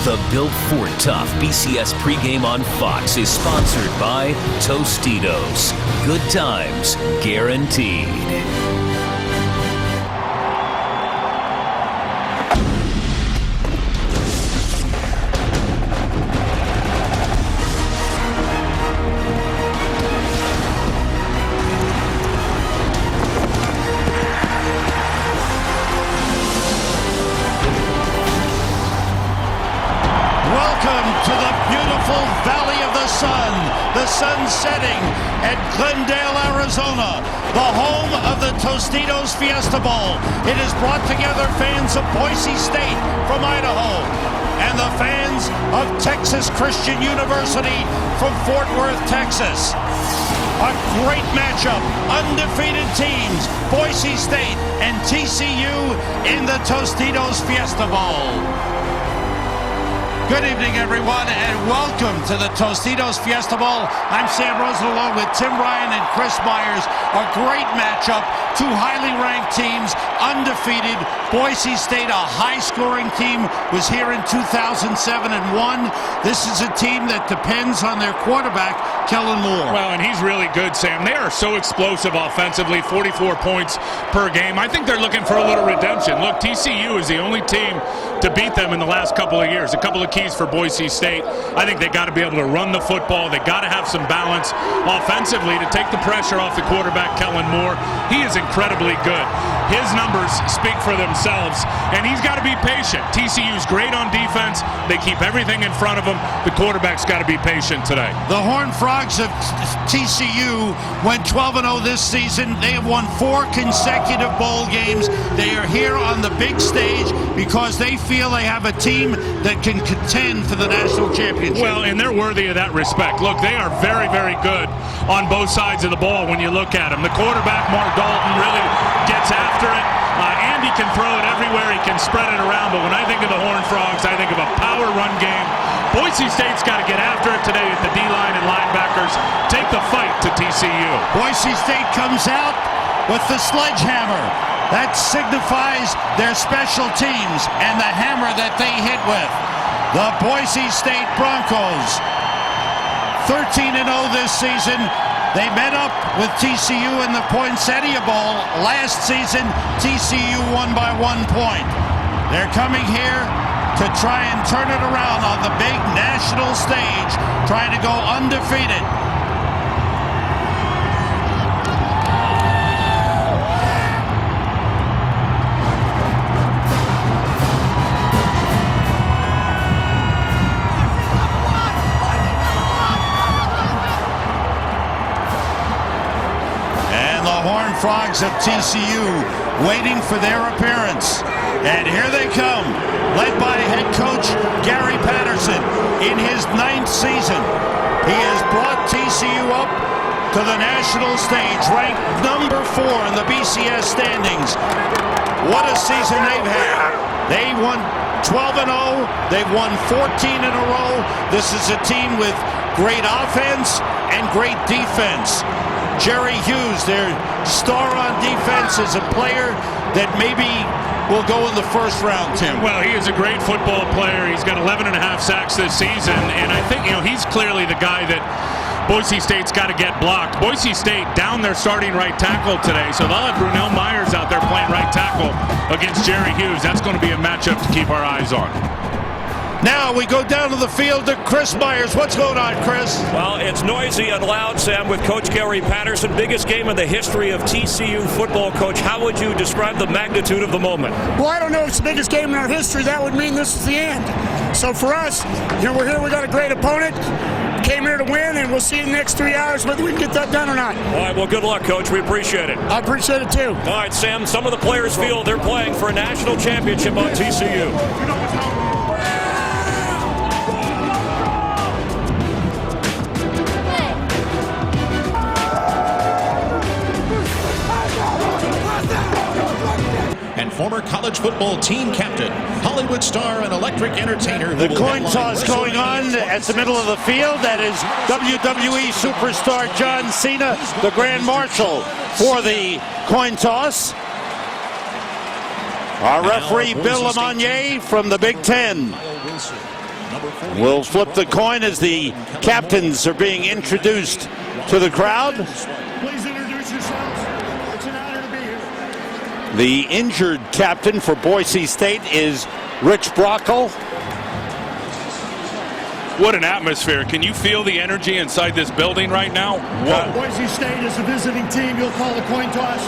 The Built Ford Tough BCS pregame on Fox is sponsored by Tostitos. Good times guaranteed. The sun setting at Glendale, Arizona, the home of the Tostitos Fiesta Bowl. It has brought together fans of Boise State from Idaho and the fans of Texas Christian University from Fort Worth, Texas. A great matchup, undefeated teams, Boise State and TCU in the Tostitos Fiesta Bowl. Good evening, everyone, and welcome to the Tostitos Fiesta Bowl. I'm Sam Rosen along with Tim Ryan and Chris Myers. A great matchup, two highly ranked teams, undefeated. Boise State, a high-scoring team, was here in 2007 and won. This is a team that depends on their quarterback, Kellen Moore. Well, and he's really good, Sam. They are so explosive offensively, 44 points per game. I think they're looking for a little redemption. Look, TCU is the only team to beat them in the last couple of years. A couple of keys for Boise State. I think they got to be able to run the football. They got to have some balance offensively to take the pressure off the quarterback, Kellen Moore. He is incredibly good. His numbers speak for themselves, and he's got to be patient. TCU's great on defense. They keep everything in front of them. The quarterback's got to be patient today. The Horned Frogs of TCU went 12-0 this season. They have won 4 consecutive bowl games. They are here on the big stage because they feel they have a team that can contend for the national championship. Well, and they're worthy of that respect. Look, they are very, very good on both sides of the ball when you look at them. The quarterback, Mark Dalton, really gets after it. Andy can throw it everywhere. He can spread it around. But when I think of the Horned Frogs, I think of a power run game. Boise State's got to get after it today at the D-line and linebackers. Take the fight to TCU. Boise State comes out with the sledgehammer. That signifies their special teams and the hammer that they hit with. The Boise State Broncos, 13-0 this season. They met up with TCU in the Poinsettia Bowl. Last season, TCU won by 1 point. They're coming here to try and turn it around on the big national stage, trying to go undefeated. Horned Frogs of TCU waiting for their appearance. And here they come, led by head coach Gary Patterson in his 9th season. He has brought TCU up to the national stage, ranked number 4 in the BCS standings. What a season they've had. They won 12-0. They've won 14 in a row. This is a team with great offense and great defense. Jerry Hughes, their star on defense, is a player that maybe will go in the first round, Tim. Well, he is a great football player. He's got 11.5 sacks this season, and I think, he's clearly the guy that Boise State's got to get blocked. Boise State down their starting right tackle today, so they'll have Brunel Myers out there playing right tackle against Jerry Hughes. That's going to be a matchup to keep our eyes on. Now we go down to the field to Chris Myers. What's going on, Chris? Well, it's noisy and loud, Sam, with Coach Gary Patterson. Biggest game in the history of TCU football. Coach, how would you describe the magnitude of the moment? Well, I don't know if it's the biggest game in our history. That would mean this is the end. So for us, we're here. We got a great opponent. Came here to win, and we'll see in the next 3 hours whether we can get that done or not. All right, well, good luck, Coach. We appreciate it. I appreciate it, too. All right, Sam, some of the players feel they're playing for a national championship on TCU. And former college football team captain, Hollywood star and electric entertainer. The coin toss going on at the middle of the field. That is WWE superstar John Cena, the Grand Marshal for the coin toss. Our referee, Bill Lamonier from the Big Ten. We'll flip the coin as the captains are being introduced to the crowd. Please introduce yourselves. It's an honor to be here. The injured captain for Boise State is Rich Brockle. What an atmosphere. Can you feel the energy inside this building right now? Boise State is a visiting team. You'll call the coin toss.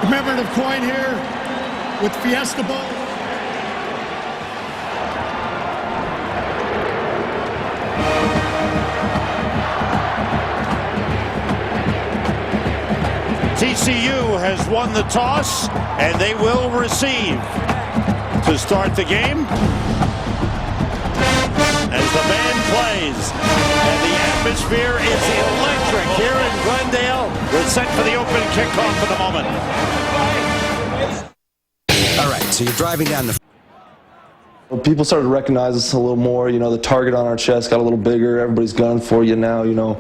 Commemorative coin here with Fiesta Bowl. TCU has won the toss, and they will receive to start the game. As the band plays, and the atmosphere is electric here in Glendale. We're set for the open kickoff for the moment. All right, so you're driving down the... People started to recognize us a little more. You know, the target on our chest got a little bigger. Everybody's gunning for you now. You know,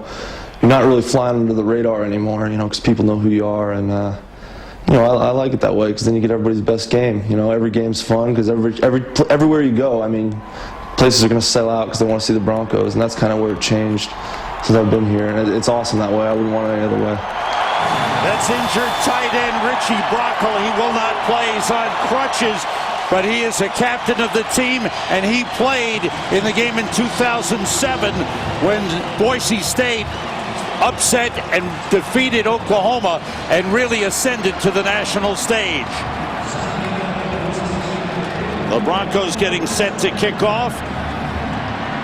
you're not really flying under the radar anymore, you know, because people know who you are. And, you know, I like it that way because then you get everybody's best game. You know, every game's fun because everywhere you go, I mean, places are going to sell out because they want to see the Broncos, and that's kind of where it changed since I've been here. And it's awesome that way. I wouldn't want it any other way. That's injured tight end Richie Brockle. He will not play. He's on crutches, but he is a captain of the team, and he played in the game in 2007 when Boise State upset and defeated Oklahoma and really ascended to the national stage. The Broncos getting set to kick off.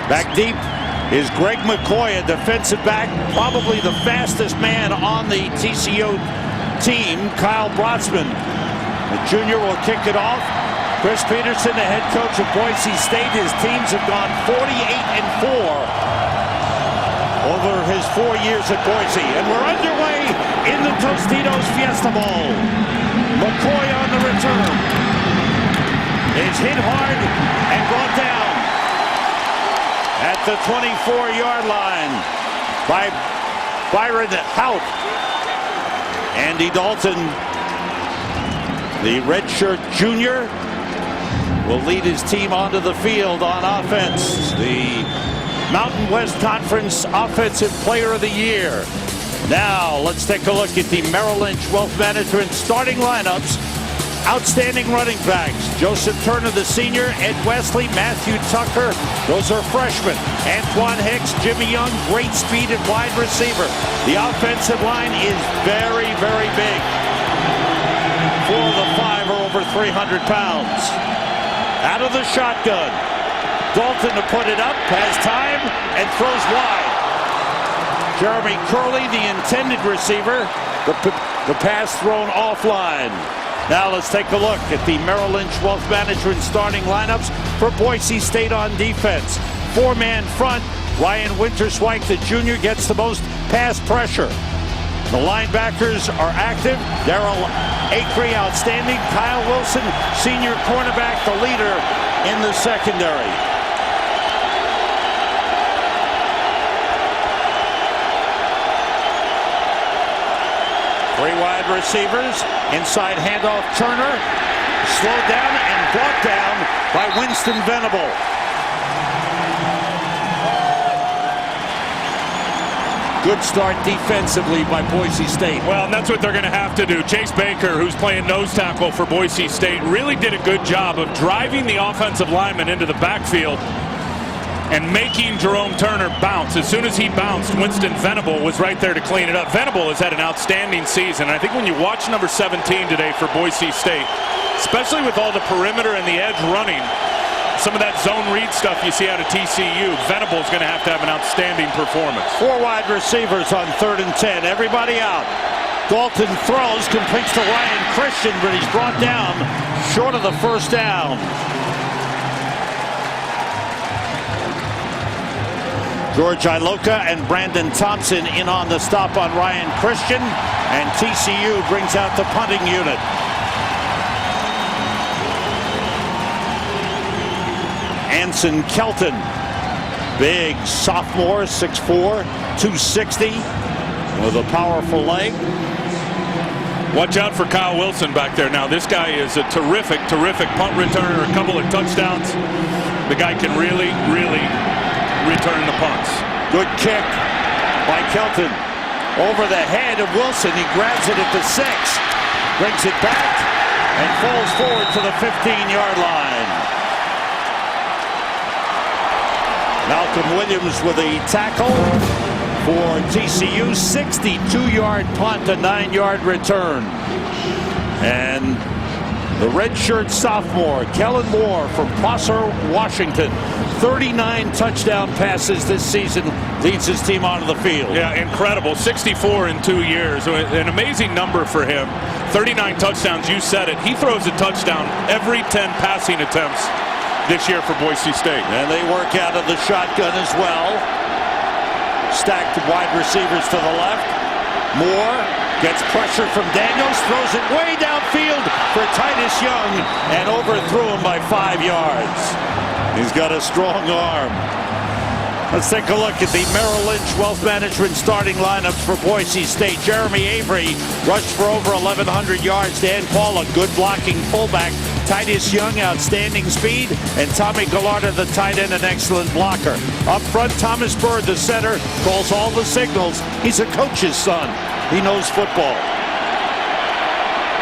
Back deep is Greg McCoy, a defensive back, probably the fastest man on the TCU team. Kyle Brotzman, the junior, will kick it off. Chris Peterson, the head coach of Boise State. His teams have gone 48-4 over his 4 years at Boise. And we're underway in the Tostitos Fiesta Bowl. McCoy on the return. Is hit hard and brought down at the 24-yard line by Byron Hout. Andy Dalton, the redshirt junior, will lead his team onto the field on offense. The Mountain West Conference Offensive Player of the Year. Now let's take a look at the Merrill Lynch Wealth Management starting lineups. Outstanding running backs: Joseph Turner, the senior; Ed Wesley, Matthew Tucker. Those are freshmen. Antoine Hicks, Jimmy Young, great speed at wide receiver. The offensive line is very, very big. 4 of the 5 are over 300 pounds. Out of the shotgun, Dalton to put it up, has time, and throws wide. Jeremy Curley, the intended receiver. The pass thrown offline. Now let's take a look at the Merrill Lynch Wealth Management starting lineups for Boise State on defense. 4-man front. Ryan Winterswike, the junior, gets the most pass pressure. The linebackers are active. Darrell Acree, outstanding. Kyle Wilson, senior cornerback, the leader in the secondary. Three wide receivers. Inside handoff, Turner. Slowed down and brought down by Winston Venable. Good start defensively by Boise State. Well, and that's what they're going to have to do. Chase Baker, who's playing nose tackle for Boise State, really did a good job of driving the offensive lineman into the backfield and making Jerome Turner bounce. As soon as he bounced, Winston Venable was right there to clean it up. Venable has had an outstanding season. And I think when you watch number 17 today for Boise State, especially with all the perimeter and the edge running, some of that zone read stuff you see out of TCU, Venable's going to have an outstanding performance. 4 wide receivers on 3rd and 10. Everybody out. Dalton throws, completes to Ryan Christian, but he's brought down short of the first down. George Iloka and Brandon Thompson in on the stop on Ryan Christian, and TCU brings out the punting unit. Anson Kelton, big sophomore, 6'4", 260, with a powerful leg. Watch out for Kyle Wilson back there. Now, this guy is a terrific punt returner, a couple of touchdowns. The guy can really, really return the punts. Good kick by Kelton. Over the head of Wilson. He grabs it at the 6. Brings it back and falls forward to the 15-yard line. Malcolm Williams with a tackle for TCU. 62-yard punt, a 9-yard return. And the redshirt sophomore, Kellen Moore from Prosser, Washington. 39 touchdown passes this season, leads his team onto the field. Yeah, incredible. 64 in 2 years. An amazing number for him. 39 touchdowns, you said it. He throws a touchdown every 10 passing attempts this year for Boise State. And they work out of the shotgun as well. Stacked wide receivers to the left. Moore gets pressure from Daniels, throws it way downfield for Titus Young, and overthrew him by 5 yards. He's got a strong arm. Let's take a look at the Merrill Lynch Wealth Management starting lineups for Boise State. Jeremy Avery rushed for over 1,100 yards. Dan Paula, good blocking fullback. Titus Young, outstanding speed. And Tommy Gallardo, the tight end, an excellent blocker. Up front, Thomas Bird, the center, calls all the signals. He's a coach's son. He knows football.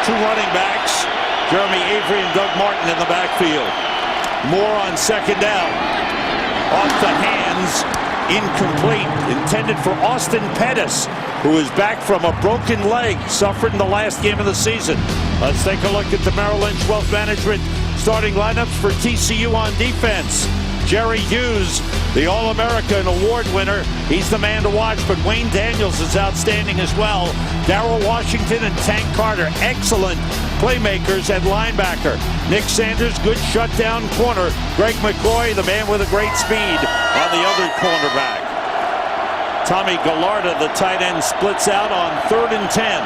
2 running backs, Jeremy Avery and Doug Martin in the backfield. Moore on second down. Off the hands, incomplete. Intended for Austin Pettis, who is back from a broken leg, suffered in the last game of the season. Let's take a look at the Merrill Lynch Wealth Management starting lineups for TCU on defense. Jerry Hughes, the All-American award winner. He's the man to watch, but Wayne Daniels is outstanding as well. Darrell Washington and Tank Carter, excellent playmakers at linebacker. Nick Sanders, good shutdown corner. Greg McCoy, the man with a great speed, on the other cornerback. Tommy Gallardo, the tight end, splits out on 3rd and 10.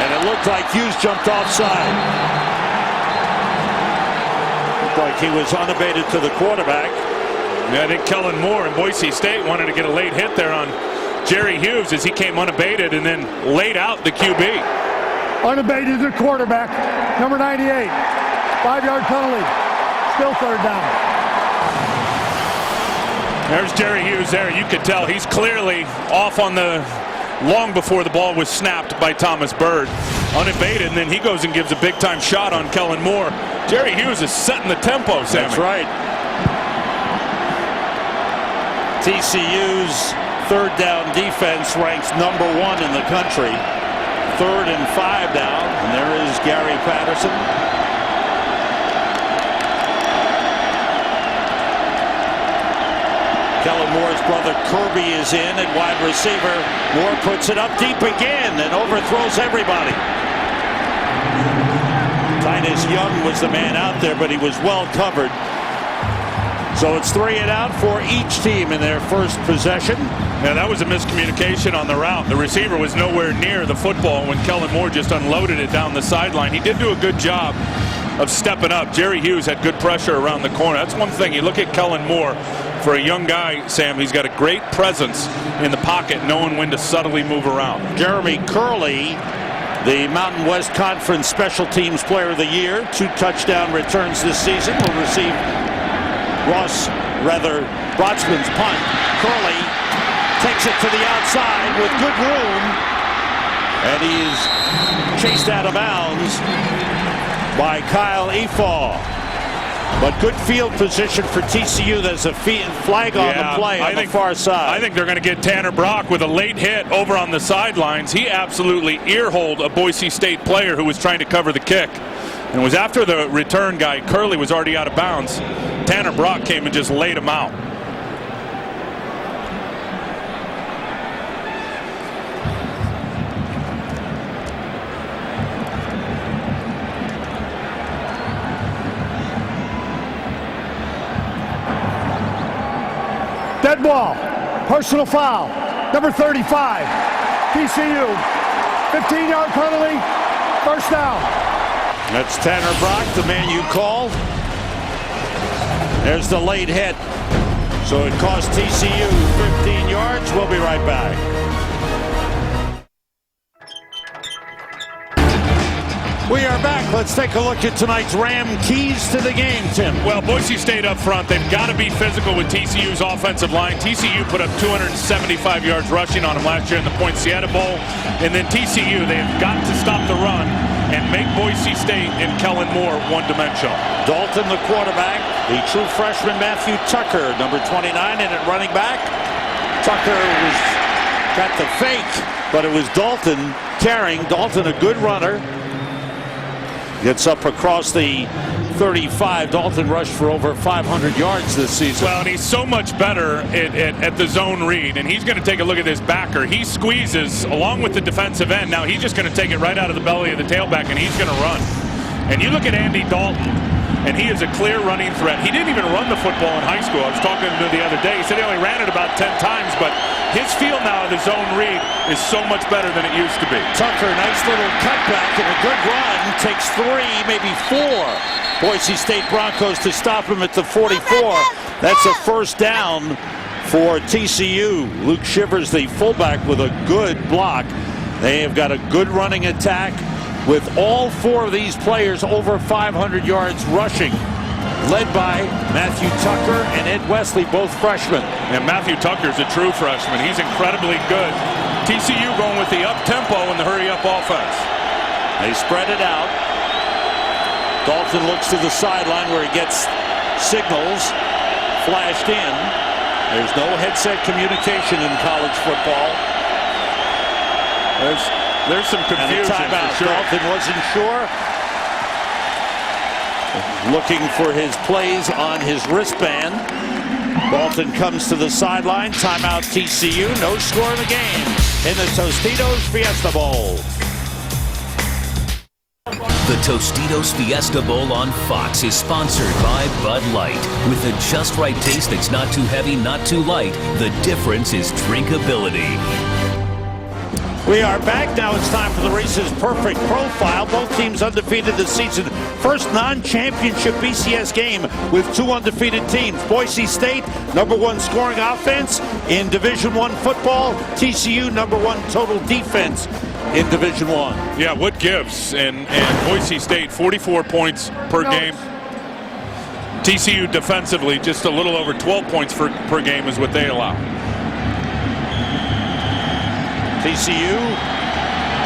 And it looked like Hughes jumped offside. Like he was unabated to the quarterback. Yeah, I think Kellen Moore and Boise State wanted to get a late hit there on Jerry Hughes as he came unabated and then laid out the QB. Unabated the quarterback, number 98. 5-yard penalty. Still 3rd down. There's Jerry Hughes there. You could tell he's clearly off on the long before the ball was snapped by Thomas Bird. Unabated, and then he goes and gives a big-time shot on Kellen Moore. Jerry Hughes is setting the tempo, Sammy. That's right. TCU's 3rd down defense ranks number 1 in the country. 3rd and 5 down, and there is Gary Patterson. Kellen Moore's brother Kirby is in at wide receiver. Moore puts it up deep again and overthrows everybody. Titus Young was the man out there, but he was well covered. So it's 3 and out for each team in their first possession. Yeah, that was a miscommunication on the route. The receiver was nowhere near the football when Kellen Moore just unloaded it down the sideline. He did do a good job of stepping up. Jerry Hughes had good pressure around the corner. That's one thing. You look at Kellen Moore, for a young guy, Sam, he's got a great presence in the pocket, knowing when to subtly move around. Jeremy Curley, the Mountain West Conference Special Teams Player of the Year, 2 touchdown returns this season, will receive Brotsman's punt. Curley takes it to the outside with good room, and he's chased out of bounds by Kyle Efaw. But good field position for TCU. There's a flag on the play on the far side. I think they're going to get Tanner Brock with a late hit over on the sidelines. He absolutely earholed a Boise State player who was trying to cover the kick. And it was after the return guy, Curley, was already out of bounds. Tanner Brock came and just laid him out. Dead ball. Personal foul. Number 35. TCU. 15-yard penalty. 1st down. That's Tanner Brock, the man you called. There's the late hit. So it cost TCU 15 yards. We'll be right back. We are back. Let's take a look at tonight's Ram keys to the game, Tim. Well, Boise State up front, they've got to be physical with TCU's offensive line. TCU put up 275 yards rushing on them last year in the Poinciana Bowl. And then TCU, they've got to stop the run and make Boise State and Kellen Moore one-dimensional. Dalton, the quarterback, the true freshman Matthew Tucker, number 29, and at running back, Tucker got the fake, but it was Dalton carrying. Dalton, a good runner. Gets up across the 35. Dalton rushed for over 500 yards this season. Well, and he's so much better at the zone read, and he's going to take a look at this backer. He squeezes along with the defensive end. Now he's just going to take it right out of the belly of the tailback, and he's going to run. And you look at Andy Dalton, and he is a clear running threat. He didn't even run the football in high school. I was talking to him the other day. He said he only ran it about 10 times, but his feel now of the zone read is so much better than it used to be. Tucker, nice little cutback and a good run. Takes 3, maybe 4. Boise State Broncos to stop him at the 44. That's a first down for TCU. Luke Shivers, the fullback, with a good block. They have got a good running attack with all 4 of these players over 500 yards rushing, led by Matthew Tucker and Ed Wesley, both freshmen. And Matthew Tucker's a true freshman. He's incredibly good. TCU going with the up-tempo and the hurry-up offense. They spread it out. Dalton looks to the sideline where he gets signals flashed in. There's no headset communication in college football. There's some confusion. Timeout. For sure. Dalton wasn't sure. Looking for his plays on his wristband. Dalton comes to the sideline. Timeout TCU. No score in the game in the Tostitos Fiesta Bowl. The Tostitos Fiesta Bowl on Fox is sponsored by Bud Light. With the just right taste that's not too heavy, not too light, the difference is drinkability. We are back. Now it's time for the Reese's Perfect Profile. Both teams undefeated this season. First non-championship BCS game with 2 undefeated teams. Boise State, #1 scoring offense in Division I football. TCU, #1 total defense in Division I. Yeah, what gives? And Boise State, 44 points per game. TCU defensively, just a little over 12 points per game is what they allow. TCU,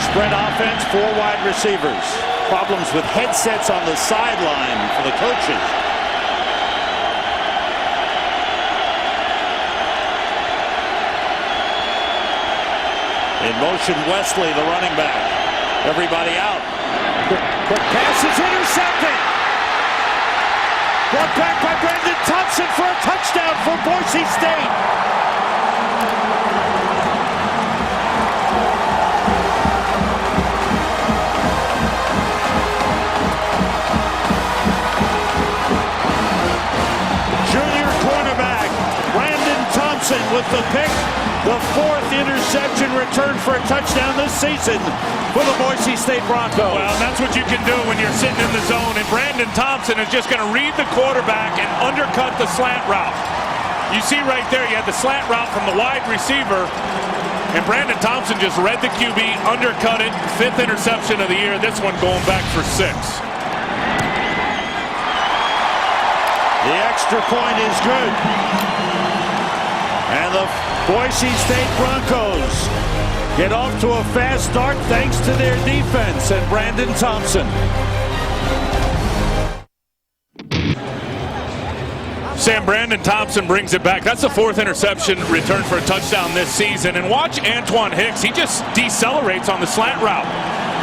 spread offense, 4 wide receivers. Problems with headsets on the sideline for the coaches. In motion, Wesley, the running back. Everybody out. Quick pass is intercepted. Brought back by Brandon Thompson for a touchdown for Boise State. With the pick, the 4th interception returned for a touchdown this season for the Boise State Broncos. Well, that's what you can do when you're sitting in the zone, and Brandon Thompson is just going to read the quarterback and undercut the slant route. You see right there, you had the slant route from the wide receiver, and Brandon Thompson just read the QB, undercut it, 5th interception of the year, this one going back for 6. The extra point is good. And the Boise State Broncos get off to a fast start thanks to their defense and Brandon Thompson. Sam, Brandon Thompson brings it back. That's the 4th interception returned for a touchdown this season. And watch Antoine Hicks. He just decelerates on the slant route.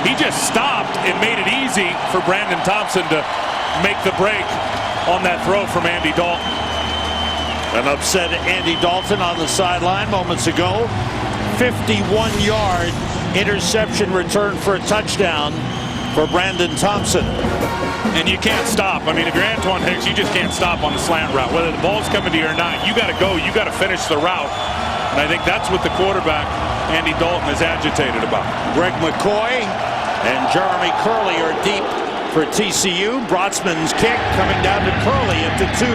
He just stopped and made it easy for Brandon Thompson to make the break on that throw from Andy Dalton. An upset Andy Dalton on the sideline moments ago. 51-yard interception return for a touchdown for Brandon Thompson. And you can't stop. I mean, if you're Antoine Hicks, you just can't stop on the slant route. Whether the ball's coming to you or not, you got to go. You got to finish the route. And I think that's what the quarterback, Andy Dalton, is agitated about. Greg McCoy and Jeremy Curley are deep for TCU. Brotzman's kick coming down to Curley at the 2.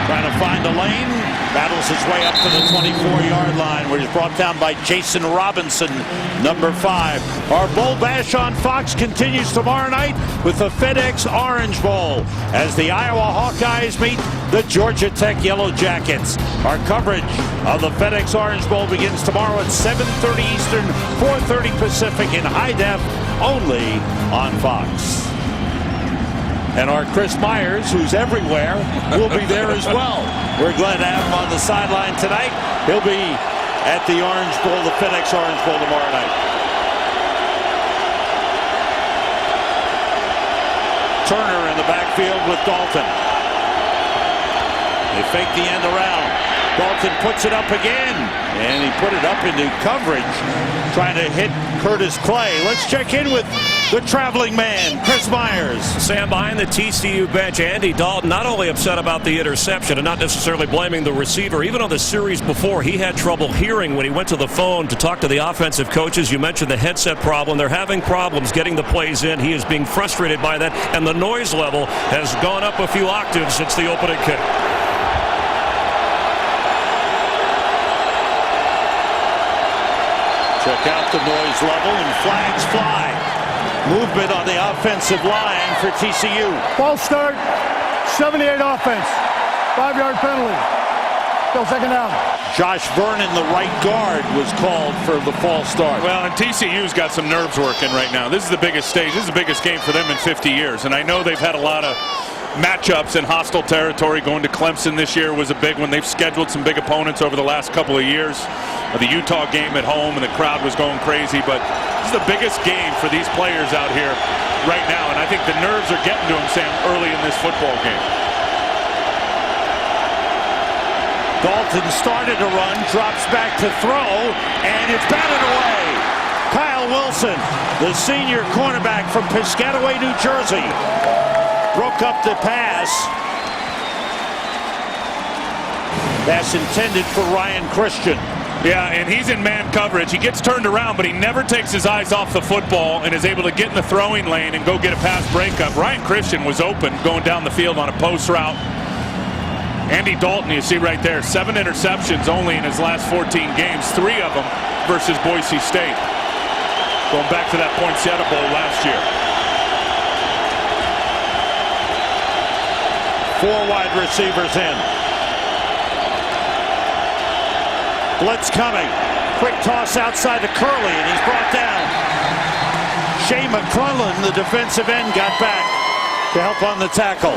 Trying to find a lane. Battles his way up to the 24-yard line, where he's brought down by Jason Robinson, number 5. Our Bowl Bash on Fox continues tomorrow night with the FedEx Orange Bowl as the Iowa Hawkeyes meet the Georgia Tech Yellow Jackets. Our coverage of the FedEx Orange Bowl begins tomorrow at 7:30 Eastern, 4:30 Pacific in high def, only on Fox. And our Chris Myers, who's everywhere, will be there as well. We're glad to have him on the sideline tonight. He'll be at the Orange Bowl, the FedEx Orange Bowl, tomorrow night. Turner in the backfield with Dalton. They fake the end around. Dalton puts it up again, and he put it up into coverage, trying to hit Curtis Clay. Let's check in with the traveling man, Chris Myers. Sam, behind the TCU bench, Andy Dalton not only upset about the interception and not necessarily blaming the receiver. Even on the series before, he had trouble hearing when he went to the phone to talk to the offensive coaches. You mentioned the headset problem. They're having problems getting the plays in. He is being frustrated by that, and the noise level has gone up a few octaves since the opening kick. Check out the noise level, and flags fly. Movement on the offensive line for TCU. False start, 78 offense, 5-yard penalty. Still second down. Josh Vernon, the right guard, was called for the false start. Well, and TCU's got some nerves working right now. This is the biggest stage. This is the biggest game for them in 50 years. And I know they've had a lot of matchups in hostile territory. Going to Clemson this year was a big one. They've scheduled some big opponents over the last couple of years. The Utah game at home, and the crowd was going crazy. But this is the biggest game for these players out here right now. And I think the nerves are getting to them, Sam, early in this football game. Dalton started to run, drops back to throw, and it's batted away. Kyle Wilson, the senior cornerback from Piscataway, New Jersey, broke up the pass. Pass intended for Ryan Christian. Yeah, and he's in man coverage. He gets turned around, but he never takes his eyes off the football and is able to get in the throwing lane and go get a pass breakup. Ryan Christian was open going down the field on a post route. Andy Dalton, you see right there, 7 interceptions only in his last 14 games, 3 of them versus Boise State. Going back to that Poinsettia Bowl last year. 4 wide receivers in. Blitz coming. Quick toss outside to Curley, and he's brought down. Shea McClellan, the defensive end, got back to help on the tackle.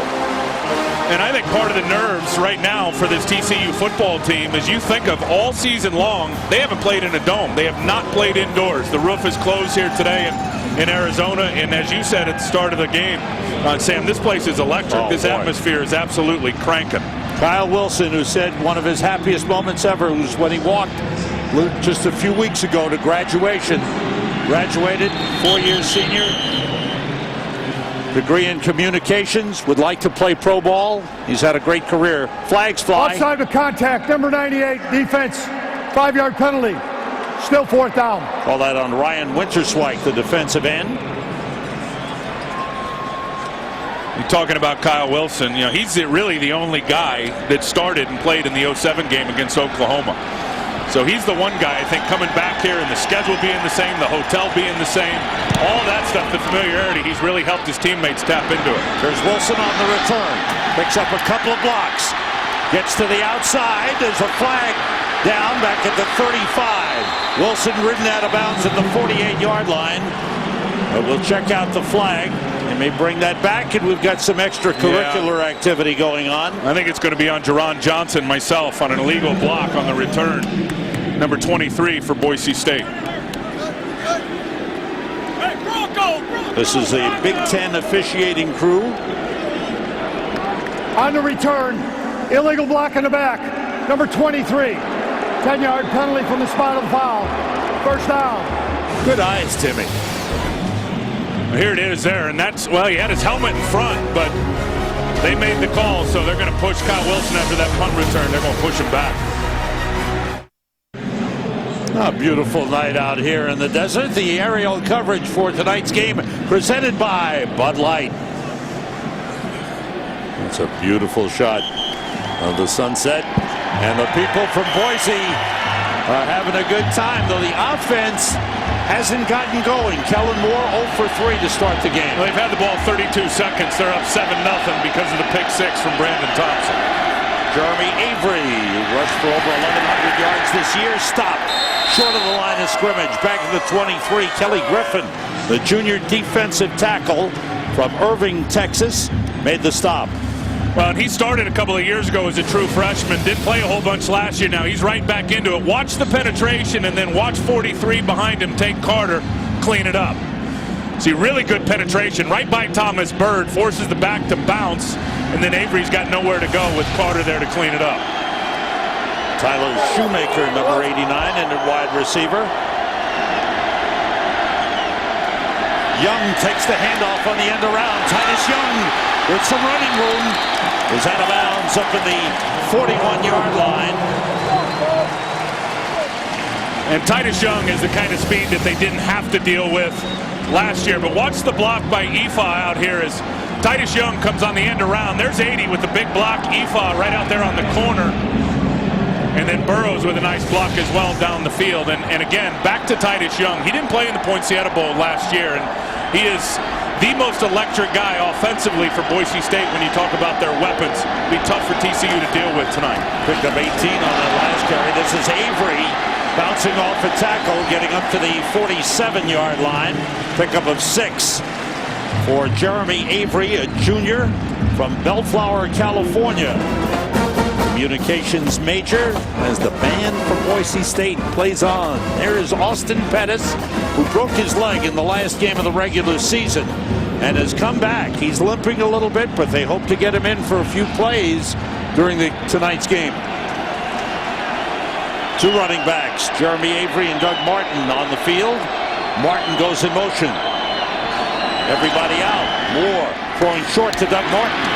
And I think part of the nerves right now for this TCU football team is you think of all season long, they haven't played in a dome. They have not played indoors. The roof is closed here today in Arizona. And as you said at the start of the game, Sam, this place is electric. This atmosphere is absolutely cranking. Kyle Wilson, who said one of his happiest moments ever was when he walked just a few weeks ago to graduation. Graduated, 4-year senior. Degree in communications, would like to play pro ball. He's had a great career. Flags fly. Outside of contact, number 98, defense, 5-yard penalty. Still 4th down. Call that on Ryan Winterswike, the defensive end. You're talking about Kyle Wilson. You know, he's really the only guy that started and played in the 07 game against Oklahoma. So he's the one guy, I think, coming back here, and the schedule being the same, the hotel being the same, all that stuff, the familiarity, he's really helped his teammates tap into it. There's Wilson on the return. Picks up a couple of blocks. Gets to the outside. There's a flag down back at the 35. Wilson ridden out of bounds at the 48-yard line. But we'll check out the flag. They may bring that back, and we've got some extracurricular activity going on. I think it's going to be on Jerron Johnson, myself, on an illegal block on the return. Number 23 for Boise State. This is a Big Ten officiating crew. On the return, illegal block in the back. Number 23, 10-yard penalty from the spot of the foul. 1st down. Good eyes, Timmy. Here it is there, and that's, well, he had his helmet in front, but they made the call, so they're going to push Kyle Wilson after that punt return. They're going to push him back. A beautiful night out here in the desert. The aerial coverage for tonight's game presented by Bud Light. It's a beautiful shot. of the sunset. And the people from Boise are having a good time, though the offense hasn't gotten going. Kellen Moore 0 for 3 to start the game. Well, they've had the ball 32 seconds. They're up 7-0 because of the pick six from Brandon Thompson. Jeremy Avery, who rushed for over 1,100 yards this year, stopped short of the line of scrimmage. Back at the 23, Kelly Griffin, the junior defensive tackle from Irving, Texas, made the stop. Well, and he started a couple of years ago as a true freshman. Didn't play a whole bunch last year. Now he's right back into it. Watch the penetration and then watch 43 behind him take Carter, clean it up. See, really good penetration right by Thomas Bird, forces the back to bounce, and then Avery's got nowhere to go with Carter there to clean it up. Tyler Shoemaker, number 89, and a wide receiver. Young takes the handoff on the end around. Titus Young with some running room is out of bounds up in the 41-yard line. And Titus Young is the kind of speed that they didn't have to deal with last year. But watch the block by Ifa out here as Titus Young comes on the end around. There's 80 with the big block. Ifa right out there on the corner. And then Burrows with a nice block as well down the field. And again, back to Titus Young. He didn't play in the Poinciana Bowl last year, and he is the most electric guy offensively for Boise State when you talk about their weapons. Be tough for TCU to deal with tonight. Picked up 18 on that last carry. This is Avery bouncing off a tackle, getting up to the 47-yard line. Pickup of 6 for Jeremy Avery, a junior from Bellflower, California. Communications major as the band from Boise State plays on. There is Austin Pettis, who broke his leg in the last game of the regular season and has come back. He's limping a little bit, but they hope to get him in for a few plays during tonight's game. Two running backs, Jeremy Avery and Doug Martin on the field. Martin goes in motion. Everybody out. Moore throwing short to Doug Martin.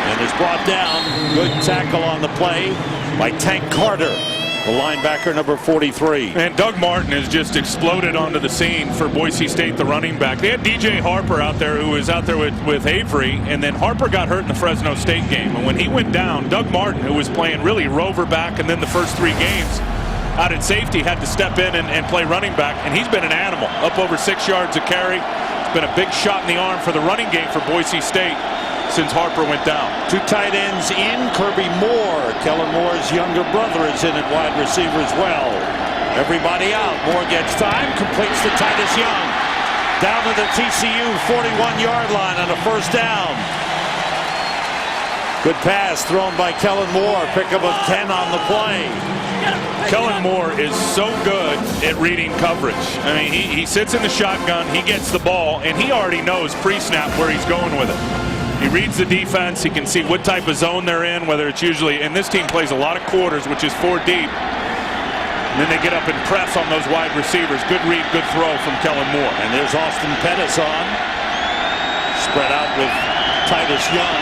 And is brought down. Good tackle on the play by Tank Carter, the linebacker, number 43. And Doug Martin has just exploded onto the scene for Boise State, the running back. They had DJ Harper out there, who was out there with Avery, and then Harper got hurt in the Fresno State game. And when he went down, Doug Martin, who was playing really rover back and then the first 3 games out at safety, had to step in and play running back. And he's been an animal, up over 6 yards a carry. It's been a big shot in the arm for the running game for Boise State since Harper went down. 2 tight ends in. Kirby Moore, Kellen Moore's younger brother, is in at wide receiver as well. Everybody out. Moore gets time, completes to Titus Young. Down to the TCU 41-yard line on a first down. Good pass thrown by Kellen Moore. Pickup of 10 on the play. Kellen Moore is so good at reading coverage. I mean, he sits in the shotgun, he gets the ball, and he already knows pre-snap where he's going with it. He reads the defense. He can see what type of zone they're in, whether it's usually, and this team plays a lot of quarters, which is 4 deep. And then they get up and press on those wide receivers. Good read, good throw from Kellen Moore. And there's Austin Pettis on. Spread out with Titus Young.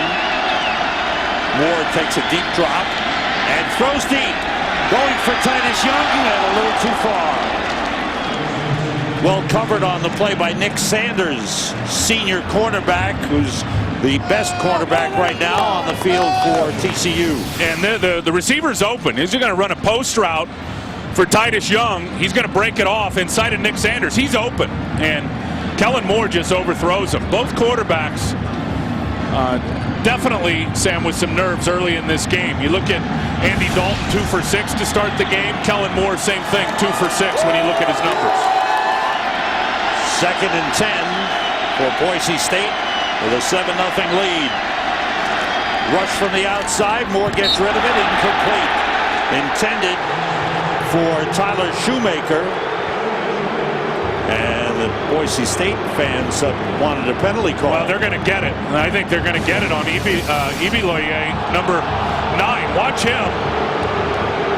Moore takes a deep drop and throws deep. Going for Titus Young and a little too far. Well covered on the play by Nick Sanders, senior cornerback, who's the best cornerback right now on the field for TCU. And the receiver's open. He's going to run a post route for Titus Young. He's going to break it off inside of Nick Sanders. He's open. And Kellen Moore just overthrows him. Both quarterbacks definitely, Sam, with some nerves early in this game. You look at Andy Dalton, 2 for 6 to start the game. Kellen Moore, same thing, 2 for 6 when you look at his numbers. 2nd and 10 for Boise State with a 7-0 lead. Rush from the outside. Moore gets rid of it. Incomplete. Intended for Tyler Shoemaker. And the Boise State fans wanted a penalty call. Well, they're going to get it. I think they're going to get it on Ibiloye, number 9. Watch him.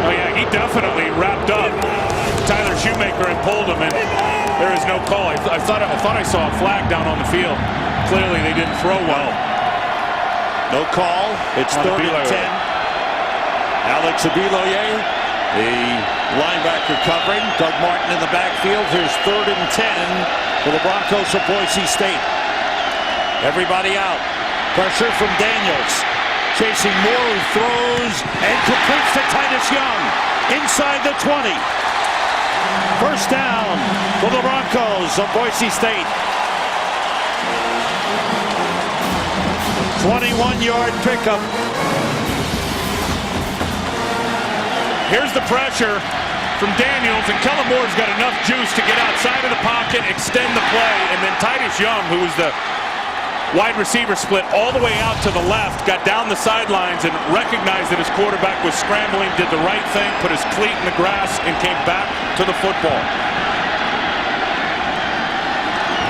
Oh, yeah, he definitely wrapped up Tyler Shoemaker and pulled him, and there is no call. I thought I saw a flag down on the field. Clearly, they didn't throw well. No call. It's 3rd and 10. Alex Ibiloye, the linebacker covering. Doug Martin in the backfield. Here's 3rd and 10 for the Broncos of Boise State. Everybody out. Pressure from Daniels. chasing Moore, who throws and completes to Titus Young inside the 20. First down for the Broncos of Boise State. 21-yard pickup. Here's the pressure from Daniels, and Kellen Moore's got enough juice to get outside of the pocket, extend the play, and then Titus Young, who was the wide receiver split all the way out to the left, got down the sidelines and recognized that his quarterback was scrambling, did the right thing, put his cleat in the grass, and came back to the football.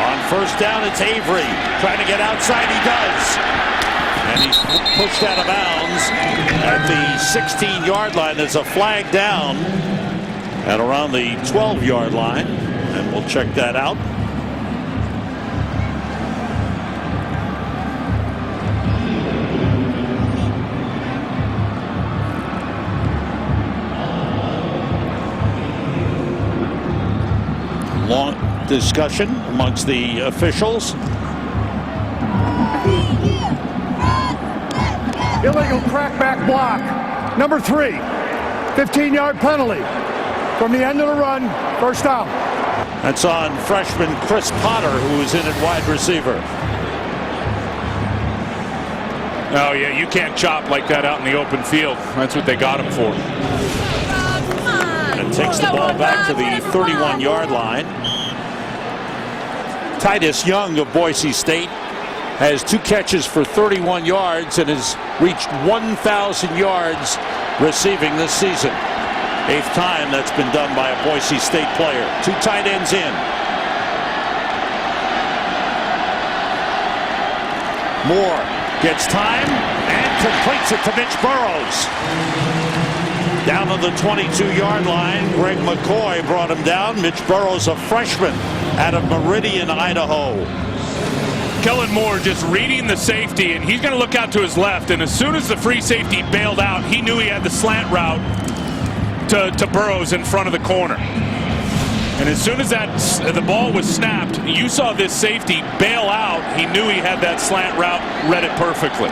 On first down, it's Avery trying to get outside. He does. And he's pushed out of bounds at the 16-yard line. There's a flag down at around the 12-yard line, and we'll check that out. Long discussion amongst the officials. Illegal crackback block. Number 3, 15-yard penalty. From the end of the run, first down. That's on freshman Chris Potter, who is in at wide receiver. Oh, yeah, you can't chop like that out in the open field. That's what they got him for. And takes the ball back to the 31-yard line. Titus Young of Boise State has 2 catches for 31 yards and has reached 1,000 yards receiving this season. 8th time that's been done by a Boise State player. 2 tight ends in. Moore gets time and completes it to Mitch Burrows. Down to the 22-yard line. Greg McCoy brought him down. Mitch Burrows, a freshman out of Meridian, Idaho. Kellen Moore just reading the safety, and he's going to look out to his left, and as soon as the free safety bailed out, he knew he had the slant route to Burrows in front of the corner. And as soon as the ball was snapped, you saw this safety bail out. He knew he had that slant route, read it perfectly.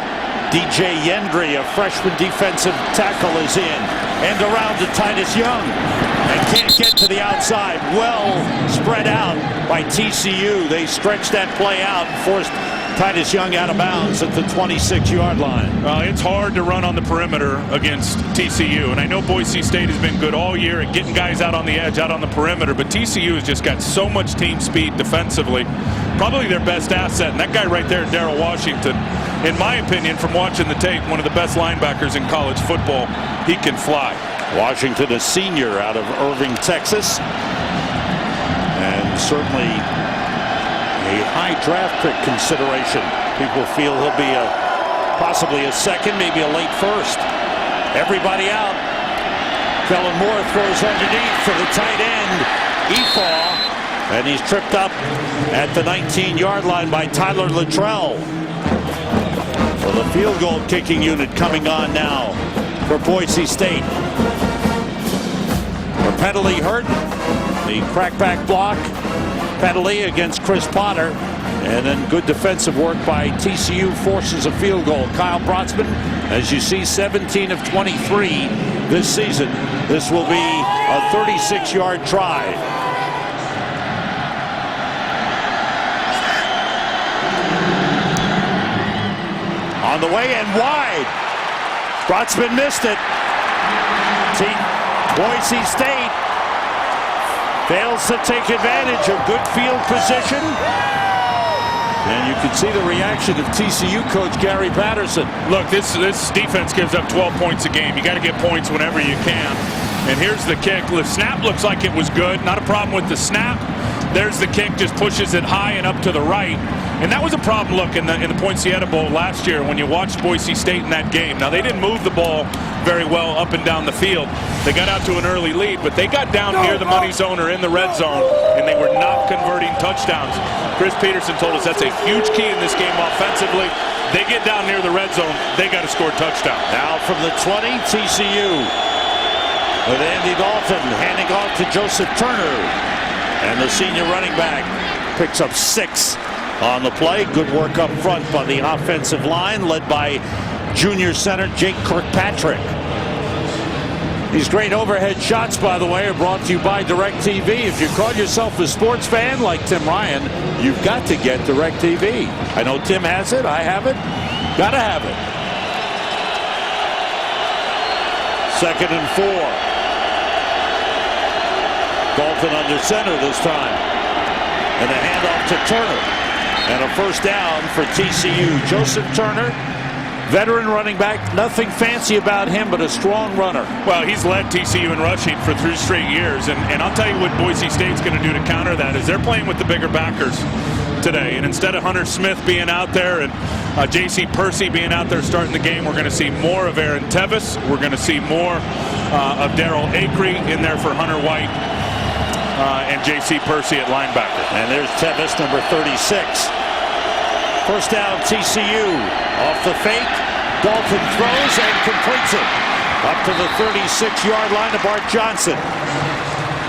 DJ Yendry, a freshman defensive tackle, is in. And around to Titus Young. And can't get to the outside. Well spread out by TCU. They stretched that play out and forced Titus Young out of bounds at the 26-yard line. It's hard to run on the perimeter against TCU. And I know Boise State has been good all year at getting guys out on the edge, out on the perimeter. But TCU has just got so much team speed defensively. Probably their best asset. And that guy right there, Darrell Washington, in my opinion, from watching the tape, one of the best linebackers in college football. He can fly. Washington, a senior out of Irving, Texas. And certainly a high draft pick consideration. People feel he'll be possibly a second, maybe a late first. Everybody out. Kellen Moore throws underneath for the tight end, Efaw. And he's tripped up at the 19-yard line by Tyler Luttrell. So the field goal kicking unit coming on now for Boise State. The penalty hurt. The crackback block penalty against Chris Potter. And then good defensive work by TCU forces a field goal. Kyle Brotzman, as you see, 17 of 23 this season. This will be a 36-yard try. On the way and wide. Brotzman missed it. Boise State fails to take advantage of good field position. And you can see the reaction of TCU coach Gary Patterson. Look, this defense gives up 12 points a game. You got to get points whenever you can. And here's the kick. The snap looks like it was good. Not a problem with the snap. There's the kick, just pushes it high and up to the right. And that was a problem, look, in the Poinciana Bowl last year when you watched Boise State in that game. Now, they didn't move the ball very well up and down the field. They got out to an early lead, but they got down near the money zone or in the red zone, and they were not converting touchdowns. Chris Peterson told us that's a huge key in this game offensively. They get down near the red zone, they got to score touchdowns. Now from the 20, TCU with Andy Dalton handing off to Joseph Turner. And the senior running back picks up 6 on the play. Good work up front by the offensive line led by junior center Jake Kirkpatrick. These great overhead shots, by the way, are brought to you by DirecTV. If you call yourself a sports fan like Tim Ryan, you've got to get DirecTV. I know Tim has it. I have it. Gotta have it. 2nd and 4. Dalton under center this time. And a handoff to Turner. And a first down for TCU. Joseph Turner, veteran running back. Nothing fancy about him, but a strong runner. Well, he's led TCU in rushing for 3 straight years. And I'll tell you what Boise State's going to do to counter that is they're playing with the bigger backers today. And instead of Hunter Smith being out there and J.C. Percy being out there starting the game, we're going to see more of Aaron Tevis. We're going to see more of Darrell Acree in there for Hunter White and J.C. Percy at linebacker. And there's Tevis, number 36. First down, TCU. Off the fake, Dalton throws and completes it. Up to the 36-yard line of Art Johnson.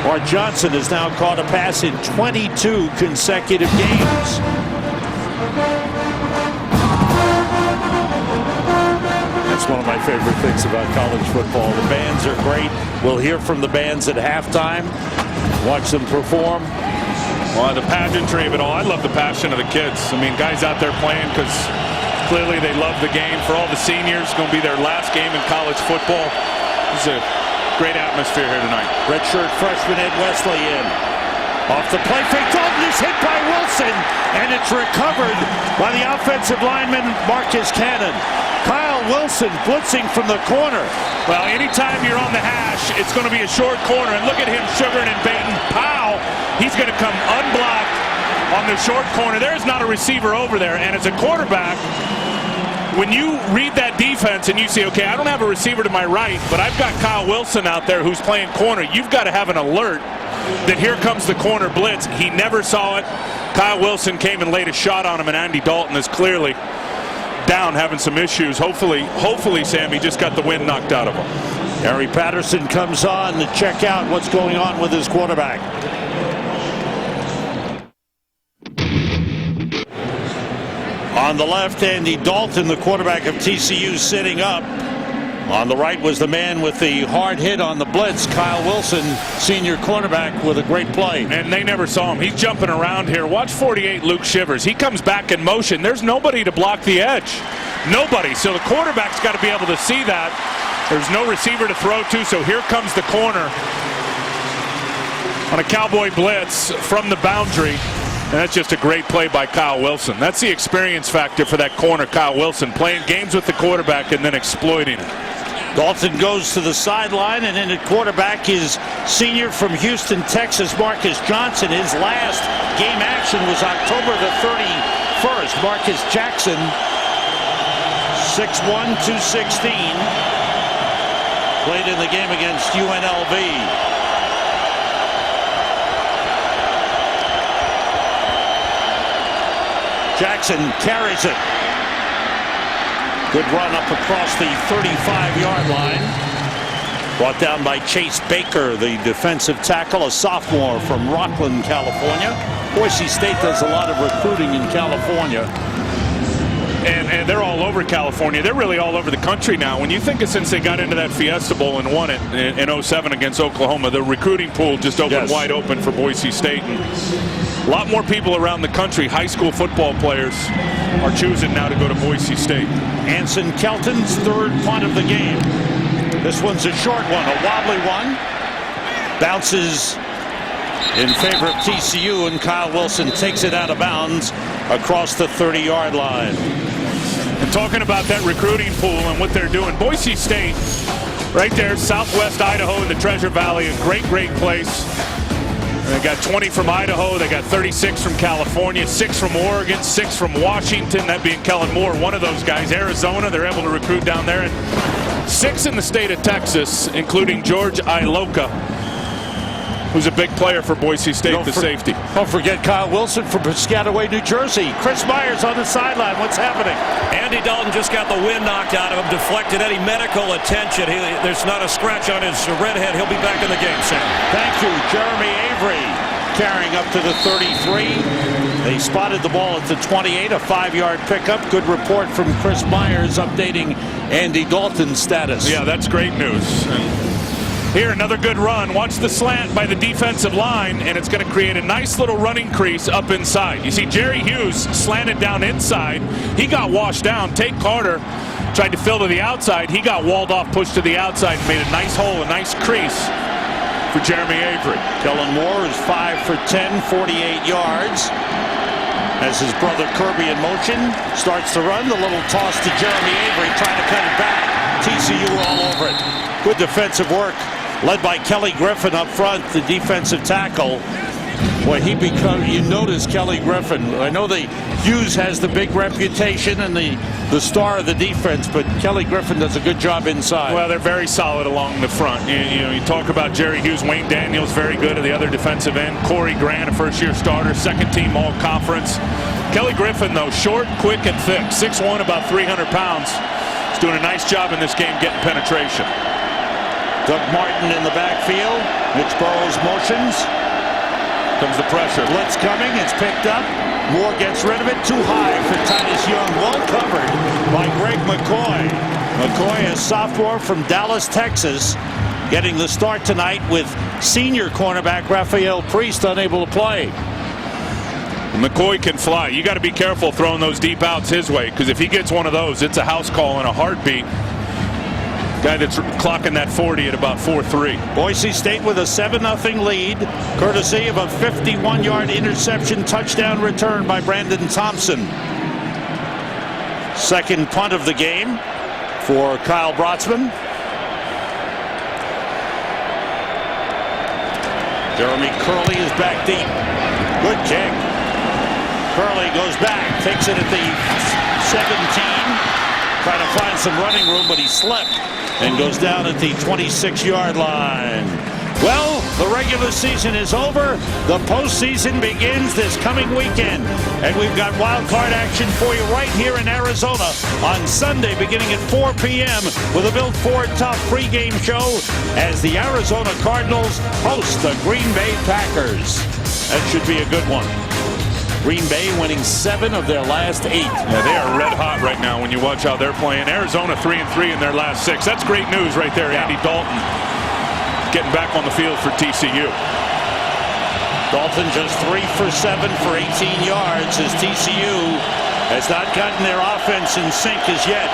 Art Johnson has now caught a pass in 22 consecutive games. That's one of my favorite things about college football. The bands are great. We'll hear from the bands at halftime. Watch them perform. Well, the pageantry of it all. I love the passion of the kids. I mean, guys out there playing because clearly they love the game. For all the seniors, it's going to be their last game in college football. It's a great atmosphere here tonight. Redshirt freshman Ed Wesley in. Off the play fake, Dalton is hit by Wilson, and it's recovered by the offensive lineman Marcus Cannon. Kyle Wilson blitzing from the corner. Well, anytime you're on the hash, it's going to be a short corner, and look at him sugaring and baiting. Powell, he's going to come unblocked on the short corner. There's not a receiver over there, and as a quarterback, when you read that defense and you say, okay, I don't have a receiver to my right, but I've got Kyle Wilson out there who's playing corner, you've got to have an alert that here comes the corner blitz. He never saw it. Kyle Wilson came and laid a shot on him, and Andy Dalton is clearly down, having some issues. Hopefully, Sam, he just got the wind knocked out of him. Gary Patterson comes on to check out what's going on with his quarterback. On the left, Andy Dalton, the quarterback of TCU, sitting up. On the right was the man with the hard hit on the blitz, Kyle Wilson, senior cornerback, with a great play. And they never saw him. He's jumping around here. Watch 48, Luke Shivers. He comes back in motion. There's nobody to block the edge. Nobody. So the quarterback's got to be able to see that. There's no receiver to throw to, so here comes the corner on a Cowboy blitz from the boundary. And that's just a great play by Kyle Wilson. That's the experience factor for that corner, Kyle Wilson, playing games with the quarterback and then exploiting it. Dalton goes to the sideline, and in at quarterback is senior from Houston, Texas, Marcus Johnson. His last game action was October the 31st. Marcus Jackson, 6'1", 216, played in the game against UNLV. Jackson carries it. Good run up across the 35-yard line. Brought down by Chase Baker, the defensive tackle, a sophomore from Rockland, California. Boise State does a lot of recruiting in California. And they're all over California. They're really all over the country now. When you think of since they got into that Fiesta Bowl and won it in 07 against Oklahoma, the recruiting pool just opened wide open for Boise State. And a lot more people around the country, high school football players, are choosing now to go to Boise State. Anson Kelton's third punt of the game. This one's a short one, a wobbly one. Bounces in favor of TCU, and Kyle Wilson takes it out of bounds across the 30-yard line. And talking about that recruiting pool and what they're doing, Boise State, right there, southwest Idaho in the Treasure Valley, a great, great place. They got 20 from Idaho. They got 36 from California, 6 from Oregon, 6 from Washington, that being Kellen Moore, one of those guys. Arizona, they're able to recruit down there. And 6 in the state of Texas, including George Iloka, who's a big player for Boise State, the safety. Don't forget Kyle Wilson from Piscataway, New Jersey. Chris Myers on the sideline. What's happening? Andy Dalton just got the wind knocked out of him, deflected any medical attention. There's not a scratch on his red head. He'll be back in the game, Sam. Thank you, Jeremy Avery. carrying up to the 33. They spotted the ball at the 28, a 5-yard pickup. Good report from Chris Myers updating Andy Dalton's status. Yeah, that's great news. Here, another good run. Watch the slant by the defensive line, and it's going to create a nice little running crease up inside. You see Jerry Hughes slanted down inside. He got washed down. Tate Carter tried to fill to the outside. He got walled off, pushed to the outside, and made a nice hole, a nice crease for Jeremy Avery. Kellen Moore is 5 for 10, 48 yards. As his brother Kirby in motion, starts to run. The little toss to Jeremy Avery, trying to cut it back. TCU all over it. Good defensive work, led by Kelly Griffin up front, the defensive tackle. Boy, you notice Kelly Griffin. I know Hughes has the big reputation and the star of the defense, but Kelly Griffin does a good job inside. Well, they're very solid along the front. You talk about Jerry Hughes, Wayne Daniels, very good at the other defensive end. Corey Grant, a first-year starter, second-team all-conference. Kelly Griffin, though, short, quick, and thick. 6'1", about 300 pounds. He's doing a nice job in this game getting penetration. Doug Martin in the backfield. Mitch Burrows motions. Comes the pressure. Blitz coming. It's picked up. Moore gets rid of it. Too high for Titus Young. Well covered by Greg McCoy. McCoy, a sophomore from Dallas, Texas, getting the start tonight with senior cornerback Rafael Priest unable to play. McCoy can fly. You got to be careful throwing those deep outs his way, because if he gets one of those, it's a house call in a heartbeat. Guy that's clocking that 40 at about 4.3. Boise State with a 7-0 lead, courtesy of a 51-yard interception touchdown return by Brandon Thompson. Second punt of the game for Kyle Brotzman. Jeremy Curley is back deep. Good kick. Curley goes back, takes it at the 17. Trying to find some running room, but he slept and goes down at the 26-yard line. Well, the regular season is over. The postseason begins this coming weekend. And we've got wild card action for you right here in Arizona on Sunday beginning at 4 p.m. with a Built Ford Tough pregame show as the Arizona Cardinals host the Green Bay Packers. That should be a good one. Green Bay winning 7 of their last 8. Yeah, they are red hot right now when you watch how they're playing. Arizona 3-3 in their last 6. That's great news right there. Andy Dalton getting back on the field for TCU. Dalton just 3 for 7 for 18 yards as TCU has not gotten their offense in sync as yet.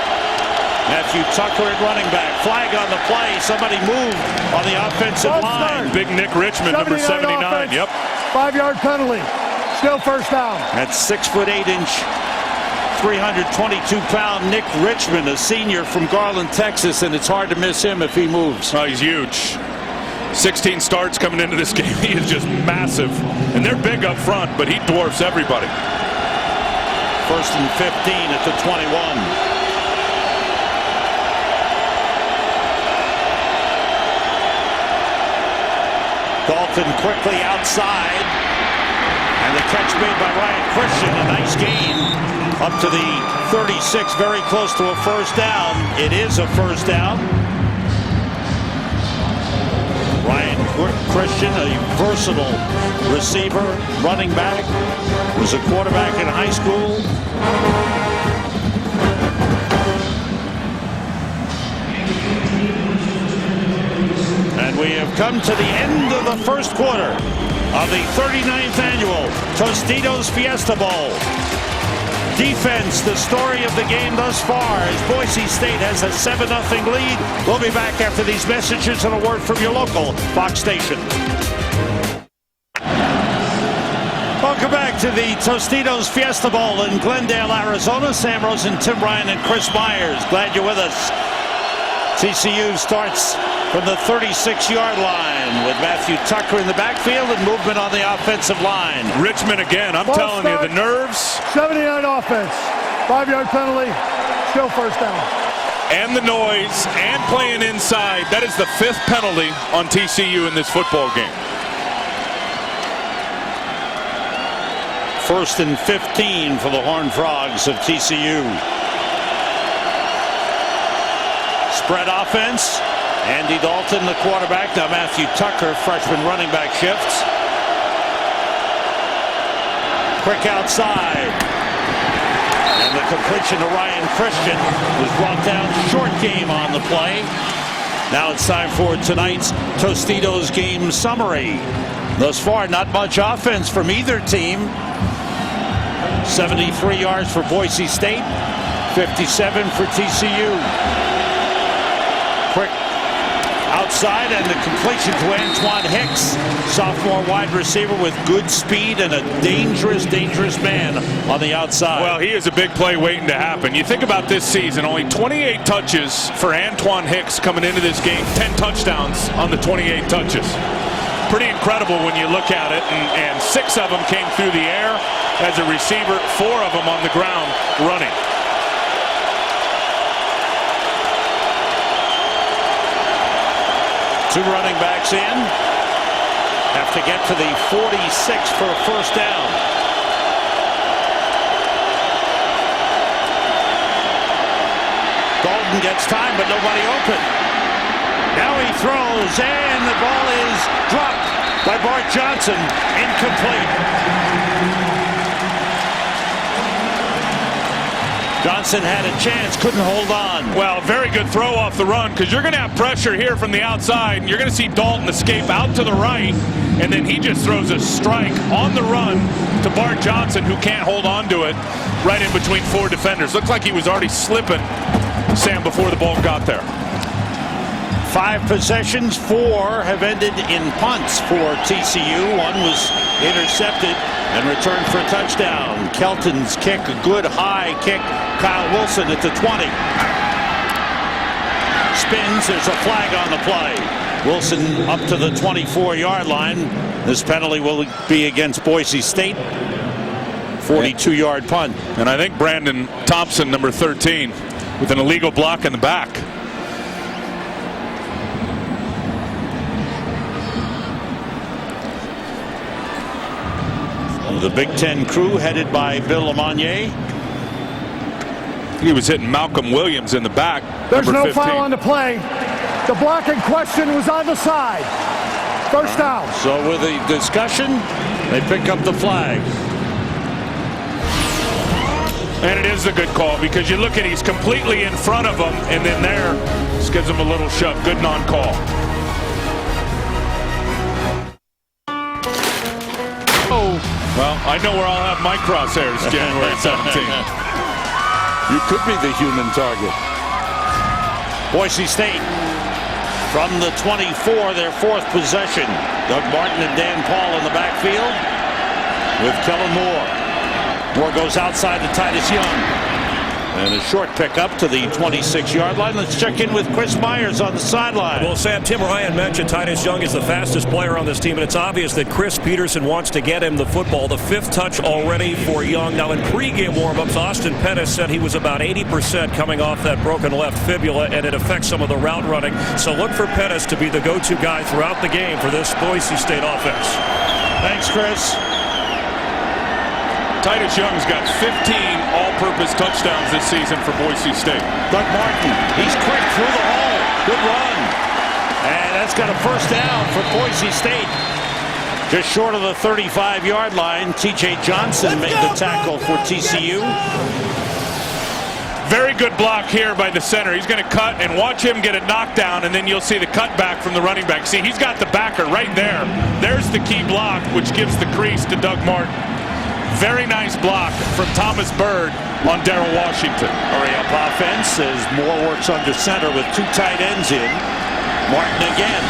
Matthew Tucker at running back. Flag on the play. Somebody moved on the offensive line. Big Nick Richmond, number 79. Offense. Yep. 5-yard penalty. Still first down. That's 6'8", 322-pound Nick Richmond, a senior from Garland, Texas, and it's hard to miss him if he moves. Oh, he's huge. 16 starts coming into this game. He is just massive. And they're big up front, but he dwarfs everybody. First and 15 at the 21. Dalton quickly outside. And the catch made by Ryan Christian, a nice gain up to the 36, very close to a first down. It is a first down. Ryan Christian, a versatile receiver, running back, was a quarterback in high school. And we have come to the end of the first quarter of the 39th annual Tostitos Fiesta Bowl. Defense, the story of the game thus far, as Boise State has a 7-0 lead. We'll be back after these messages and a word from your local Fox station. Welcome back to the Tostitos Fiesta Bowl in Glendale, Arizona. Sam Rosen, Tim Ryan, and Chris Myers. Glad you're with us. TCU starts from the 36-yard line with Matthew Tucker in the backfield and movement on the offensive line. Richmond again, I'm telling you, the nerves. 79 offense, 5-yard penalty, still first down. And the noise, and playing inside. That is the 5th penalty on TCU in this football game. First and 15 for the Horned Frogs of TCU. Spread offense. Andy Dalton, the quarterback. Now Matthew Tucker, freshman running back, shifts. Quick outside. And the completion to Ryan Christian was brought down short game on the play. Now it's time for tonight's Tostitos game summary. Thus far, not much offense from either team. 73 yards for Boise State, 57 for TCU. Quick outside and the completion to Antoine Hicks, sophomore wide receiver with good speed and a dangerous man on the outside. Well, he is a big play waiting to happen. You think about this season, only 28 touches for Antoine Hicks coming into this game, 10 touchdowns on the 28 touches. Pretty incredible when you look at it, and 6 of them came through the air as a receiver, 4 of them on the ground running. Two running backs in. Have to get to the 46 for a first down. Dalton gets time, but nobody open. Now he throws, and the ball is dropped by Bart Johnson. Incomplete. Johnson had a chance, couldn't hold on. Well, very good throw off the run, because you're going to have pressure here from the outside, and you're going to see Dalton escape out to the right, and then he just throws a strike on the run to Bart Johnson, who can't hold on to it right in between 4 defenders. Looks like he was already slipping, Sam, before the ball got there. 5 possessions, 4 have ended in punts for TCU. 1 was intercepted and returned for a touchdown. Kelton's kick, a good high kick. Kyle Wilson at the 20. Spins, there's a flag on the play. Wilson up to the 24-yard line. This penalty will be against Boise State. 42-yard punt. And I think Brandon Thompson, number 13, with an illegal block in the back. The Big Ten crew headed by Bill Lamagnier. He was hitting Malcolm Williams in the back. There's no 15. foul on the play. The block in question was on the side. First down. So with the discussion, they pick up the flag. And it is a good call, because you look at he's completely in front of him, and then there just gives him a little shove. Good non-call. Oh, well, I know where I'll have my crosshairs January 17th. You could be the human target. Boise State from the 24, their 4th possession. Doug Martin and Dan Paul in the backfield with Kellen Moore. Moore goes outside to Titus Young. And a short pickup to the 26-yard line. Let's check in with Chris Myers on the sideline. Well, Sam, Tim Ryan mentioned Titus Young is the fastest player on this team, and it's obvious that Chris Peterson wants to get him the football. The 5th touch already for Young. Now, in pregame warmups, Austin Pettis said he was about 80% coming off that broken left fibula, and it affects some of the route running. So look for Pettis to be the go-to guy throughout the game for this Boise State offense. Thanks, Chris. Titus Young's got 15 all-purpose touchdowns this season for Boise State. Doug Martin, he's quick through the hole. Good run. And that's got a first down for Boise State. Just short of the 35-yard line. TJ Johnson made the tackle for TCU. Very good block here by the center. He's going to cut, and watch him get a knockdown, and then you'll see the cutback from the running back. See, he's got the backer right there. There's the key block, which gives the crease to Doug Martin. Very nice block from Thomas Bird on Darrell Washington. Hurry up offense as Moore works under center with 2 tight ends in. Martin again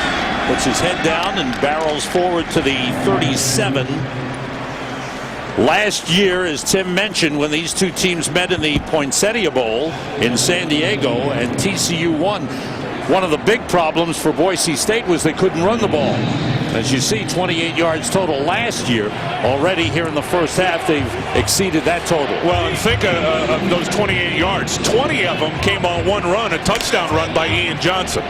puts his head down and barrels forward to the 37. Last year, as Tim mentioned, when these 2 teams met in the Poinsettia Bowl in San Diego and TCU won, one of the big problems for Boise State was they couldn't run the ball. As you see, 28 yards total last year. Already here in the first half, they've exceeded that total. Well, and think of those 28 yards. 20 of them came on one run, a touchdown run by Ian Johnson.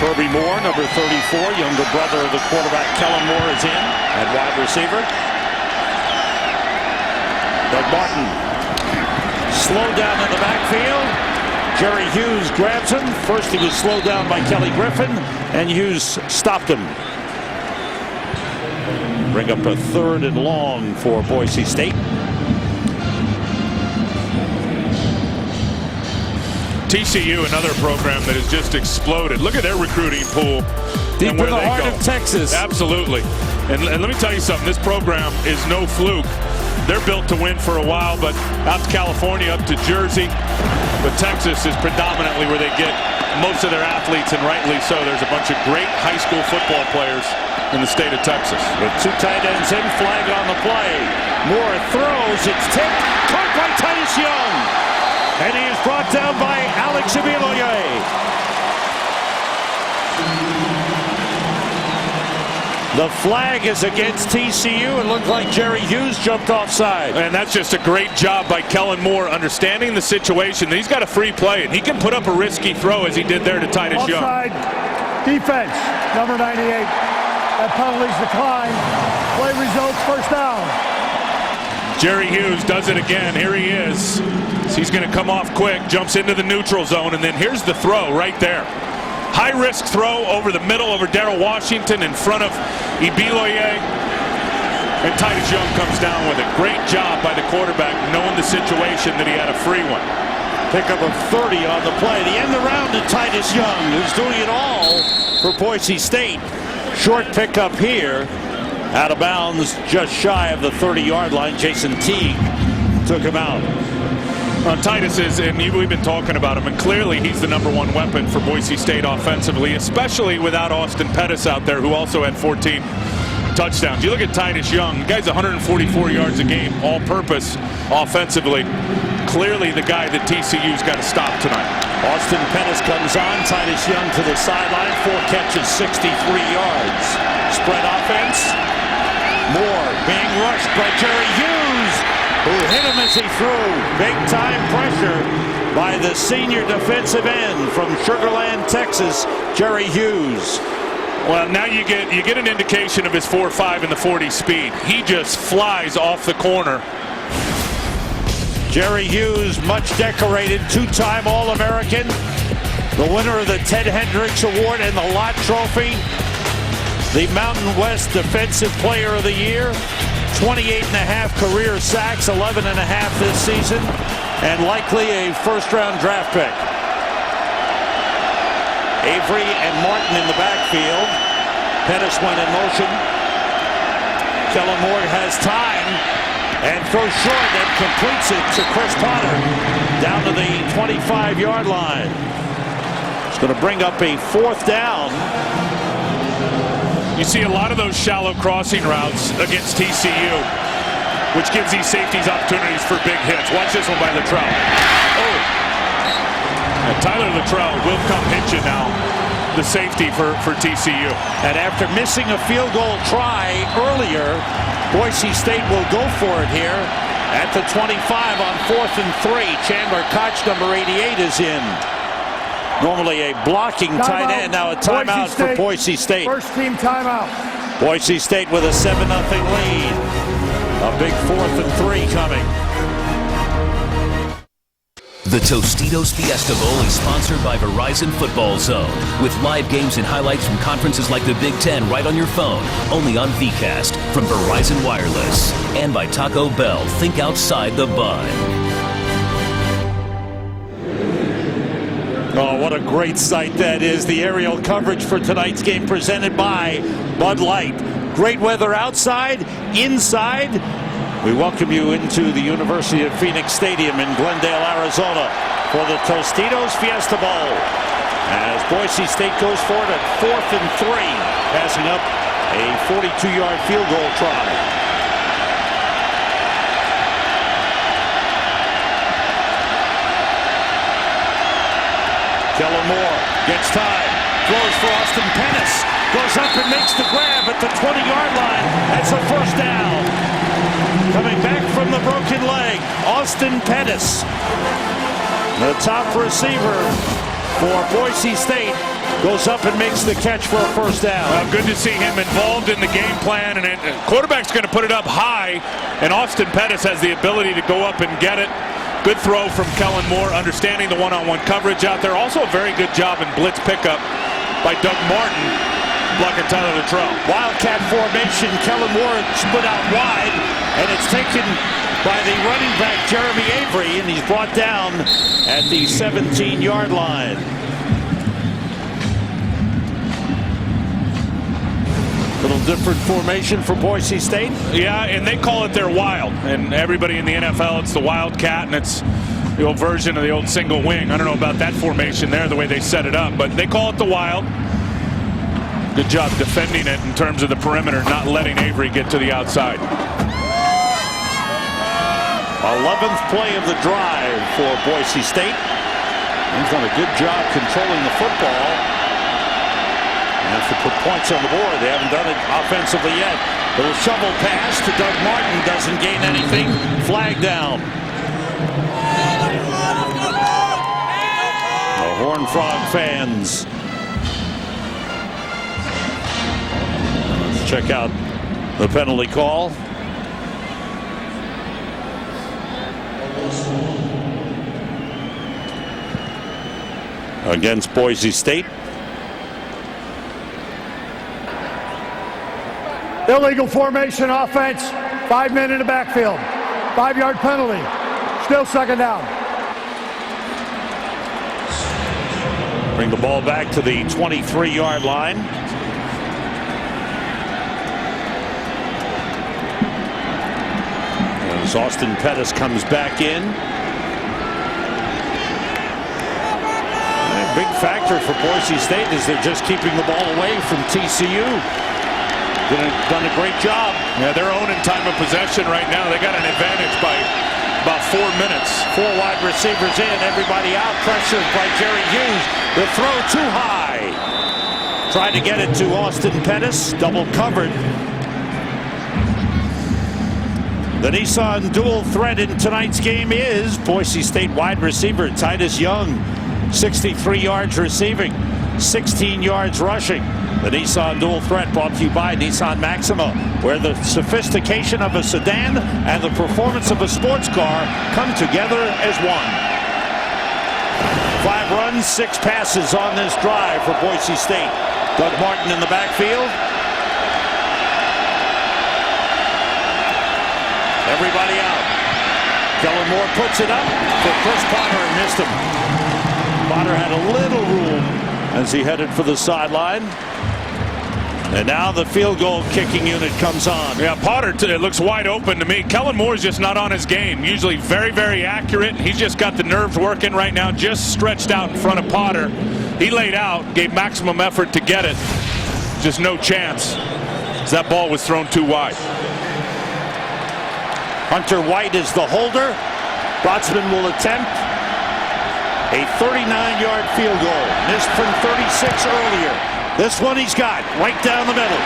Kirby Moore, number 34, younger brother of the quarterback Kellen Moore, is in at wide receiver. Doug Martin slowed down in the backfield. Jerry Hughes grabs him. First he was slowed down by Kelly Griffin, and Hughes stopped him. Bring up a 3rd and long for Boise State. TCU, another program that has just exploded. Look at their recruiting pool. Deep in the heart of Texas. Absolutely. And let me tell you something. This program is no fluke. They're built to win for a while, but out to California, up to Jersey. But Texas is predominantly where they get most of their athletes, and rightly so. There's a bunch of great high school football players in the state of Texas. With 2 tight ends in, flag on the play. Moore throws. It's tipped. Caught by Titus Young. And he is brought down by Alex Abiloye. The flag is against TCU. It looked like Jerry Hughes jumped offside. And that's just a great job by Kellen Moore, understanding the situation. He's got a free play, and he can put up a risky throw as he did there to Titus Young. Offside defense, number 98. That penalty's declined. Play results, first down. Jerry Hughes does it again. Here he is. He's going to come off quick, jumps into the neutral zone, and then here's the throw right there. High-risk throw over the middle over Darrell Washington in front of Ibiloye. And Titus Young comes down with it. Great job by the quarterback, knowing the situation that he had a free one. Pick up a 30 on the play. The end around to Titus Young, who's doing it all for Boise State. Short pickup here. Out of bounds, just shy of the 30-yard line. Jason Teague took him out. Titus is, and we've been talking about him, and clearly he's the #1 weapon for Boise State offensively, especially without Austin Pettis out there, who also had 14 touchdowns. You look at Titus Young, the guy's 144 yards a game, all-purpose offensively. Clearly the guy that TCU's got to stop tonight. Austin Pettis comes on. Titus Young to the sideline. 4 catches, 63 yards. Spread offense. Moore being rushed by Jerry Hughes, who hit him as he threw. Big time pressure by the senior defensive end from Sugar Land, Texas, Jerry Hughes. Well, now you get an indication of his 4.5 and the 40 speed. He just flies off the corner. Jerry Hughes, much decorated, 2-time All-American, the winner of the Ted Hendricks Award and the Lott Trophy, the Mountain West Defensive Player of the Year, 28.5 career sacks, 11.5 this season, and likely a first-round draft pick. Avery and Martin in the backfield. Pettis went in motion. Kellen Moore has time and throws short and completes it to Chris Potter down to the 25-yard line. It's going to bring up a 4th down. You see a lot of those shallow crossing routes against TCU, which gives these safeties opportunities for big hits. Watch this one by Luttrell. Oh! And Tyler Luttrell will come hit you now, the safety for TCU. And after missing a field goal try earlier, Boise State will go for it here at the 25 on 4th and 3. Chandler Koch, number 88, is in. Normally a blocking tight end, now a timeout for Boise State. First team timeout. Boise State with a 7-0 lead. A big 4th and 3 coming. The Tostitos Fiesta Bowl is sponsored by Verizon Football Zone, with live games and highlights from conferences like the Big Ten right on your phone, only on VCast from Verizon Wireless, and by Taco Bell. Think outside the bun. Oh, what a great sight that is. The aerial coverage for tonight's game presented by Bud Light. Great weather outside, inside. We welcome you into the University of Phoenix Stadium in Glendale, Arizona for the Tostitos Fiesta Bowl. As Boise State goes forward at 4th and 3, passing up a 42-yard field goal try. Kellen Moore gets time, throws for Austin Pettis, goes up and makes the grab at the 20-yard line. That's a first down. Coming back from the broken leg, Austin Pettis, the top receiver for Boise State, goes up and makes the catch for a first down. Well, good to see him involved in the game plan, and quarterback's going to put it up high, and Austin Pettis has the ability to go up and get it. Good throw from Kellen Moore, understanding the one-on-one coverage out there. Also a very good job in blitz pickup by Doug Martin. blocking Tyler Latrell. Wildcat formation. Kellen Moore split out wide, and it's taken by the running back Jeremy Avery, and he's brought down at the 17-yard line. Little different formation for Boise State. Yeah, and they call it their wild. And everybody in the NFL, it's the Wildcat, and it's the old version of the old single wing. I don't know about that formation there, the way they set it up, but they call it the wild. Good job defending it in terms of the perimeter, not letting Avery get to the outside. 11th play of the drive for Boise State. He's done a good job controlling the football. And have to put points on the board. They haven't done it offensively yet. Little shovel pass to Doug Martin. Doesn't gain anything. Flag down. The Horned Frog fans. Let's check out the penalty call. Against Boise State. Illegal formation offense. 5 men in the backfield. 5-yard penalty. Still second down. Bring the ball back to the 23-yard line. As Austin Pettis comes back in. And a big factor for Boise State is they're just keeping the ball away from TCU. Done a great job. Yeah, they're owning time of possession right now. They got an advantage by about 4 minutes. 4 wide receivers in, everybody out. Pressured by Jerry Hughes. The throw too high. Tried to get it to Austin Pettis. Double covered. The Nissan dual threat in tonight's game is Boise State wide receiver Titus Young. 63 yards receiving. 16 yards rushing. The Nissan dual threat brought to you by Nissan Maxima, where the sophistication of a sedan and the performance of a sports car come together as one. 5 runs, 6 passes on this drive for Boise State. Doug Martin in the backfield. Everybody out. Kellen Moore puts it up for Chris Potter and missed him. Potter had a little room as he headed for the sideline. And now the field goal kicking unit comes on. Yeah, Potter it looks wide open to me. Kellen Moore's just not on his game. Usually very, very accurate. He's just got the nerves working right now, just stretched out in front of Potter. He laid out, gave maximum effort to get it. Just no chance. That ball was thrown too wide. Hunter White is the holder. Brotzman will attempt a 39-yard field goal. Missed from 36 earlier. This one he's got right down the middle.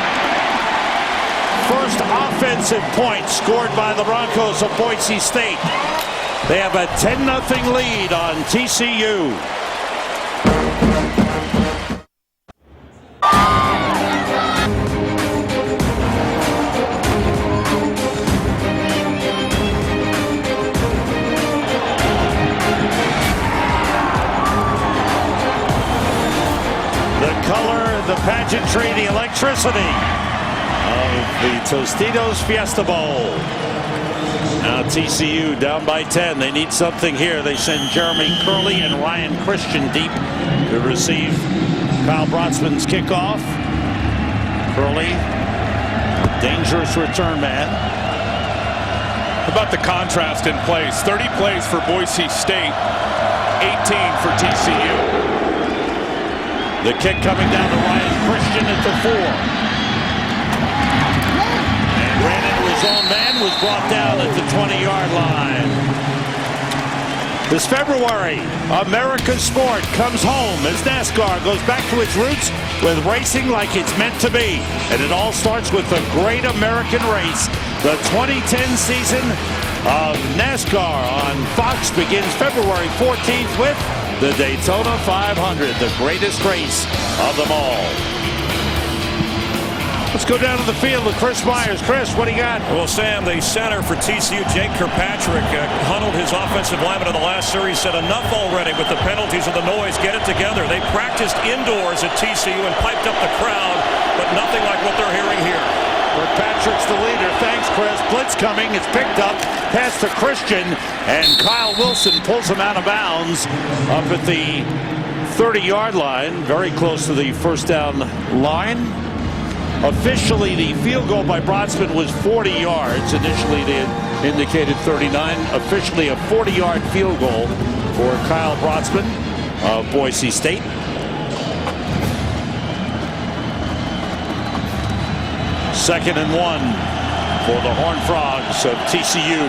First offensive point scored by the Broncos of Boise State. They have a 10-0 lead on TCU. The pageantry, the electricity of the Tostitos Fiesta Bowl. Now TCU down by 10. They need something here. They send Jeremy Curley and Ryan Christian deep to receive Kyle Brotzman's kickoff. Curley, dangerous return man. How about the contrast in plays? 30 plays for Boise State, 18 for TCU. The kick coming down to Ryan Christian at the 4. And ran into his own man, was brought down at the 20-yard line. This February, America's sport comes home as NASCAR goes back to its roots with racing like it's meant to be. And it all starts with the Great American Race. The 2010 season of NASCAR on Fox begins February 14th with the Daytona 500, the greatest race of them all. Let's go down to the field with Chris Myers. Chris, what do you got? Well, Sam, the center for TCU, Jake Kirkpatrick, huddled his offensive lineman in the last series, said enough already with the penalties and the noise. Get it together. They practiced indoors at TCU and piped up the crowd, but nothing like what they're hearing here. Kirkpatrick's the leader. Thanks, Chris. Blitz coming. It's picked up. Pass to Christian. And Kyle Wilson pulls him out of bounds up at the 30-yard line. Very close to the first down line. Officially, the field goal by Brodsman was 40 yards. Initially, they had indicated 39. Officially, a 40-yard field goal for Kyle Brodsman of Boise State. Second and 1 for the Horned Frogs of TCU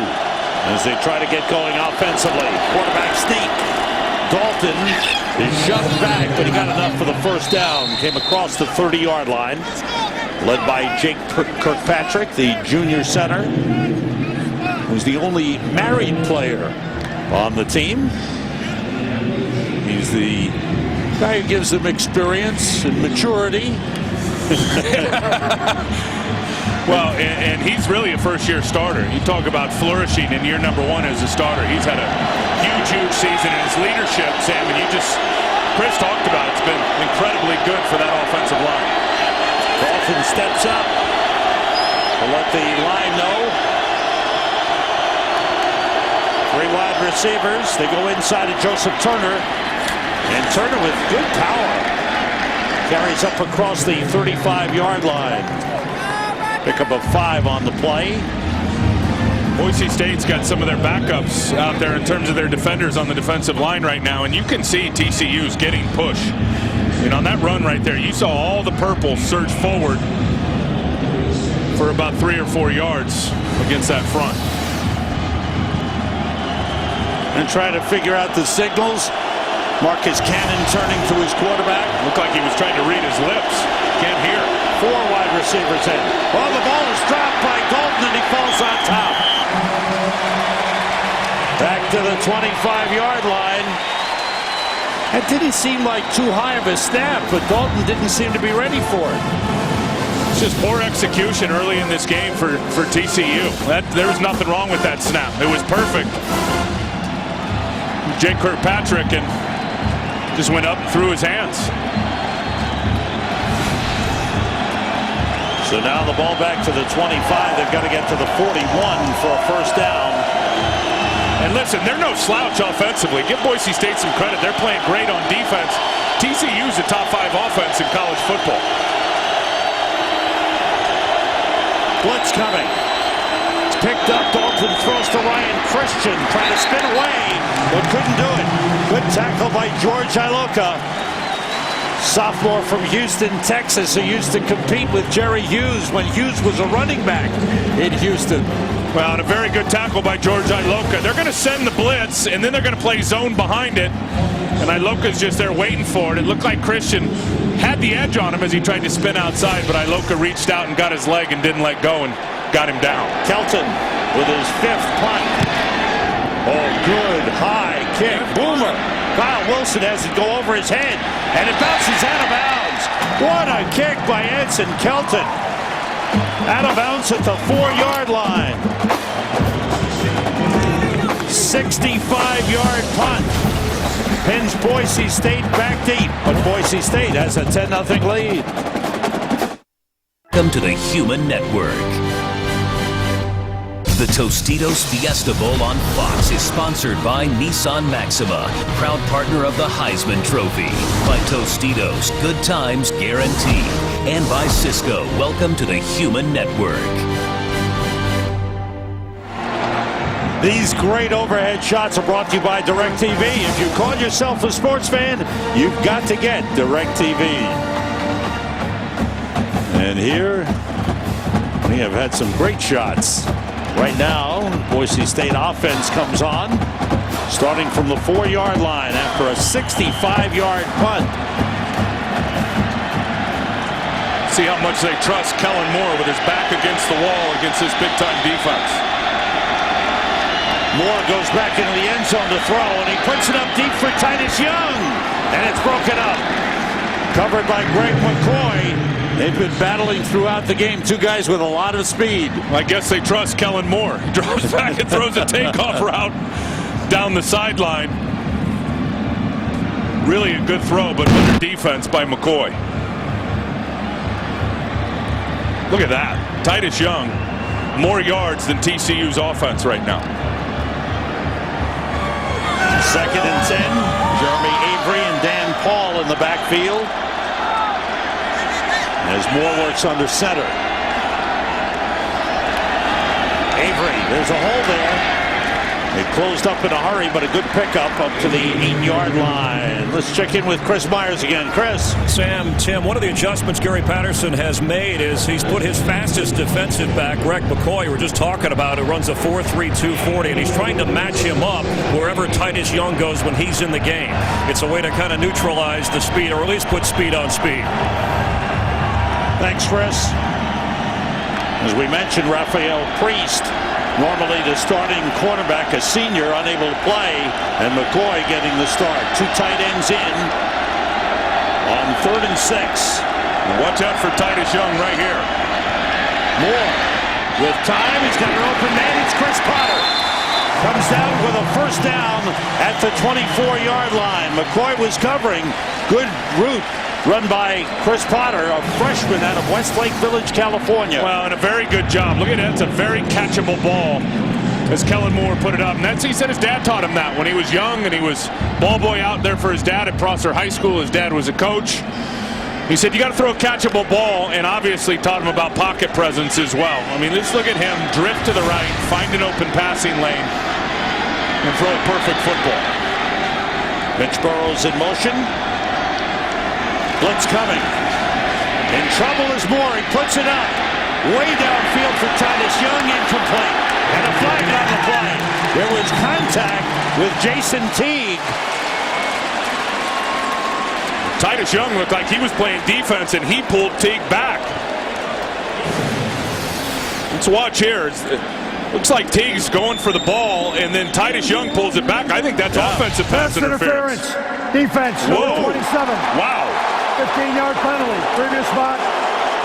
as they try to get going offensively. Quarterback sneak. Dalton is shoved back, but he got enough for the first down. Came across the 30-yard line. Led by Jake Kirkpatrick, the junior center, who's the only married player on the team. He's the guy who gives them experience and maturity. Well, and he's really a first-year starter. You talk about flourishing in year number 1 as a starter. He's had a huge season in his leadership, Sam, and Chris talked about it. It's been incredibly good for that offensive line. Dalton steps up to let the line know. 3 wide receivers. They go inside of Joseph Turner. And Turner with good power. Carries up across the 35-yard line. Pick up a 5 on the play. Boise State's got some of their backups out there in terms of their defenders on the defensive line right now, and you can see TCU's getting push. And on that run right there, you saw all the purple surge forward for about 3 or 4 yards against that front. And trying to figure out the signals. Marcus Cannon turning to his quarterback. Looked like he was trying to read his lips. Can't hear. 4 wide receivers in. Well, the ball is dropped by Dalton and he falls on top. Back to the 25-yard line. That didn't seem like too high of a snap, but Dalton didn't seem to be ready for it. It's just poor execution early in this game for TCU. There was nothing wrong with that snap. It was perfect. Jake Kirkpatrick and just went up and threw his hands. So now the ball back to the 25. They've got to get to the 41 for a first down. And listen, they're no slouch offensively. Give Boise State some credit. They're playing great on defense. TCU's a top 5 offense in college football. Blitz coming. It's picked up. Dalton throws to Ryan Christian. Trying to spin away, but couldn't do it. Good tackle by George Iloka. Sophomore from Houston, Texas, who used to compete with Jerry Hughes when Hughes was a running back in Houston. Well, and a very good tackle by George Iloka. They're going to send the blitz, and then they're going to play zone behind it. And Iloka's just there waiting for it. It looked like Christian had the edge on him as he tried to spin outside, but Iloka reached out and got his leg and didn't let go and got him down. Kelton with his 5th punt. Oh, good high kick. Boomer. Kyle Wilson has it go over his head, and it bounces out of bounds. What a kick by Edson Kelton. Out of bounds at the 4-yard line. 65-yard punt. Pins Boise State back deep, but Boise State has a 10-0 lead. Welcome to the Human Network. The Tostitos Fiesta Bowl on Fox is sponsored by Nissan Maxima, proud partner of the Heisman Trophy. By Tostitos, good times guaranteed. And by Cisco, welcome to the Human Network. These great overhead shots are brought to you by DirecTV. If you call yourself a sports fan, you've got to get DirecTV. And here we have had some great shots. Right now, Boise State offense comes on, starting from the 4-yard line after a 65-yard punt. See how much they trust Kellen Moore with his back against the wall against this big-time defense. Moore goes back into the end zone to throw, and he puts it up deep for Titus Young, and it's broken up. Covered by Greg McCoy. They've been battling throughout the game. Two guys with a lot of speed. I guess they trust Kellen Moore. He drops back and throws a takeoff route down the sideline. Really a good throw, but under defense by McCoy. Look at that. Titus Young, more yards than TCU's offense right now. 2nd and 10. Jeremy Avery and Dan Paul in the backfield. As Moore works under center. Avery, there's a hole there. It closed up in a hurry, but a good pickup up to the 8-yard line. Let's check in with Chris Myers again. Chris. Sam, Tim, one of the adjustments Gary Patterson has made is he's put his fastest defensive back, Greg McCoy, we're just talking about, who runs a 4.3 240, and he's trying to match him up wherever Titus Young goes when he's in the game. It's a way to kind of neutralize the speed, or at least put speed on speed. Thanks, Chris. As we mentioned, Rafael Priest, normally the starting quarterback, a senior, unable to play, and McCoy getting the start. Two tight ends in on 3rd and 6. Watch out for Titus Young right here. Moore with time. He's got an open man. It's Chris Potter. Comes down with a first down at the 24-yard line. McCoy was covering. Good route run by Chris Potter, a freshman out of Westlake Village, California. Well, and a very good job. Look at that. It's a very catchable ball as Kellen Moore put it up. And he said his dad taught him that when he was young, and he was ball boy out there for his dad at Prosser High School. His dad was a coach. He said you got to throw a catchable ball, and obviously taught him about pocket presence as well. I mean, let's look at him drift to the right, find an open passing lane, and throw a perfect football. Mitch Burrows in motion. Blitz coming. In trouble is Moore. He puts it up. Way downfield for Titus Young. Incomplete. And a flag on the play. There was contact with Jason Teague. Titus Young looked like he was playing defense, and he pulled Teague back. Let's watch here. It looks like Teague's going for the ball, and then Titus Young pulls it back. I think that's offensive pass interference. Defense. Whoa. 27. Wow. 15-yard penalty. Previous spot.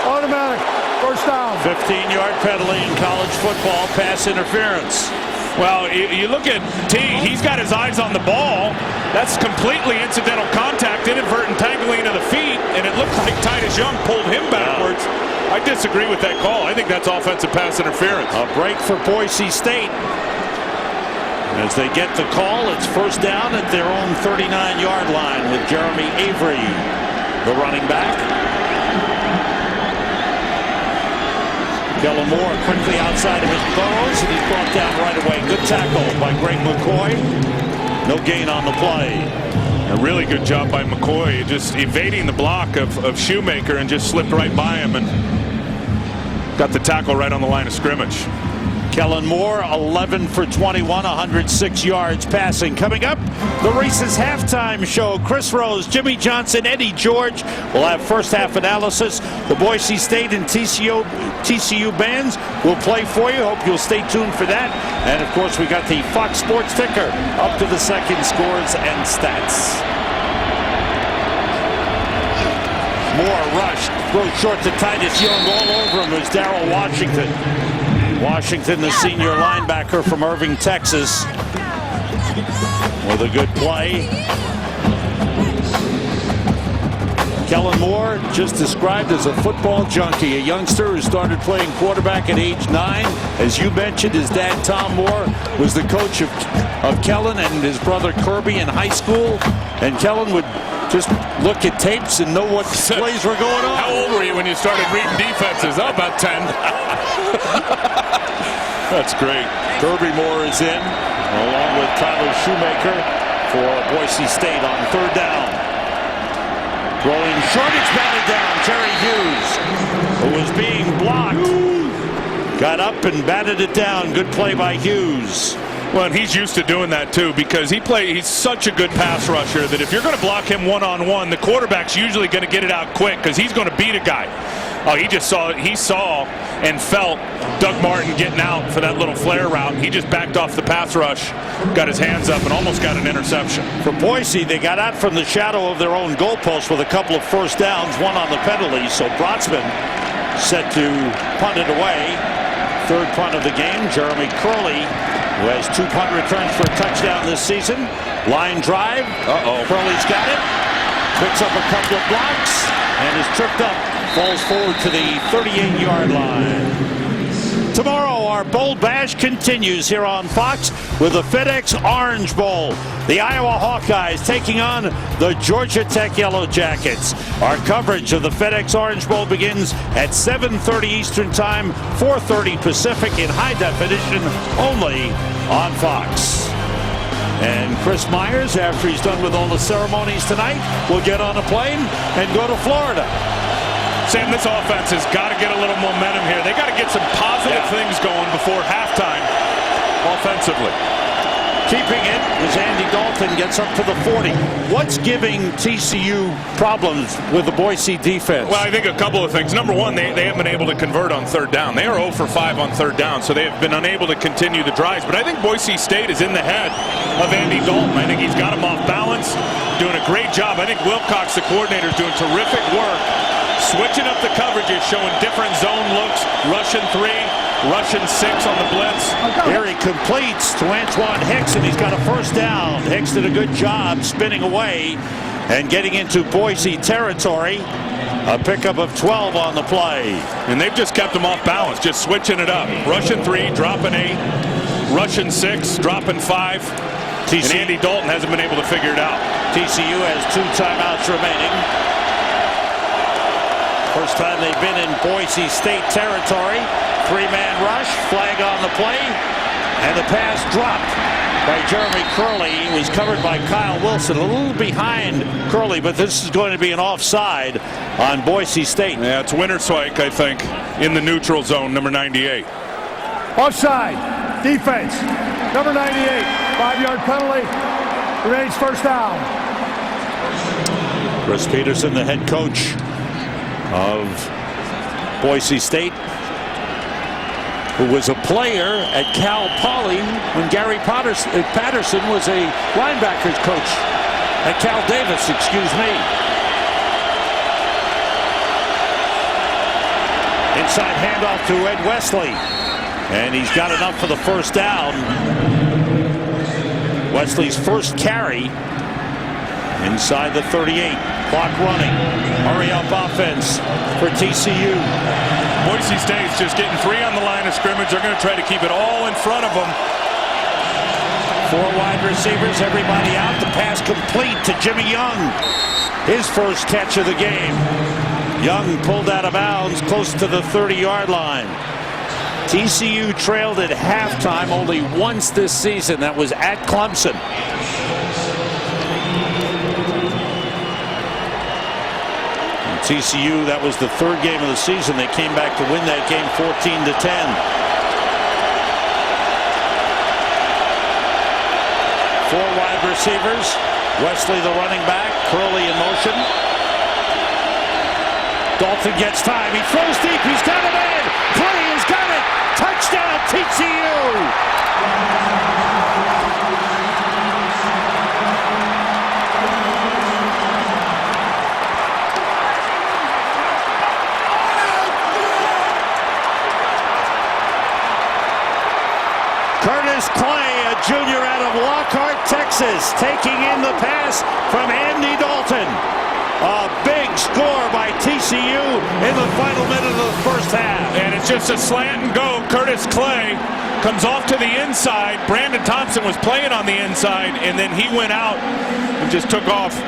Automatic. First down. 15-yard penalty in college football. Pass interference. Well, you look at Teague. He's got his eyes on the ball. That's completely incidental contact, inadvertent tangling of the feet, and it looked like Titus Young pulled him backwards. I disagree with that call. I think that's offensive pass interference. A break for Boise State. As they get the call, it's first down at their own 39-yard line with Jeremy Avery, the running back. Kellen Moore quickly outside of his Burrows, and he's brought down right away. Good tackle by Greg McCoy. No gain on the play. A really good job by McCoy, just evading the block of Shoemaker and just slipped right by him and got the tackle right on the line of scrimmage. Kellen Moore, 11 for 21, 106 yards passing. Coming up, the Reese's halftime show. Chris Rose, Jimmy Johnson, Eddie George will have first half analysis. The Boise State and TCU bands will play for you. Hope you'll stay tuned for that. And of course, we got the Fox Sports ticker up to the second, scores and stats. Moore rushed, throws short to Titus Young. All over him was Darrell Washington. Washington, the senior linebacker from Irving, Texas, with a good play. Kellen Moore, just described as a football junkie, a youngster who started playing quarterback at age 9. As you mentioned, his dad, Tom Moore, was the coach of Kellen and his brother Kirby in high school. And Kellen would just look at tapes and know what plays were going on. How old were you when you started reading defenses? Oh, about 10. That's great. Kirby Moore is in, along with Tyler Shoemaker for Boise State on third down. Rolling short, it's batted down. Jerry Hughes, who was being blocked, got up and batted it down. Good play by Hughes. Well, and he's used to doing that too, because he's such a good pass rusher that if you're going to block him one-on-one, the quarterback's usually going to get it out quick because he's going to beat a guy. Oh, he saw and felt Doug Martin getting out for that little flare route. He just backed off the pass rush, got his hands up, and almost got an interception. For Boise, they got out from the shadow of their own goalpost with a couple of first downs, one on the penalty. So Brotzman set to punt it away. Third punt of the game. Jeremy Curley, who has 2 punt returns for a touchdown this season. Line drive. Curley's got it. Picks up a couple of blocks and is tripped up. Falls forward to the 38-yard line. Tomorrow, our Bowl Bash continues here on Fox with the FedEx Orange Bowl. The Iowa Hawkeyes taking on the Georgia Tech Yellow Jackets. Our coverage of the FedEx Orange Bowl begins at 7:30 Eastern Time, 4:30 Pacific in high definition only on Fox. And Chris Myers, after he's done with all the ceremonies tonight, will get on a plane and go to Florida. Sam, this offense has got to get a little momentum here. They got to get some positive things going before halftime offensively. Keeping it as Andy Dalton gets up to the 40. What's giving TCU problems with the Boise defense? Well, I think a couple of things. Number one, they haven't been able to convert on third down. They are 0 for 5 on third down, so they have been unable to continue the drives. But I think Boise State is in the head of Andy Dalton. I think he's got him off balance, doing a great job. I think Wilcox, the coordinator, is doing terrific work, switching up the coverages, showing different zone looks, rushing 3. Russian 6 on the blitz. Here he completes to Antoine Hicks, and he's got a first down. Hicks did a good job spinning away and getting into Boise territory. A pickup of 12 on the play. And they've just kept him off balance, just switching it up. Russian 3, dropping 8. Russian 6, dropping 5. And Andy Dalton hasn't been able to figure it out. TCU has 2 timeouts remaining. First time they've been in Boise State territory. 3-man rush, flag on the play, and the pass dropped by Jeremy Curley. He was covered by Kyle Wilson, a little behind Curley, but this is going to be an offside on Boise State. Yeah, it's Winterswijk, I think, in the neutral zone, number 98. Offside. Defense. Number 98. 5-yard penalty. Remains first down. Chris Peterson, the head coach of Boise State, who was a player at Cal Poly when Gary Patterson was a linebackers coach at Cal Davis, excuse me. Inside handoff to Ed Wesley, and he's got enough for the first down. Wesley's first carry inside the 38. Clock running. Hurry up offense for TCU. Boise State's just getting 3 on the line of scrimmage. They're going to try to keep it all in front of them. 4 wide receivers, everybody out. The pass complete to Jimmy Young. His first catch of the game. Young pulled out of bounds close to the 30-yard line. TCU trailed at halftime only once this season. That was at Clemson. TCU, that was the 3rd game of the season. They came back to win that game 14-10. 4 wide receivers. Wesley, the running back. Curley in motion. Dalton gets time. He throws deep. He's got it in. Curley has got it. Touchdown, TCU. Clay, a junior out of Lockhart, Texas, taking in the pass from Andy Dalton. A big score by TCU in the final minute of the first half. And it's just a slant and go. Curtis Clay comes off to the inside. Brandon Thompson was playing on the inside, and then he went out and just took off.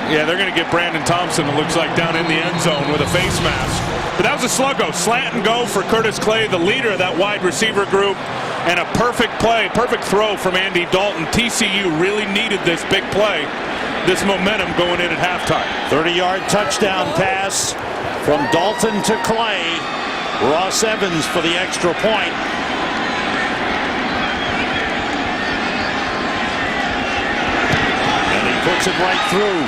Yeah, they're going to get Brandon Thompson, it looks like, down in the end zone with a face mask. But that was a sluggo. Slant and go for Curtis Clay, the leader of that wide receiver group. And a perfect play, perfect throw from Andy Dalton. TCU really needed this big play, this momentum going in at halftime. 30-yard touchdown pass from Dalton to Clay. Ross Evans for the extra point. And he puts it right through.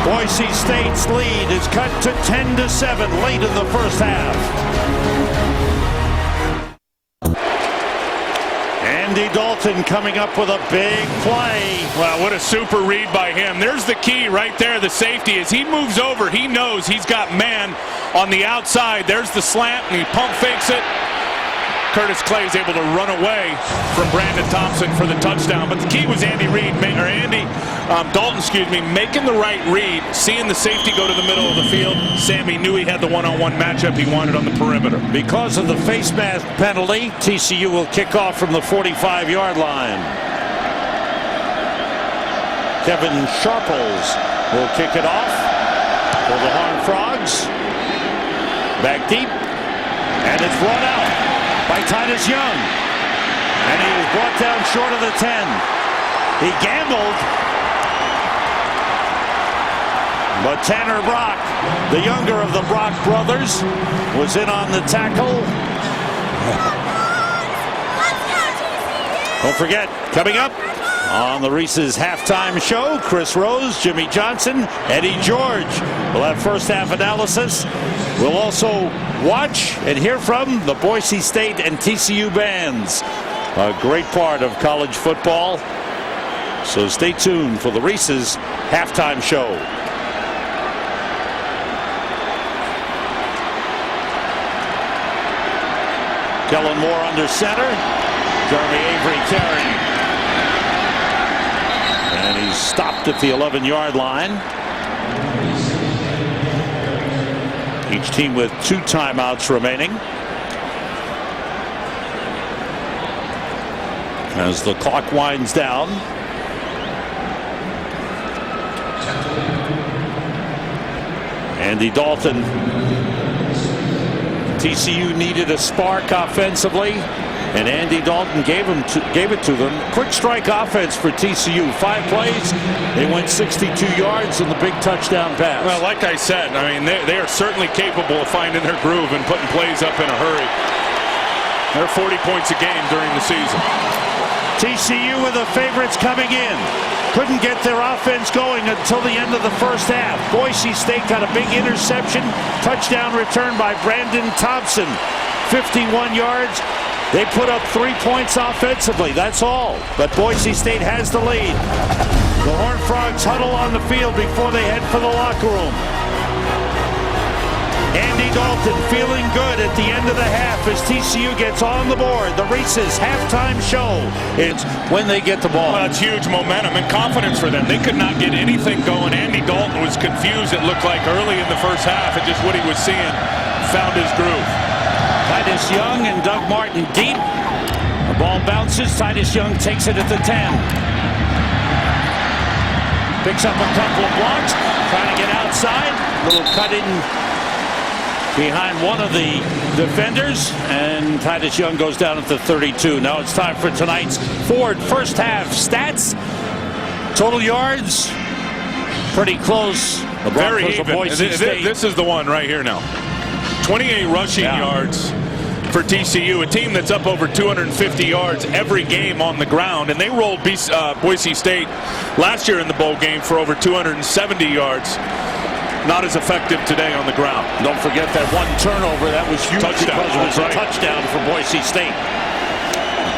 Boise State's lead is cut to 10-7 late in the first half. Andy Dalton coming up with a big play. Wow, what a super read by him. There's the key right there, the safety. As he moves over, he knows he's got man on the outside. There's the slant, and he pump fakes it. Curtis Clay is able to run away from Brandon Thompson for the touchdown. But the key was Andy Dalton, making the right read, seeing the safety go to the middle of the field. Sammy knew he had the one-on-one matchup he wanted on the perimeter. Because of the face mask penalty, TCU will kick off from the 45-yard line. Kevin Sharples will kick it off for the Horned Frogs. Back deep, and it's brought out by Titus Young, and he was brought down short of the 10. He gambled, but Tanner Brock, the younger of the Brock brothers, was in on the tackle. Don't forget, coming up on the Reese's halftime show, Chris Rose, Jimmy Johnson, Eddie George will have first half analysis. We'll also watch and hear from the Boise State and TCU bands. A great part of college football. So stay tuned for the Reese's halftime show. Kellen Moore under center. Jeremy Avery carrying. And he's stopped at the 11-yard line. Each team with 2 timeouts remaining. As the clock winds down. Andy Dalton. TCU needed a spark offensively, and Andy Dalton gave it to them. Quick strike offense for TCU. 5 plays, they went 62 yards in the big touchdown pass. Well, like I said, I mean, they are certainly capable of finding their groove and putting plays up in a hurry. They're 40 points a game during the season. TCU with the favorites coming in. Couldn't get their offense going until the end of the first half. Boise State got a big interception. Touchdown return by Brandon Thompson. 51 yards. They put up 3 points offensively. That's all. But Boise State has the lead. The Horned Frogs huddle on the field before they head for the locker room. Andy Dalton feeling good at the end of the half as TCU gets on the board. The Reese's halftime show. It's when they get the ball. Well, it's huge momentum and confidence for them. They could not get anything going. Andy Dalton was confused, it looked like, early in the first half, and just what he was seeing found his groove. Titus Young and Doug Martin deep. The ball bounces. Titus Young takes it at the 10. Picks up a couple of blocks. Trying to get outside. Little cut in behind one of the defenders, and Titus Young goes down at the 32. Now it's time for tonight's Ford first half stats. Total yards, pretty close. The Very Broncos even. of Boise State. This is the one right here now. 28 rushing yards for TCU, a team that's up over 250 yards every game on the ground, and they rolled Boise State last year in the bowl game for over 270 yards. Not as effective today on the ground. Don't forget that one turnover. That was huge Touchdown. because it was a touchdown for Boise State.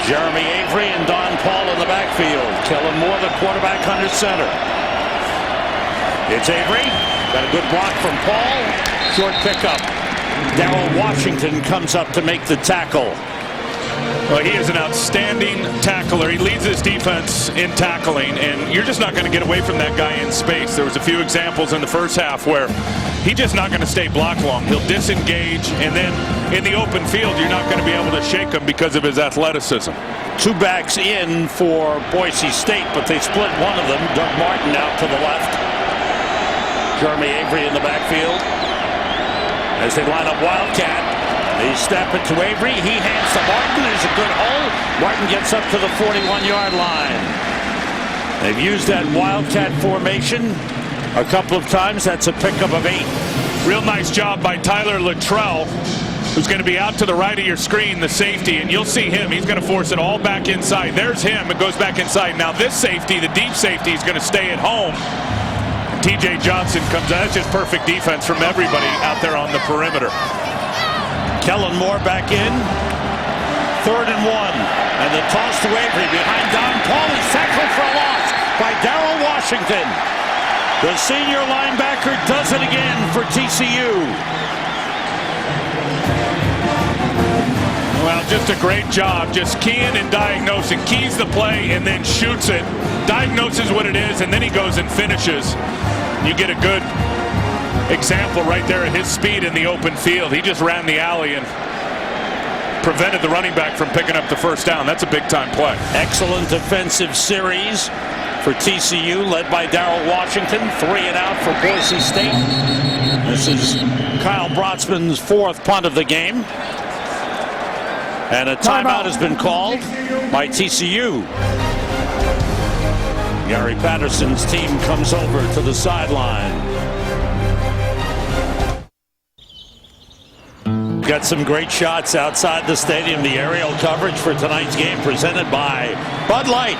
Jeremy Avery and Don Paul in the backfield. Kellen Moore, the quarterback, under center. It's Avery. Got a good block from Paul. Short pickup. Darrell Washington comes up to make the tackle. Well, he is an outstanding tackler. He leads his defense in tackling, and you're just not going to get away from that guy in space. There was a few examples in the first half where he's just not going to stay blocked long. He'll disengage, and then in the open field, you're not going to be able to shake him because of his athleticism. 2 backs in for Boise State, but they split one of them. Doug Martin out to the left. Jeremy Avery in the backfield. As they line up Wildcat. They snap it to Avery. He hands to Martin. There's a good hole. Martin gets up to the 41-yard line. They've used that Wildcat formation a couple of times. That's a pickup of 8. Real nice job by Tyler Luttrell, who's going to be out to the right of your screen, the safety, and you'll see him. He's going to force it all back inside. There's him. It goes back inside. Now this safety, the deep safety, is going to stay at home. TJ Johnson comes out. That's just perfect defense from everybody out there on the perimeter. Kellen Moore back in. 3rd and 1. And the toss to Avery behind Don Pauly. Tackled for a loss by Darrell Washington. The senior linebacker does it again for TCU. Well, just a great job. Just keying and diagnosing. Keys the play and then shoots it. Diagnoses what it is, and then he goes and finishes. You get a good example right there at his speed in the open field. He just ran the alley and prevented the running back from picking up the first down. That's a big-time play. Excellent defensive series for TCU, led by Darrell Washington. 3 and out for Boise State. This is Kyle Brotzman's 4th punt of the game. And a timeout has been called by TCU. Gary Patterson's team comes over to the sideline. Got some great shots outside the stadium. The aerial coverage for tonight's game presented by Bud Light.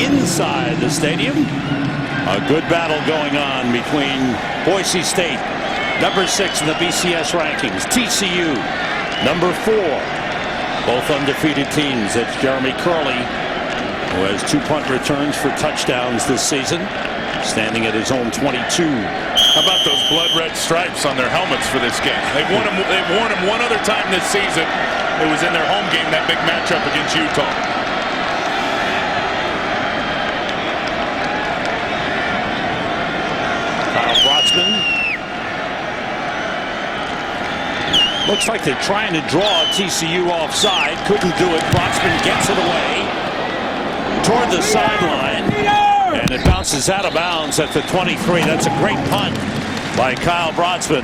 Inside the stadium, a good battle going on between Boise State, number 6 in the BCS rankings, TCU, number 4. Both undefeated teams. That's Jeremy Curley, who has 2 punt returns for touchdowns this season, standing at his own 22. How about those blood red stripes on their helmets for this game? They've worn them one other time this season. It was in their home game, that big matchup against Utah. Kyle Brotzman. Looks like they're trying to draw TCU offside. Couldn't do it. Brotzman gets it away toward the sideline. And it bounces out of bounds at the 23. That's a great punt by Kyle Brotzman.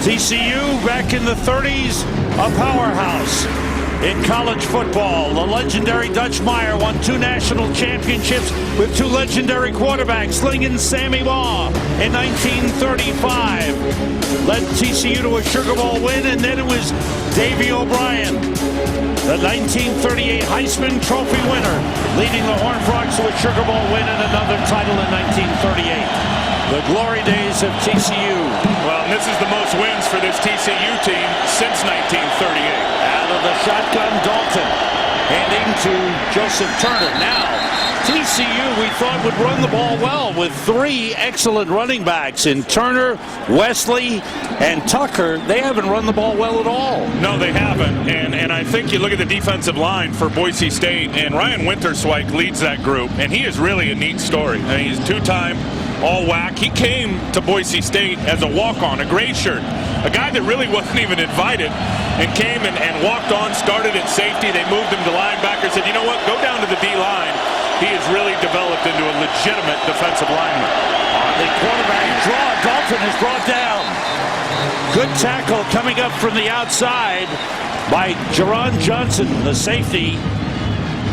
TCU back in the 30s, a powerhouse in college football. The legendary Dutch Meyer won 2 national championships with 2 legendary quarterbacks, Sling and Sammy Baugh in 1935. Led TCU to a Sugar Bowl win, and then it was Davey O'Brien, the 1938 Heisman Trophy winner, leading the Horned Frogs to a Sugar Bowl win and another title in 1938. The glory days of TCU. Well, and this is the most wins for this TCU team since 1938. Out of the shotgun, Dalton handing to Joseph Turner. Now, TCU, we thought, would run the ball well with 3 excellent running backs in Turner, Wesley, and Tucker. They haven't run the ball well at all. No, they haven't. And I think you look at the defensive line for Boise State, and Ryan Winterswijk leads that group, and he is really a neat story. I mean, he's 2-time All-WAC. He came to Boise State as a walk-on, a gray shirt, a guy that really wasn't even invited, and came and walked on, started at safety. They moved him to linebacker, said, you know what, go down to the D-line. He has really developed into a legitimate defensive lineman. On the quarterback draw, Dalton is brought down. Good tackle coming up from the outside by Jerron Johnson, the safety,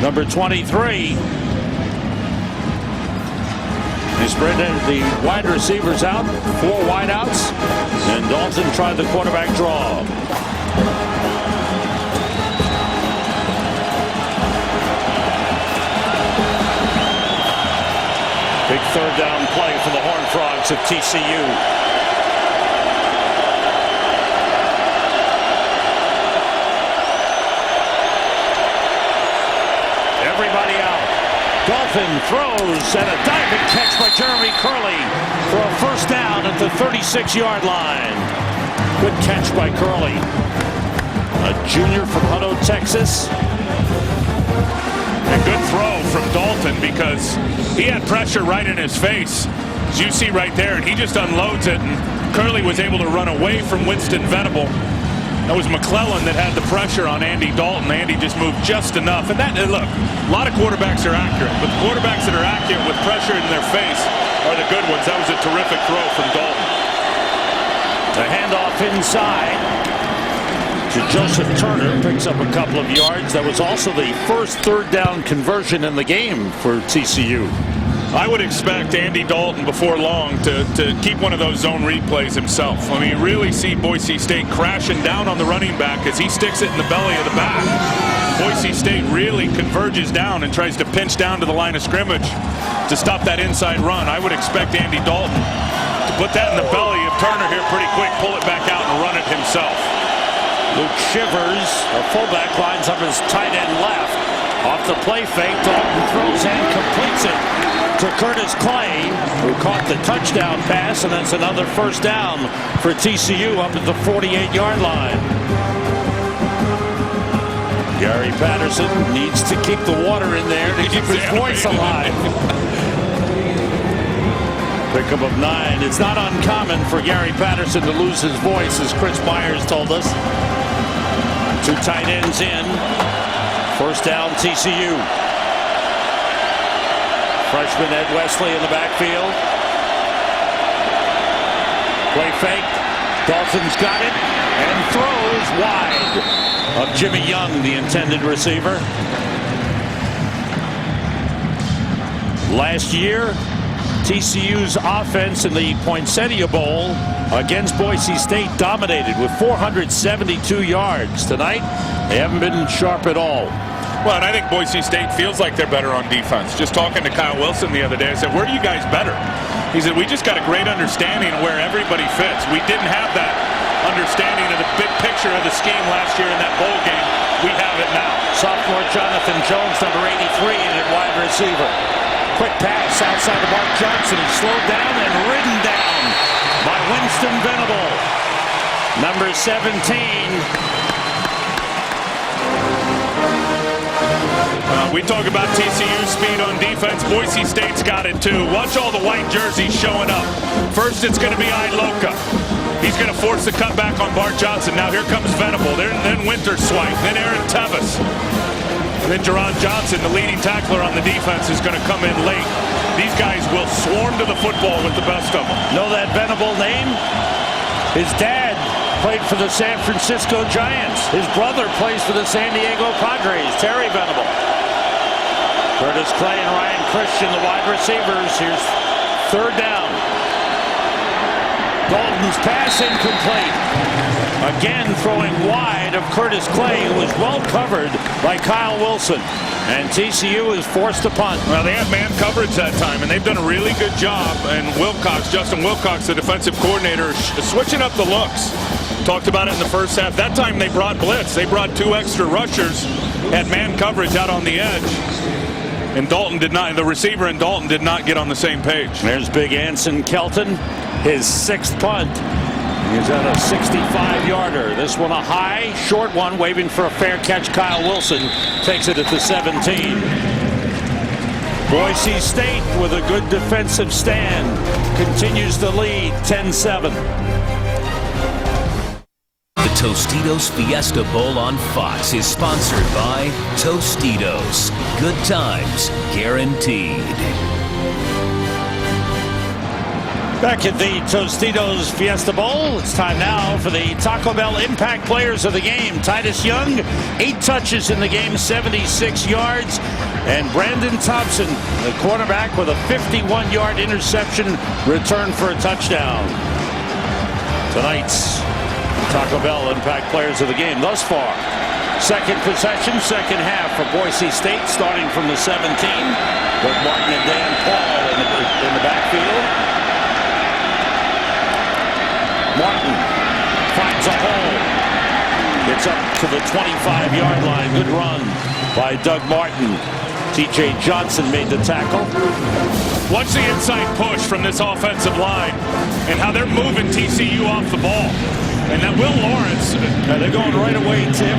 number 23. They spread the wide receivers out, 4 wideouts, and Dalton tried the quarterback draw. Big 3rd down play for the Horned Frogs of TCU. Everybody out. Dalton throws, and a diving catch by Jeremy Curley for a first down at the 36-yard line. Good catch by Curley, a junior from Hutto, Texas. A good throw from Dalton because he had pressure right in his face, as you see right there, and he just unloads it, and Curley was able to run away from Winston Venable. That was McClellan that had the pressure on Andy Dalton. Andy just moved just enough. And that, look, a lot of quarterbacks are accurate, but the quarterbacks that are accurate with pressure in their face are the good ones. That was a terrific throw from Dalton. The handoff inside to Joseph Turner, picks up a couple of yards. That was also the first 3rd down conversion in the game for TCU. I would expect Andy Dalton before long to keep one of those zone replays himself. I mean, you really see Boise State crashing down on the running back as he sticks it in the belly of the back. Boise State really converges down and tries to pinch down to the line of scrimmage to stop that inside run, I would expect Andy Dalton to put that in the belly of Turner here pretty quick, pull it back out, and run it himself. Luke Shivers, a fullback, lines up his tight end left. Off the play fake, Dalton throws and completes it to Curtis Clay, who caught the touchdown pass, and that's another first down for TCU up at the 48-yard line. Gary Patterson needs to keep the water in there to keep his voice alive. Pickup of 9. It's not uncommon for Gary Patterson to lose his voice, as Chris Myers told us. 2 tight ends in. First down, TCU. Freshman Ed Wesley in the backfield. Play fake. Dalton's got it and throws wide of Jimmy Young, the intended receiver. Last year, TCU's offense in the Poinsettia Bowl against Boise State dominated with 472 yards. Tonight, they haven't been sharp at all. Well, and I think Boise State feels like they're better on defense. Just talking to Kyle Wilson the other day, I said, where are you guys better? He said, we just got a great understanding of where everybody fits. We didn't have that understanding of the big picture of the scheme last year in that bowl game. We have it now. Sophomore Jonathan Jones, number 83, in at wide receiver. Quick pass outside of Mark Johnson. He's slowed down and ridden down by Winston Venable. Number 17. We talk about TCU speed on defense. Boise State's got it too. Watch all the white jerseys showing up. First, it's going to be Iloka. He's going to force the cutback on Bart Johnson. Now here comes Venable. Then Winter Swipe. Then Aaron Tevis. And then Jerron Johnson, the leading tackler on the defense, is going to come in late. These guys will swarm to the football with the best of them. Know that Venable name? His dad played for the San Francisco Giants. His brother plays for the San Diego Padres, Terry Venable. Curtis Clay and Ryan Christian, the wide receivers. Here's third down. Dalton's pass incomplete. Again throwing wide of Curtis Clay, who was well covered by Kyle Wilson. And TCU is forced to punt. Well, they had man coverage that time, and they've done a really good job. And Justin Wilcox, the defensive coordinator, switching up the looks. Talked about it in the first half. That time they brought blitz. They brought 2 extra rushers, had man coverage out on the edge. And Dalton did not, the receiver and Dalton did not get on the same page. There's big Anson Kelton, his 6th punt. He's at a 65-yarder. This one a high, short one, waving for a fair catch. Kyle Wilson takes it at the 17. Boise State with a good defensive stand continues to lead 10-7. The Tostitos Fiesta Bowl on Fox is sponsored by Tostitos. Good times guaranteed. Back at the Tostitos Fiesta Bowl, it's time now for the Taco Bell Impact Players of the Game. Titus Young, 8 touches in the game, 76 yards. And Brandon Thompson, the quarterback, with a 51-yard interception return for a touchdown. Tonight's Taco Bell Impact Players of the Game thus far. Second possession, second half for Boise State, starting from the 17. With Martin and Dan Paul in the backfield. Martin finds a hole. It's up to the 25-yard line. Good run by Doug Martin. T.J. Johnson made the tackle. Watch the inside push from this offensive line and how they're moving TCU off the ball. And that Will Lawrence. They're going right away, Tim.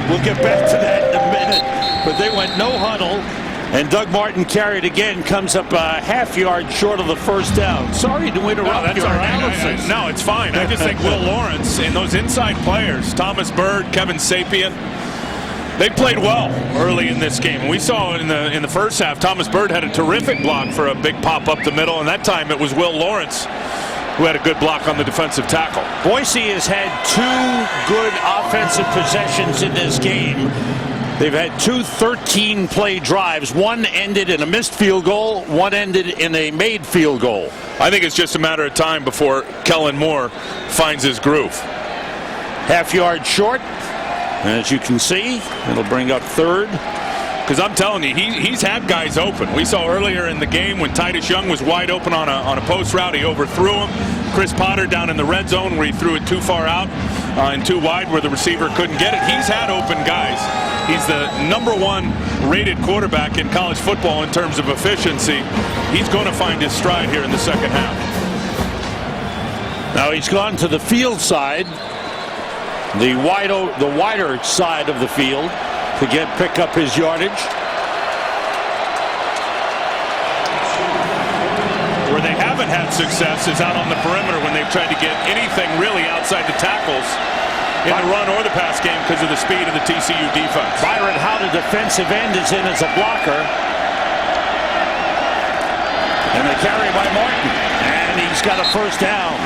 We'll get back to that in a minute. But they went no huddle. And Doug Martin carried again, comes up a half-yard short of the first down. Sorry to interrupt your analysis. No, it's fine. I just think Will Lawrence and those inside players, Thomas Byrd, Kevin Sapien, they played well early in this game. We saw in the first half, Thomas Byrd had a terrific block for a big pop up the middle, and that time it was Will Lawrence who had a good block on the defensive tackle. Boise has had 2 good offensive possessions in this game. They've had 2 13-play drives. One ended in a missed field goal. One ended in a made field goal. I think it's just a matter of time before Kellen Moore finds his groove. Half-yard short. As you can see, it'll bring up third. Because I'm telling you, he's had guys open. We saw earlier in the game when Titus Young was wide open on a post route, he overthrew him. Chris Potter down in the red zone where he threw it too far out and too wide where the receiver couldn't get it. He's had open guys. He's the #1 rated quarterback in college football in terms of efficiency. He's going to find his stride here in the second half. Now he's gone to the field side, the wider side of the field, to pick up his yardage. Where they haven't had success is out on the perimeter when they've tried to get anything really outside the tackles in the run or the pass game because of the speed of the TCU defense. Byron Howe, the defensive end, is in as a blocker. And the carry by Martin. And he's got a first down.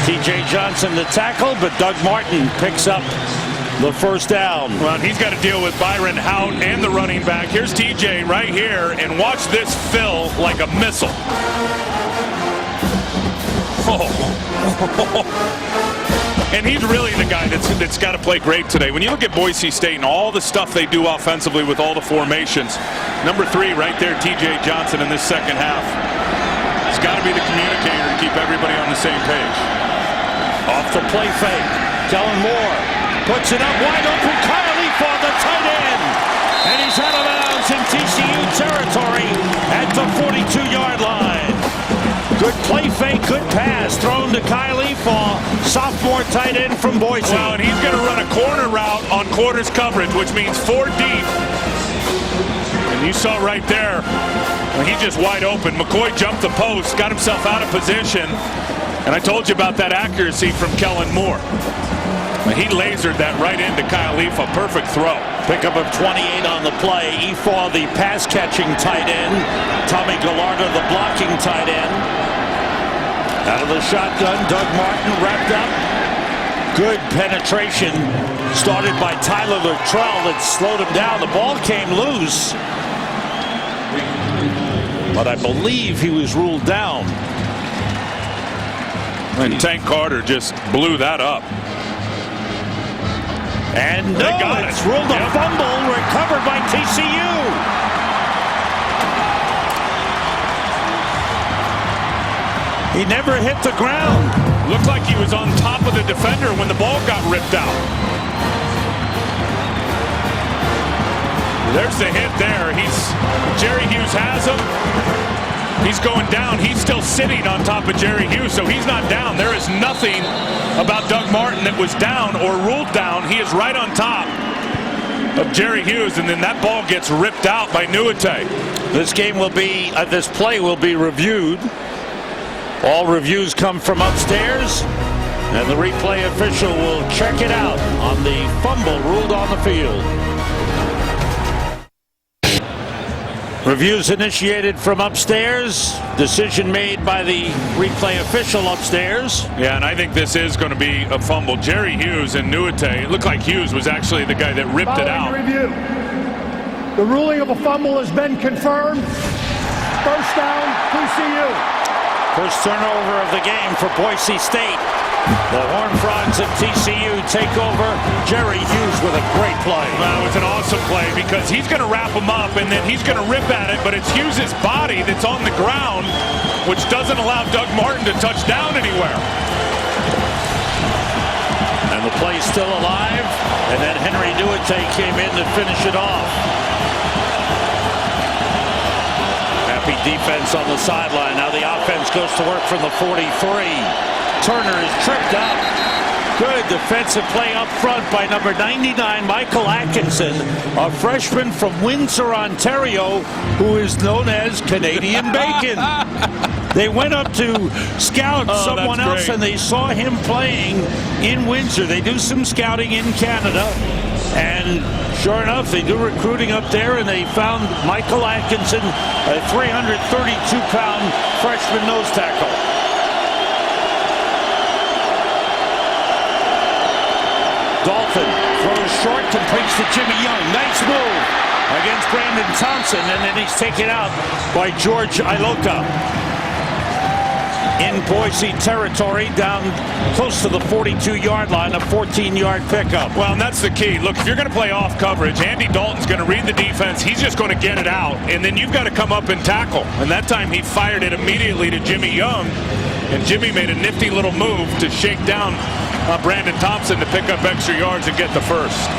TJ Johnson the tackle, but Doug Martin picks up the first down. Well, he's got to deal with Byron Hout and the running back. Here's TJ right here, and watch this fill like a missile. Oh. And he's really the guy that's got to play great today. When you look at Boise State and all the stuff they do offensively with all the formations, number 3 right there, TJ Johnson in this second half. He's got to be the communicator to keep everybody on the same page. Off the play fake, Kellen Moore puts it up wide open. Kyle Leafa, the tight end, and he's out of bounds in TCU territory at the 42-yard line. Good play fake, good pass thrown to Kyle Leafa, sophomore tight end from Boise. Well, and he's going to run a corner route on quarters coverage, which means 4 deep. And you saw right there, he's just wide open. McCoy jumped the post, got himself out of position. And I told you about that accuracy from Kellen Moore. He lasered that right into Kyle Leafa. Perfect throw. Pickup of 28 on the play. Efaw, the pass-catching tight end. Tommy Gallardo, the blocking tight end. Out of the shotgun, Doug Martin wrapped up. Good penetration started by Tyler Luttrell that slowed him down. The ball came loose, but I believe he was ruled down. And Tank Carter just blew that up. And it's ruled a fumble recovered by TCU. He never hit the ground. Looked like he was on top of the defender when the ball got ripped out. There's the hit there. Jerry Hughes has him. He's going down. He's still sitting on top of Jerry Hughes, so he's not down. There is nothing about Doug Martin that was down or ruled down. He is right on top of Jerry Hughes, and then that ball gets ripped out by Nuate. This play will be reviewed. All reviews come from upstairs, and the replay official will check it out on the fumble ruled on the field. Reviews initiated from upstairs. Decision made by the replay official upstairs. Yeah, and I think this is going to be a fumble. Jerry Hughes and Nuate. It looked like Hughes was actually the guy that ripped it out. Review. The ruling of a fumble has been confirmed. First down, TCU. First turnover of the game for Boise State. The Horned Frogs of TCU take over. Jerry Hughes with a great play. Well, it's an awesome play because he's going to wrap him up and then he's going to rip at it, but it's Hughes' body that's on the ground, which doesn't allow Doug Martin to touch down anywhere. And the play's still alive, and then Henry Nuate came in to finish it off. Happy defense on the sideline. Now the offense goes to work from the 43. Turner is tripped up. Good defensive play up front by number 99, Michael Atkinson, a freshman from Windsor, Ontario, who is known as Canadian Bacon. They went up to scout someone else, and they saw him playing in Windsor. They do some scouting in Canada, and sure enough, they do recruiting up there, and they found Michael Atkinson, a 332-pound freshman nose tackle. Dolphin throws short, completes to Jimmy Young. Nice move against Brandon Thompson, and then he's taken out by George Iloka. in Boise territory, down close to the 42-yard line, a 14-yard pickup. Well, and that's the key. Look, if you're going to play off coverage, Andy Dalton's going to read the defense. He's just going to get it out, and then you've got to come up and tackle. And that time he fired it immediately to Jimmy Young, and Jimmy made a nifty little move to shake down Brandon Thompson to pick up extra yards and get the first.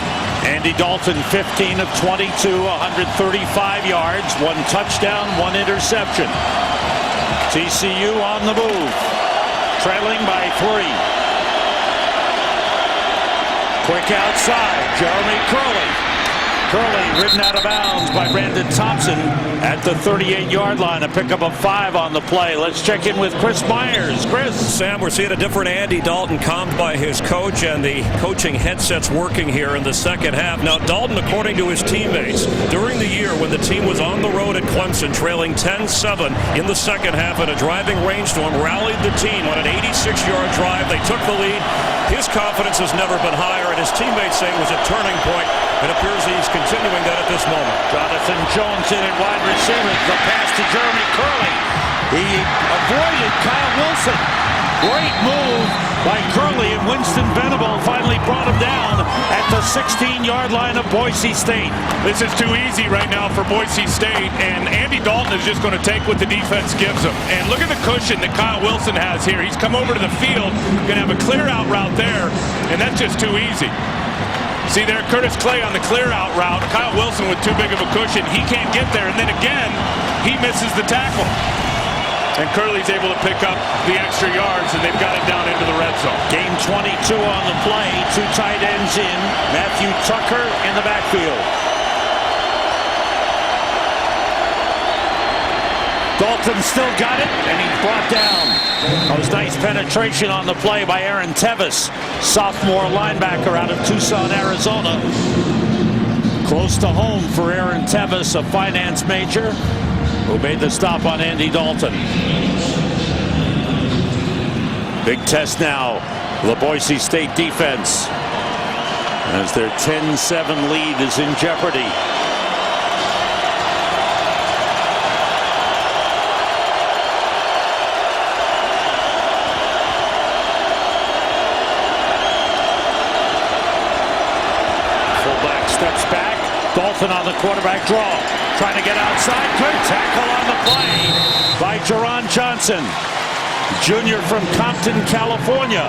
Andy Dalton, 15 of 22, 135 yards, 1 touchdown, 1 interception. TCU on the move, trailing by 3. Quick outside, Jeremy Curley. Curley ridden out of bounds by Brandon Thompson at the 38-yard line. A pickup of 5 on the play. Let's check in with Chris Myers. Chris. Sam, we're seeing a different Andy Dalton, calmed by his coach, and the coaching headsets working here in the second half. Now, Dalton, according to his teammates, during the year when the team was on the road at Clemson, trailing 10-7 in the second half in a driving rainstorm, rallied the team on an 86-yard drive. They took the lead. His confidence has never been higher, and his teammates say it was a turning point. It appears he's continuing that at this moment. Jonathan Jones in at wide receiver. The pass to Jeremy Curley. He avoided Kyle Wilson. Great move by Curley, and Winston Venable finally brought him down at the 16-yard line of Boise State. This is too easy right now for Boise State, and Andy Dalton is just going to take what the defense gives him. And look at the cushion that Kyle Wilson has here. He's come over to the field, going to have a clear-out route there, and that's just too easy. See there, Curtis Clay on the clear-out route. Kyle Wilson with too big of a cushion. He can't get there, and then again, he misses the tackle. And Curley's able to pick up the extra yards, and they've got it down into the red zone. Game 22 on the play. 2 tight ends in. Matthew Tucker in the backfield. Dalton still got it, and he's brought down. That was nice penetration on the play by Aaron Tevis, sophomore linebacker out of Tucson, Arizona. Close to home for Aaron Tevis, a finance major who made the stop on Andy Dalton. Big test now, the Boise State defense, as their 10-7 lead is in jeopardy. Steps back. Dalton on the quarterback draw. Trying to get outside. Good tackle on the play by Jerron Johnson, junior from Compton, California.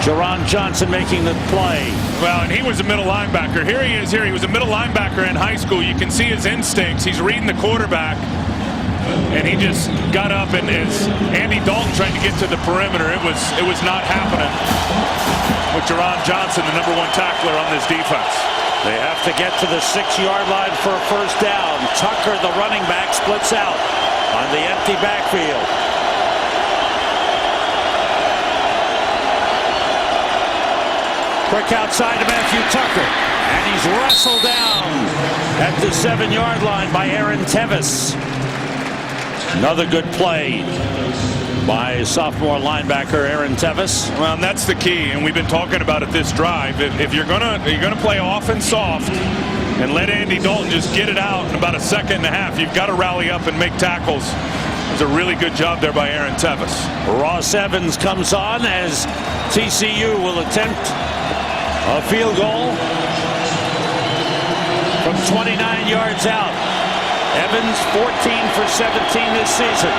Jerron Johnson making the play. Well, and he was a middle linebacker. Here he is here. He was a middle linebacker in high school. You can see his instincts. He's reading the quarterback. And he just got up, and as Andy Dalton trying to get to the perimeter, it was not happening with Jerron Johnson, the #1 tackler on this defense. They have to get to the 6-yard line for a first down. Tucker, the running back, splits out on the empty backfield. Quick outside to Matthew Tucker, and he's wrestled down at the 7-yard line by Aaron Tevis. Another good play by sophomore linebacker Aaron Tevis. Well, and that's the key, and we've been talking about it this drive. If you're gonna play offense soft and let Andy Dalton just get it out in about a second and a half, you've got to rally up and make tackles. It was a really good job there by Aaron Tevis. Ross Evans comes on as TCU will attempt a field goal from 29 yards out. Evans 14 for 17 this season.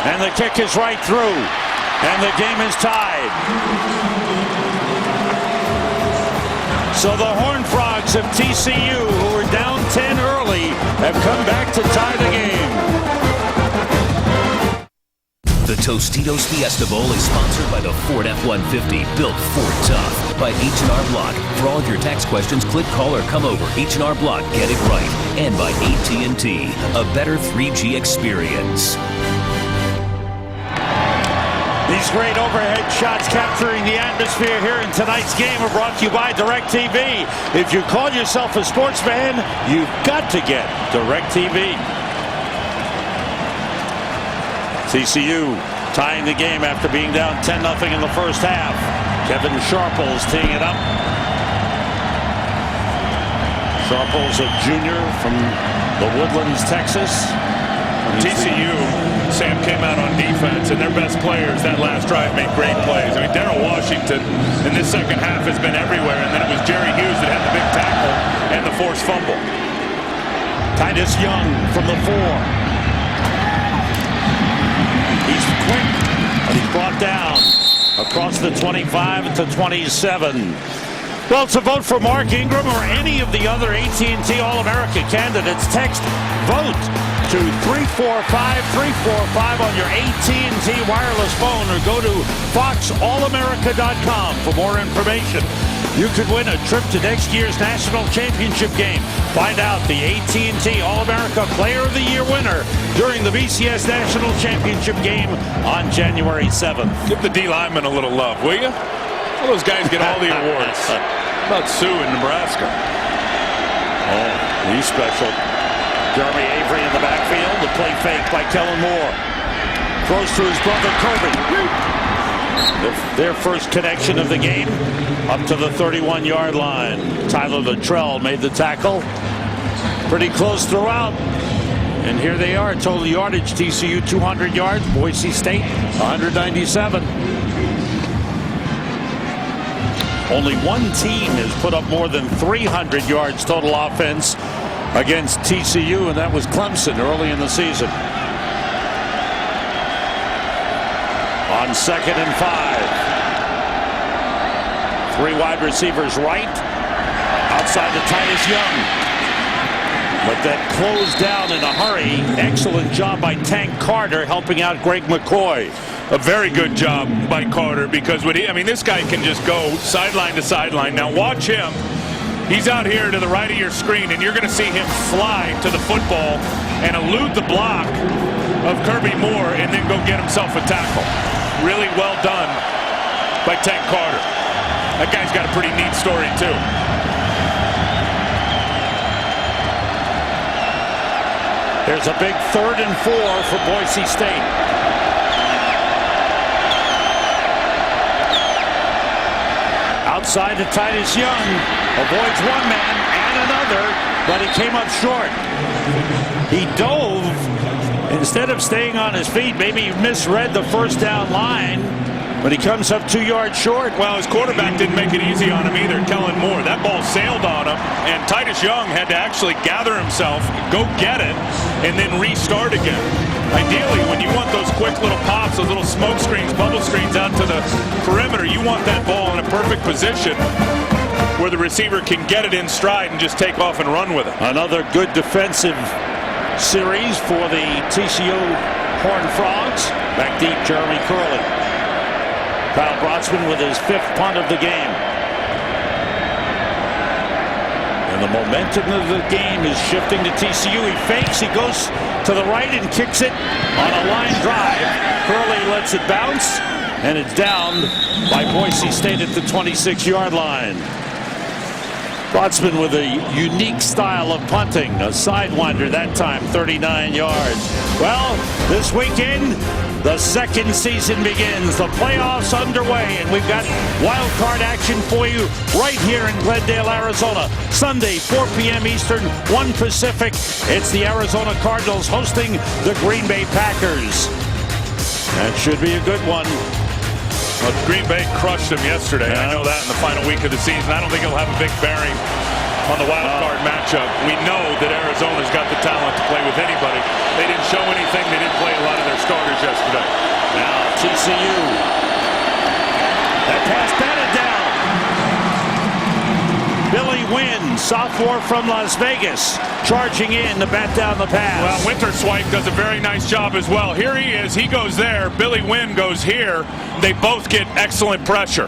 And the kick is right through. And the game is tied. So the Horned Frogs of TCU, who were down 10 early, have come back to tie the game. The Tostitos Fiesta Bowl is sponsored by the Ford F-150, built Ford tough. By H&R Block. For all of your tax questions, click, call, or come over. H&R Block, get it right. And by AT&T, a better 3G experience. These great overhead shots capturing the atmosphere here in tonight's game are brought to you by DirecTV. If you call yourself a sports fan, you've got to get DirecTV. TCU tying the game after being down 10-0 in the first half. Kevin Sharples teeing it up. Sharples, a junior from the Woodlands, Texas. TCU, Sam, came out on defense, and their best players that last drive made great plays. I mean, Darrell Washington in this second half has been everywhere, and then it was Jerry Hughes that had the big tackle and the forced fumble. Titus Young from the 4. He's quick, but he's brought down across the 25 to 27. Well, to vote for Mark Ingram or any of the other AT&T All-America candidates, text VOTE to 345-345 on your AT&T wireless phone, or go to foxallamerica.com for more information. You could win a trip to next year's national championship game. Find out the AT&T All-America Player of the Year winner during the BCS National Championship game on January 7th. Give the D lineman a little love, will you? All those guys get all the awards. How about Sue in Nebraska? Oh, he's special. Jeremy Avery in the backfield. The play fake by Kellen Moore. Throws to his brother Kirby. Their first connection of the game up to the 31-yard line. Tyler Luttrell made the tackle. Pretty close throughout. And here they are. Total yardage, TCU 200 yards. Boise State 197. Only one team has put up more than 300 yards total offense against TCU, and that was Clemson early in the season. On 2nd and 5. 3 wide receivers right. Outside to Titus Young. But that closed down in a hurry. Excellent job by Tank Carter helping out Greg McCoy. A very good job by Carter, because this guy can just go sideline to sideline. Now watch him. He's out here to the right of your screen, and you're going to see him fly to the football and elude the block of Kirby Moore and then go get himself a tackle. Really well done by Tank Carter. That guy's got a pretty neat story, too. There's a big 3rd and 4 for Boise State. Outside to Titus Young. Avoids one man and another, but he came up short. He dove. Instead of staying on his feet, maybe he misread the first down line, but he comes up 2 yards short. Well, his quarterback didn't make it easy on him either, Kellen Moore. That ball sailed on him, and Titus Young had to actually gather himself, go get it, and then restart again. Ideally, when you want those quick little pops, those little smoke screens, bubble screens out to the perimeter, you want that ball in a perfect position where the receiver can get it in stride and just take off and run with it. Another good defensive series for the TCU Horned Frogs. Back deep, Jeremy Curley. Kyle Brotzman with his 5th punt of the game. And the momentum of the game is shifting to TCU. He fakes, he goes to the right and kicks it on a line drive. Curley lets it bounce, and it's down by Boise State at the 26-yard line. Brotzman with a unique style of punting, a sidewinder that time, 39 yards. Well, this weekend, the second season begins. The playoffs underway, and we've got wild card action for you right here in Glendale, Arizona. Sunday, 4 p.m. Eastern, 1 Pacific. It's the Arizona Cardinals hosting the Green Bay Packers. That should be a good one. Well, Green Bay crushed them yesterday. I know that in the final week of the season. I don't think it'll have a big bearing on the wild card matchup. We know that Arizona's got the talent to play with anybody. They didn't show anything. They didn't play a lot of their starters yesterday. Now TCU. That pass batted down. Billy Wynn, sophomore from Las Vegas, charging in to bat down the pass. Well, Winterswijk does a very nice job as well. Here he is. He goes there. Billy Wynn goes here. They both get excellent pressure.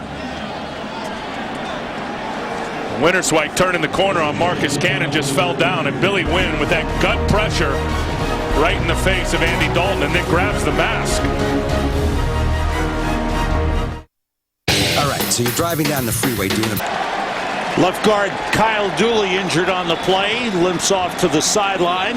Winterswijk turning the corner on Marcus Cannon, just fell down, and Billy Wynn with that gut pressure right in the face of Andy Dalton, and then grabs the mask. All right, so you're driving down the freeway doing a... Left guard Kyle Dooley injured on the play, limps off to the sideline.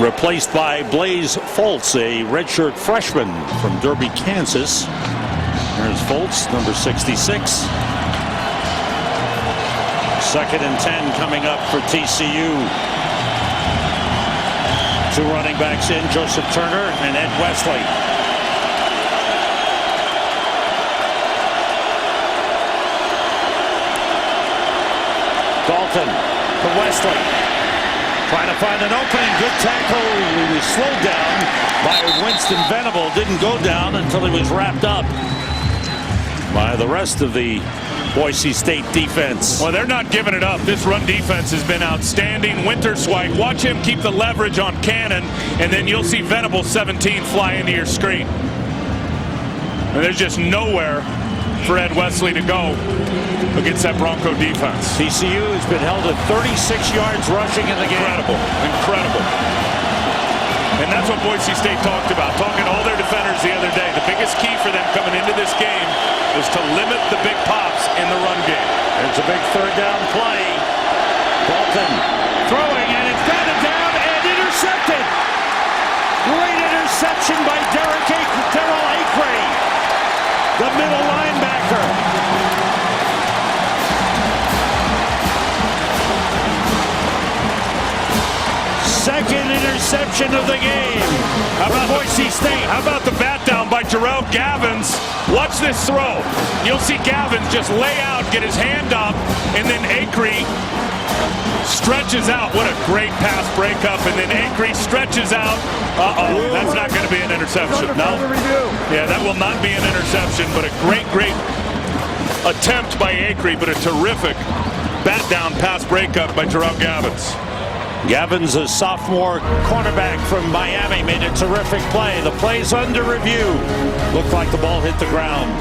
Replaced by Blaze Foltz, a redshirt freshman from Derby, Kansas. There's Foltz, number 66. 2nd and 10 coming up for TCU. Two running backs in, Joseph Turner and Ed Wesley. Dalton to Wesley. Trying to find an opening. Good tackle. He was slowed down by Winston Venable. Didn't go down until he was wrapped up by the rest of the Boise State defense. Well, they're not giving it up. This run defense has been outstanding. Winterswijk, watch him keep the leverage on Cannon, and then you'll see Venable 17 fly into your screen. And there's just nowhere for Ed Wesley to go against that Bronco defense. TCU has been held at 36 yards rushing in the game. Incredible. And that's what Boise State talked about, talking to all their defenders the other day. The biggest key for them coming into this game is to limit the big pops in the run game. There's a big third down play. Dalton throwing, and it's batted down and intercepted. Great interception by Darrell Acree, the middle linebacker. Second interception of the game. How about Boise State? How about the bat down by Jerome Gavins? Watch this throw. You'll see Gavins just lay out, get his hand up, and then Acree stretches out. What a great pass breakup, and then Acree stretches out. That's not going to be an interception. No. Yeah, that will not be an interception, but a great attempt by Acree, but a terrific bat down pass breakup by Jerome Gavins. Gavins, a sophomore cornerback from Miami, made a terrific play. The play's under review. Looked like the ball hit the ground.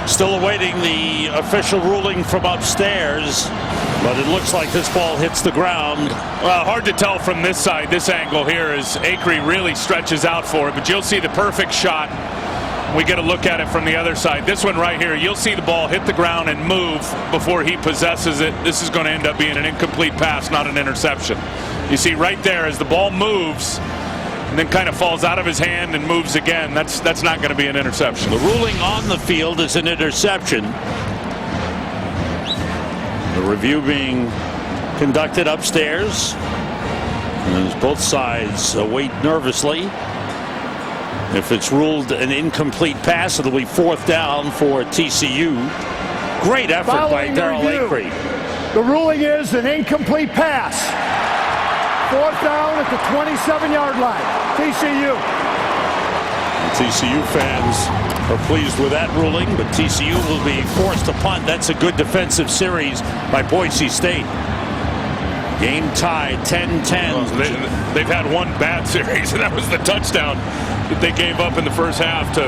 Still awaiting the official ruling from upstairs, but it looks like this ball hits the ground. Well, hard to tell from this side. This angle here is Acree really stretches out for it, but you'll see the perfect shot. We get a look at it from the other side. This one right here, you'll see the ball hit the ground and move before he possesses it. This is going to end up being an incomplete pass, not an interception. You see right there as the ball moves and then kind of falls out of his hand and moves again, that's not going to be an interception. The ruling on the field is an interception. The review being conducted upstairs, and as both sides wait nervously. If it's ruled an incomplete pass, it'll be fourth down for TCU. Great effort by Darrell Acree. The ruling is an incomplete pass. Fourth down at the 27-yard line. TCU. TCU fans are pleased with that ruling, but TCU will be forced to punt. That's a good defensive series by Boise State. Game tied 10-10. Well, they've had one bad series, and that was the touchdown that they gave up in the first half to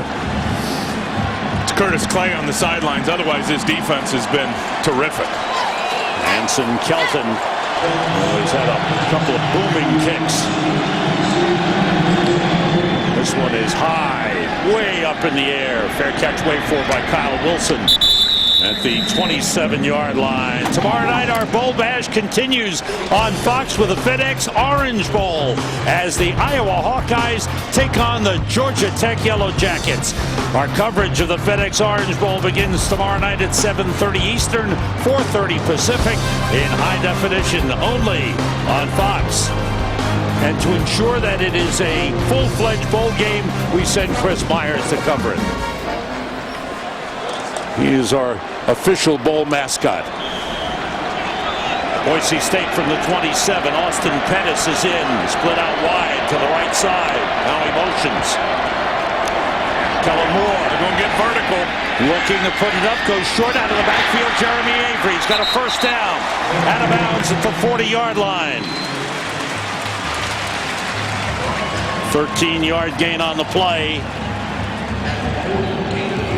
Curtis Clay on the sidelines. Otherwise, this defense has been terrific. Anson Kelton has had a couple of booming kicks. This one is high, way up in the air. Fair catch, wait for by Kyle Wilson at the 27-yard line. Tomorrow night, our Bowl Bash continues on Fox with the FedEx Orange Bowl as the Iowa Hawkeyes take on the Georgia Tech Yellow Jackets. Our coverage of the FedEx Orange Bowl begins tomorrow night at 7:30 Eastern, 4:30 Pacific in high definition only on Fox. And to ensure that it is a full-fledged bowl game, we send Chris Myers to cover it. He is our official bowl mascot. Boise State from the 27. Austin Pettis is in. Split out wide to the right side. Now he motions. Kellen Moore. They're going to get vertical. Looking to put it up. Goes short out of the backfield. Jeremy Avery. He's got a first down. Out of bounds at the 40-yard line. 13-yard gain on the play.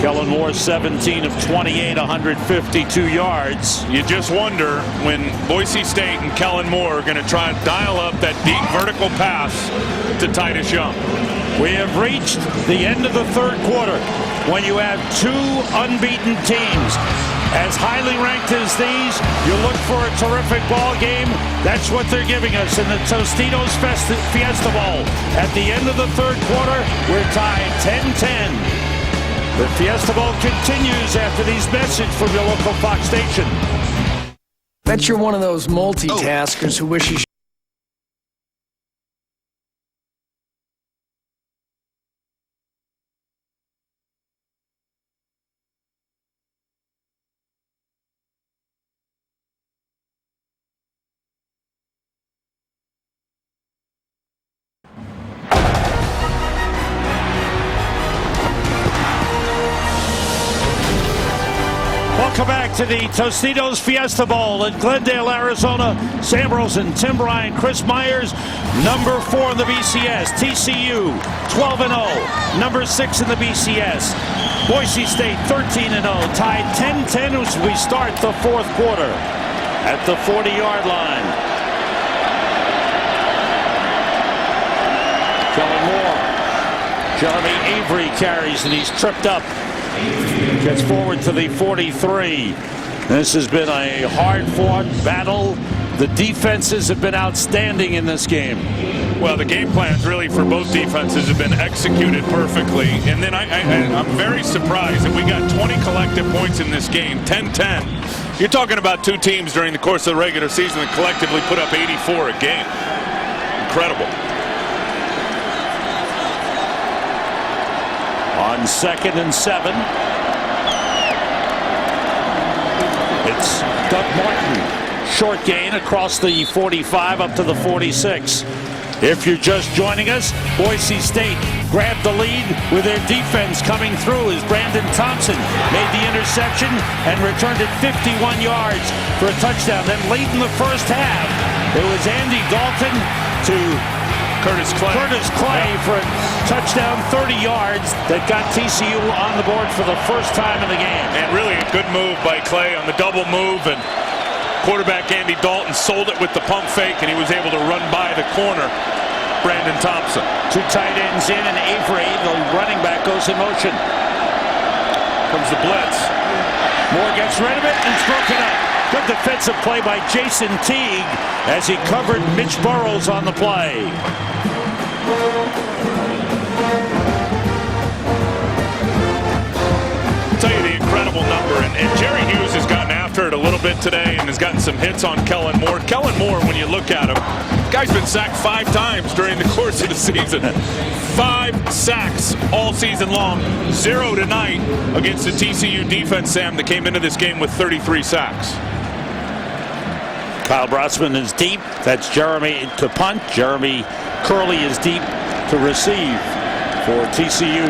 Kellen Moore 17 of 28, 152 yards. You just wonder when Boise State and Kellen Moore are going to try and dial up that deep vertical pass to Titus Young. We have reached the end of the third quarter when you have two unbeaten teams. As highly ranked as these, you look for a terrific ball game. That's what they're giving us in the Tostitos Fiesta Bowl. At the end of the third quarter, we're tied 10-10. The Fiesta Bowl continues after these messages from your local Fox station. Bet you're one of those multitaskers who wishes Welcome back to the Tostitos Fiesta Bowl in Glendale, Arizona. Sam Rosen, Tim Ryan, Chris Myers, number 4 in the BCS. TCU, 12-0, number 6 in the BCS. Boise State, 13-0, tied 10-10 as we start the fourth quarter at the 40-yard line. Kellen Moore. Jeremy Avery carries, and he's tripped up. Gets forward to the 43. This has been a hard-fought battle. The defenses have been outstanding in this game. Well, the game plans really for both defenses have been executed perfectly. And then I'm very surprised that we got 20 collective points in this game, 10-10. You're talking about two teams during the course of the regular season that collectively put up 84 a game. Incredible. On 2nd and 7. It's Doug Martin. Short gain across the 45 up to the 46. If you're just joining us, Boise State grabbed the lead with their defense coming through as Brandon Thompson made the interception and returned it 51 yards for a touchdown. Then late in the first half, it was Andy Dalton to Curtis Clay for a touchdown, 30 yards that got TCU on the board for the first time in the game. And really a good move by Clay on the double move, and quarterback Andy Dalton sold it with the pump fake, and he was able to run by the corner, Brandon Thompson. Two tight ends in, and Avery, the running back, goes in motion. Comes the blitz. Moore gets rid of it, and it's broken up. Good defensive play by Jason Teague as he covered Mitch Burrows on the play. I'll tell you the incredible number, and Jerry Hughes has gotten after it a little bit today and has gotten some hits on Kellen Moore. Kellen Moore, when you look at him, the guy's been sacked 5 times during the course of the season. 5 sacks all season long, 0 tonight against the TCU defense, Sam, that came into this game with 33 sacks. Kyle Brossman is deep. That's Jeremy to punt. Jeremy Curley is deep to receive for TCU.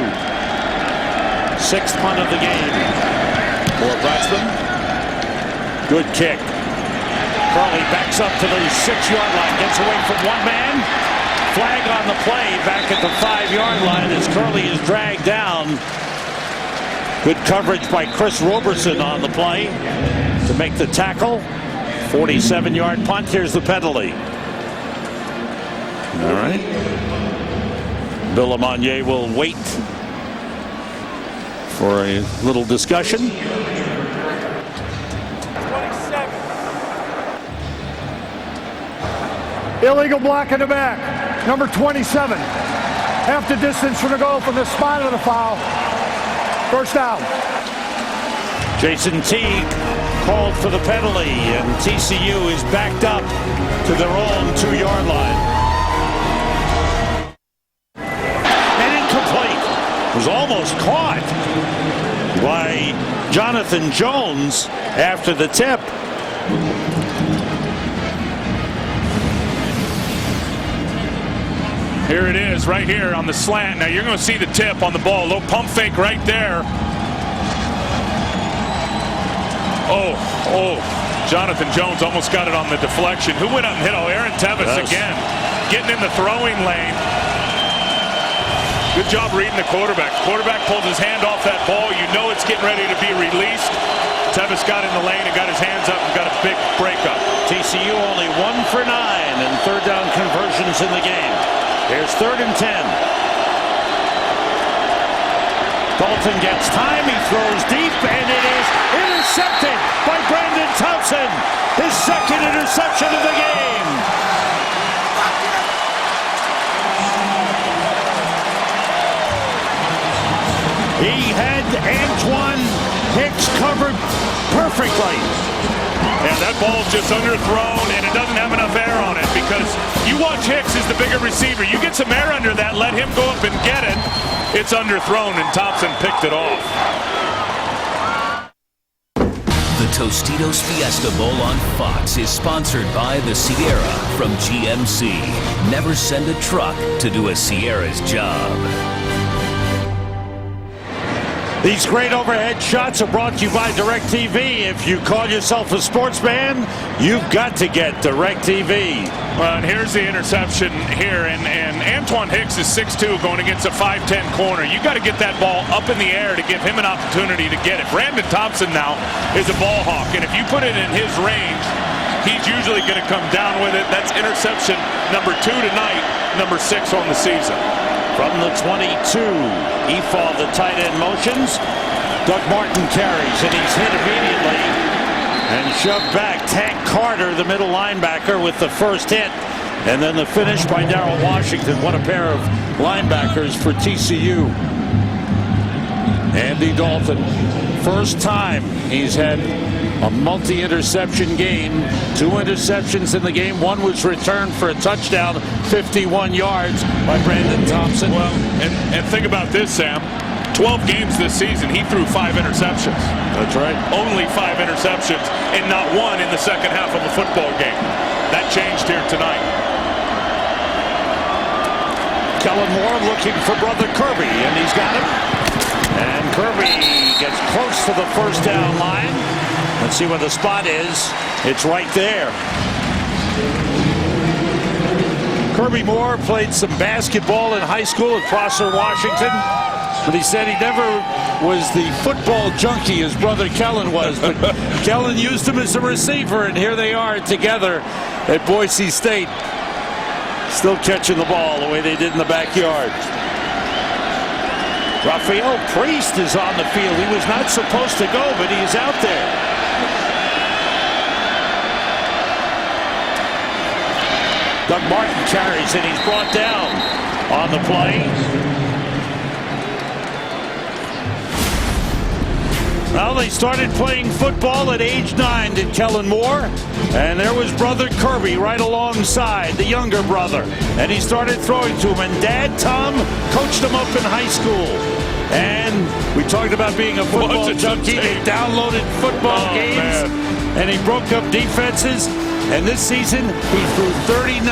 6th punt of the game for Brossman. Good kick. Curley backs up to the 6-yard line. Gets away from one man. Flag on the play back at the 5-yard line as Curley is dragged down. Good coverage by Chris Roberson on the play to make the tackle. 47-yard punt. Here's the penalty. All right. Bill Lamonier will wait for a little discussion. Illegal block in the back. Number 27. Half the distance from the goal from the spot of the foul. First down. Jason Teague called for the penalty, and TCU is backed up to their own 2-yard line. And incomplete. Was almost caught by Jonathan Jones after the tip. Here it is, right here on the slant. Now you're going to see the tip on the ball. Little pump fake right there. Oh, Jonathan Jones almost got it on the deflection. Who went up and hit? Oh, Aaron Tevis again. Getting in the throwing lane. Good job reading the quarterback. Quarterback pulled his hand off that ball. You know it's getting ready to be released. Tevis got in the lane and got his hands up and got a big breakup. TCU only 1 for 9 in third down conversions in the game. Here's 3rd and 10. Dalton gets time, he throws deep, and it is intercepted by Brandon Thompson. His 2nd interception of the game. He had Antoine Hicks covered perfectly. And that ball's just underthrown, and it doesn't have enough air on it, because you watch Hicks as the bigger receiver. You get some air under that, let him go up and get it. It's underthrown, and Thompson picked it off. The Tostitos Fiesta Bowl on Fox is sponsored by the Sierra from GMC. Never send a truck to do a Sierra's job. These great overhead shots are brought to you by DirecTV. If you call yourself a sportsman, you've got to get DirecTV. Well, and here's the interception here, and Antoine Hicks is 6'2", going against a 5'10" corner. You got to get that ball up in the air to give him an opportunity to get it. Brandon Thompson now is a ball hawk, and if you put it in his range, he's usually going to come down with it. That's interception number 2 tonight, number 6 on the season. From the 22, Efall, the tight end motions. Doug Martin carries, and he's hit immediately and shoved back. Tank Carter, the middle linebacker, with the first hit. And then the finish by Darrell Washington. What a pair of linebackers for TCU. Andy Dalton, first time he's had a multi-interception game. 2 interceptions in the game. One was returned for a touchdown, 51 yards by Brandon Thompson. Well, and think about this, Sam. 12 games this season, he threw 5 interceptions. That's right. Only 5 interceptions, and not one in the second half of a football game. That changed here tonight. Kellen Moore looking for brother Kirby, and he's got him. And Kirby gets close to the first down line. Let's see where the spot is. It's right there. Kirby Moore played some basketball in high school at Prosser, Washington. But he said he never was the football junkie as brother Kellen was. But Kellen used him as a receiver, and here they are together at Boise State. Still catching the ball the way they did in the backyard. Rafael Priest is on the field. He was not supposed to go, but he's out there. Doug Martin carries, and he's brought down on the play. Well, they started playing football at age 9, did Kellen Moore. And there was brother Kirby right alongside, the younger brother. And he started throwing to him. And Dad Tom coached him up in high school. And we talked about being a football junkie. They downloaded football games. Man. And he broke up defenses. And this season, he threw 39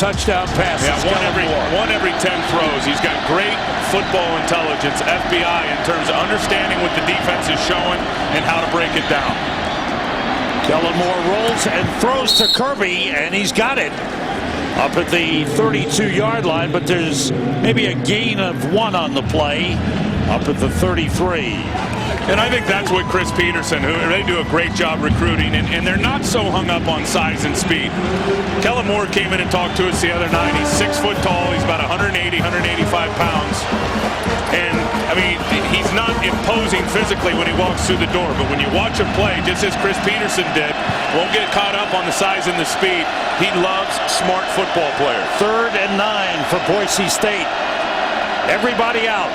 touchdown passes. Yeah, one every 10 throws. He's got great football intelligence, FBI, in terms of understanding what the defense is showing and how to break it down. Kellen Moore rolls and throws to Kirby, and he's got it up at the 32-yard line, but there's maybe a gain of 1 on the play up at the 33. And I think that's what Chris Peterson, they do a great job recruiting, and they're not so hung up on size and speed. Kellen Moore came in and talked to us the other night. He's 6 foot tall. He's about 185 pounds. And, I mean, he's not imposing physically when he walks through the door. But when you watch him play, just as Chris Peterson did, won't get caught up on the size and the speed. He loves smart football players. 3rd and 9 for Boise State. Everybody out.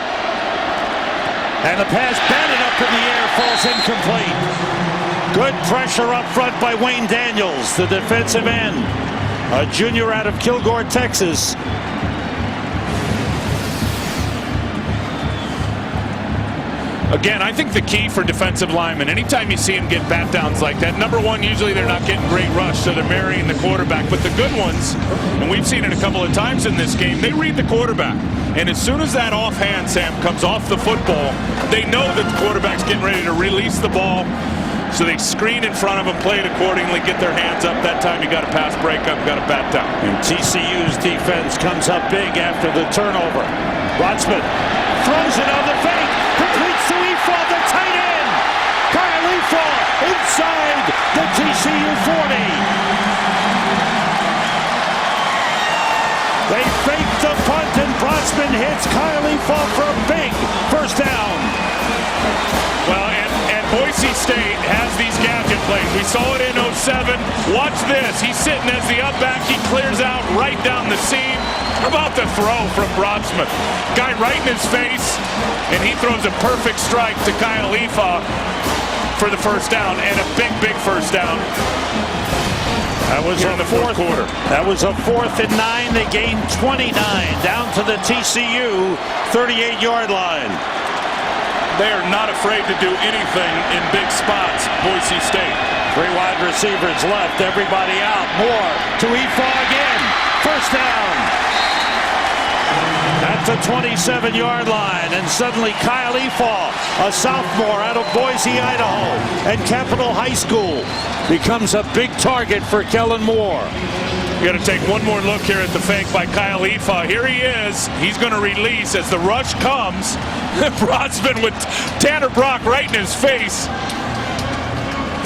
And the pass batted up in the air, falls incomplete. Good pressure up front by Wayne Daniels, the defensive end, a junior out of Kilgore, Texas. Again, I think the key for defensive linemen, anytime you see them get bat downs like that, number one, usually they're not getting great rush, so they're marrying the quarterback. But the good ones, and we've seen it a couple of times in this game, they read the quarterback. And as soon as that offhand, Sam, comes off the football, they know that the quarterback's getting ready to release the ball. So they screen in front of them, play it accordingly, get their hands up. That time you got a pass breakup, got a bat down. And TCU's defense comes up big after the turnover. Rotsman throws it on the fake, completes to Efall, the tight end. Kyle Efall inside the TCU 40. They fake the punt, and Brotsman hits Kyle Efall for a big first down. Well, and Boise State has these gadget plays. We saw it in 07. Watch this. He's sitting as the up back. He clears out right down the seam. How about the throw from Brotsman? Guy right in his face, and he throws a perfect strike to Kyle Efall for the first down, and a big, big first down. That was in the fourth quarter. That was a 4th and 9. They gained 29 down to the TCU 38-yard line. They are not afraid to do anything in big spots, Boise State. 3 wide receivers left. Everybody out. Moore to Efall again. First down. at the 27-yard line, and suddenly Kyle Efaw, a sophomore out of Boise, Idaho, and Capitol High School, becomes a big target for Kellen Moore. You got to take one more look here at the fake by Kyle Efaw. Here he is. He's going to release as the rush comes. Brodsman with Tanner Brock right in his face.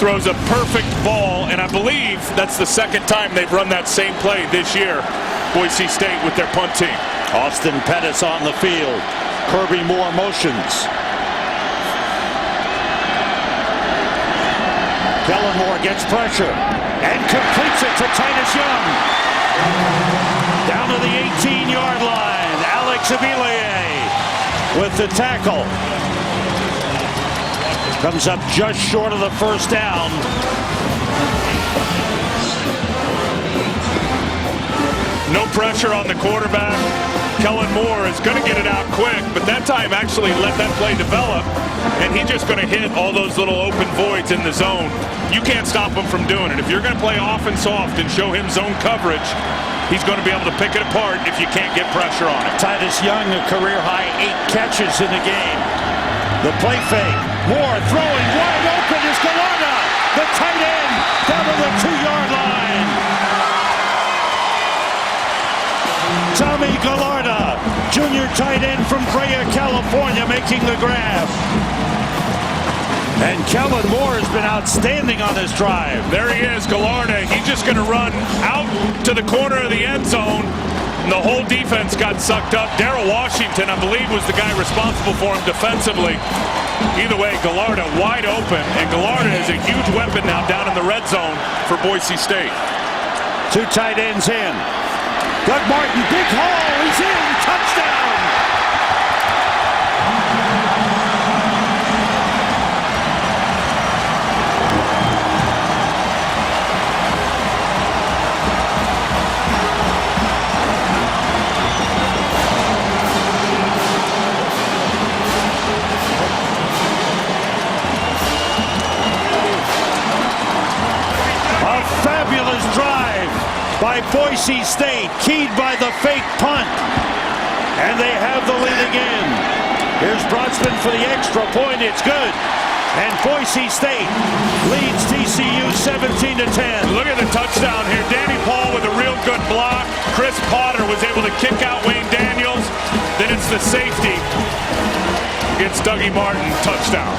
Throws a perfect ball, and I believe that's the second time they've run that same play this year. Boise State with their punt team. Austin Pettis on the field. Kirby Moore motions. Kellen Moore gets pressure and completes it to Titus Young. Down to the 18-yard line. Alex Abileye with the tackle. Comes up just short of the first down. No pressure on the quarterback. Kellen Moore is going to get it out quick, but that time actually let that play develop, and he's just going to hit all those little open voids in the zone. You can't stop him from doing it. If you're going to play off and soft and show him zone coverage, he's going to be able to pick it apart if you can't get pressure on it. Titus Young, a career-high 8 catches in the game. The play fake. Moore throwing wide open is Gallardo, the tight end, down to the 2-yard line. Tommy Gallardo, junior tight end from Brea, California, making the grab. And Kellen Moore has been outstanding on this drive. There he is, Gallardo. He's just going to run out to the corner of the end zone. And the whole defense got sucked up. Darrell Washington, I believe, was the guy responsible for him defensively. Either way, Gallardo wide open. And Gallardo is a huge weapon now down in the red zone for Boise State. 2 tight ends in. Doug Martin, big hole, he's in, touchdown! A fabulous drive by Boise State, keyed by the fake punt. And they have the lead again. Here's Brodsman for the extra point. It's good. And Boise State leads TCU 17-10. Look at the touchdown here. Danny Paul with a real good block. Chris Potter was able to kick out Wayne Daniels. Then it's the safety against Dougie Martin. Touchdown.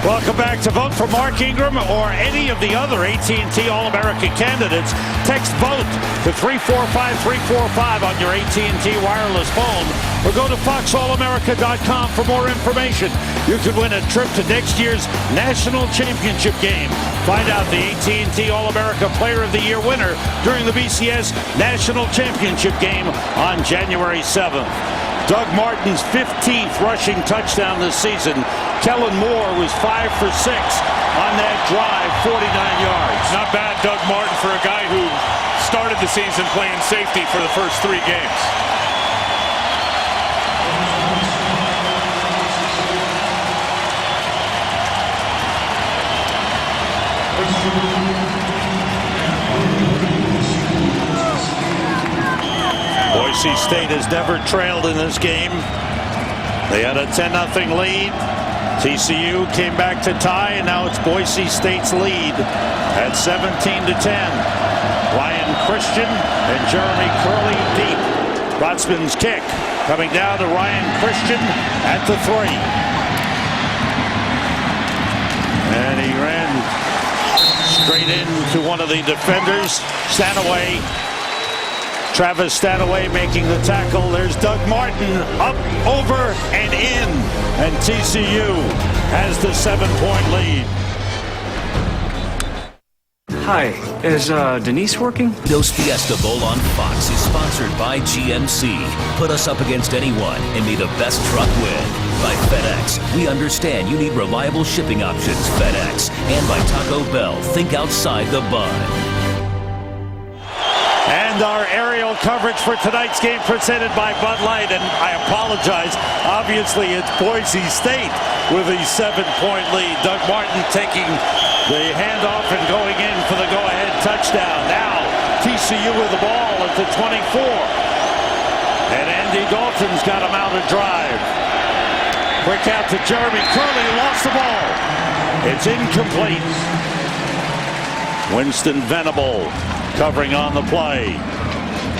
Welcome back. To vote for Mark Ingram or any of the other AT&T All-American candidates, text VOTE to 345-345 on your AT&T wireless phone, or go to foxallamerica.com for more information. You could win a trip to next year's national championship game. Find out the AT&T All-America Player of the Year winner during the BCS National Championship game on January 7th. Doug Martin's 15th rushing touchdown this season. Kellen Moore was 5 for 6 on that drive, 49 yards. Not bad, Doug Martin, for a guy who started the season playing safety for the first 3 games. Boise State has never trailed in this game. They had a 10-0 lead. TCU came back to tie, and now it's Boise State's lead at 17-10. Ryan Christian and Jeremy Curley deep. Brodsman's kick coming down to Ryan Christian at the 3. And he ran straight into one of the defenders. Stanaway. Travis Stanaway making the tackle. There's Doug Martin up, over, and in. And TCU has the 7-point lead. Hi, is Denise working? Tostitos Fiesta Bowl on Fox is sponsored by GMC. Put us up against anyone and may the best truck win. By FedEx, we understand you need reliable shipping options. FedEx. And by Taco Bell, think outside the bun. And our aerial coverage for tonight's game presented by Bud Light. And I apologize. Obviously, it's Boise State with a 7-point lead. Doug Martin taking the handoff and going in for the go-ahead touchdown. Now TCU with the ball at the 24. And Andy Dalton's got him out of drive. Quick out to Jeremy Curley, lost the ball. It's incomplete. Winston Venable covering on the play.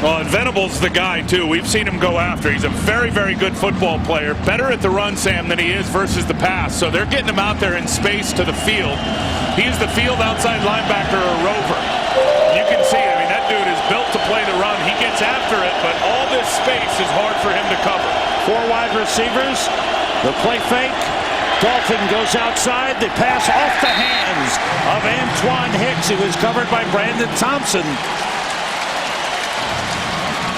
Well, and Venable's the guy, too. We've seen him go after. He's a very, very good football player. Better at the run, Sam, than he is versus the pass. So they're getting him out there in space to the field. He is the field outside linebacker or rover. You can see it. I mean, that dude is built to play the run. He gets after it, but all this space is hard for him to cover. 4 wide receivers. The play fake. Dalton goes outside. The pass off the hands of Antoine Hicks. It was covered by Brandon Thompson.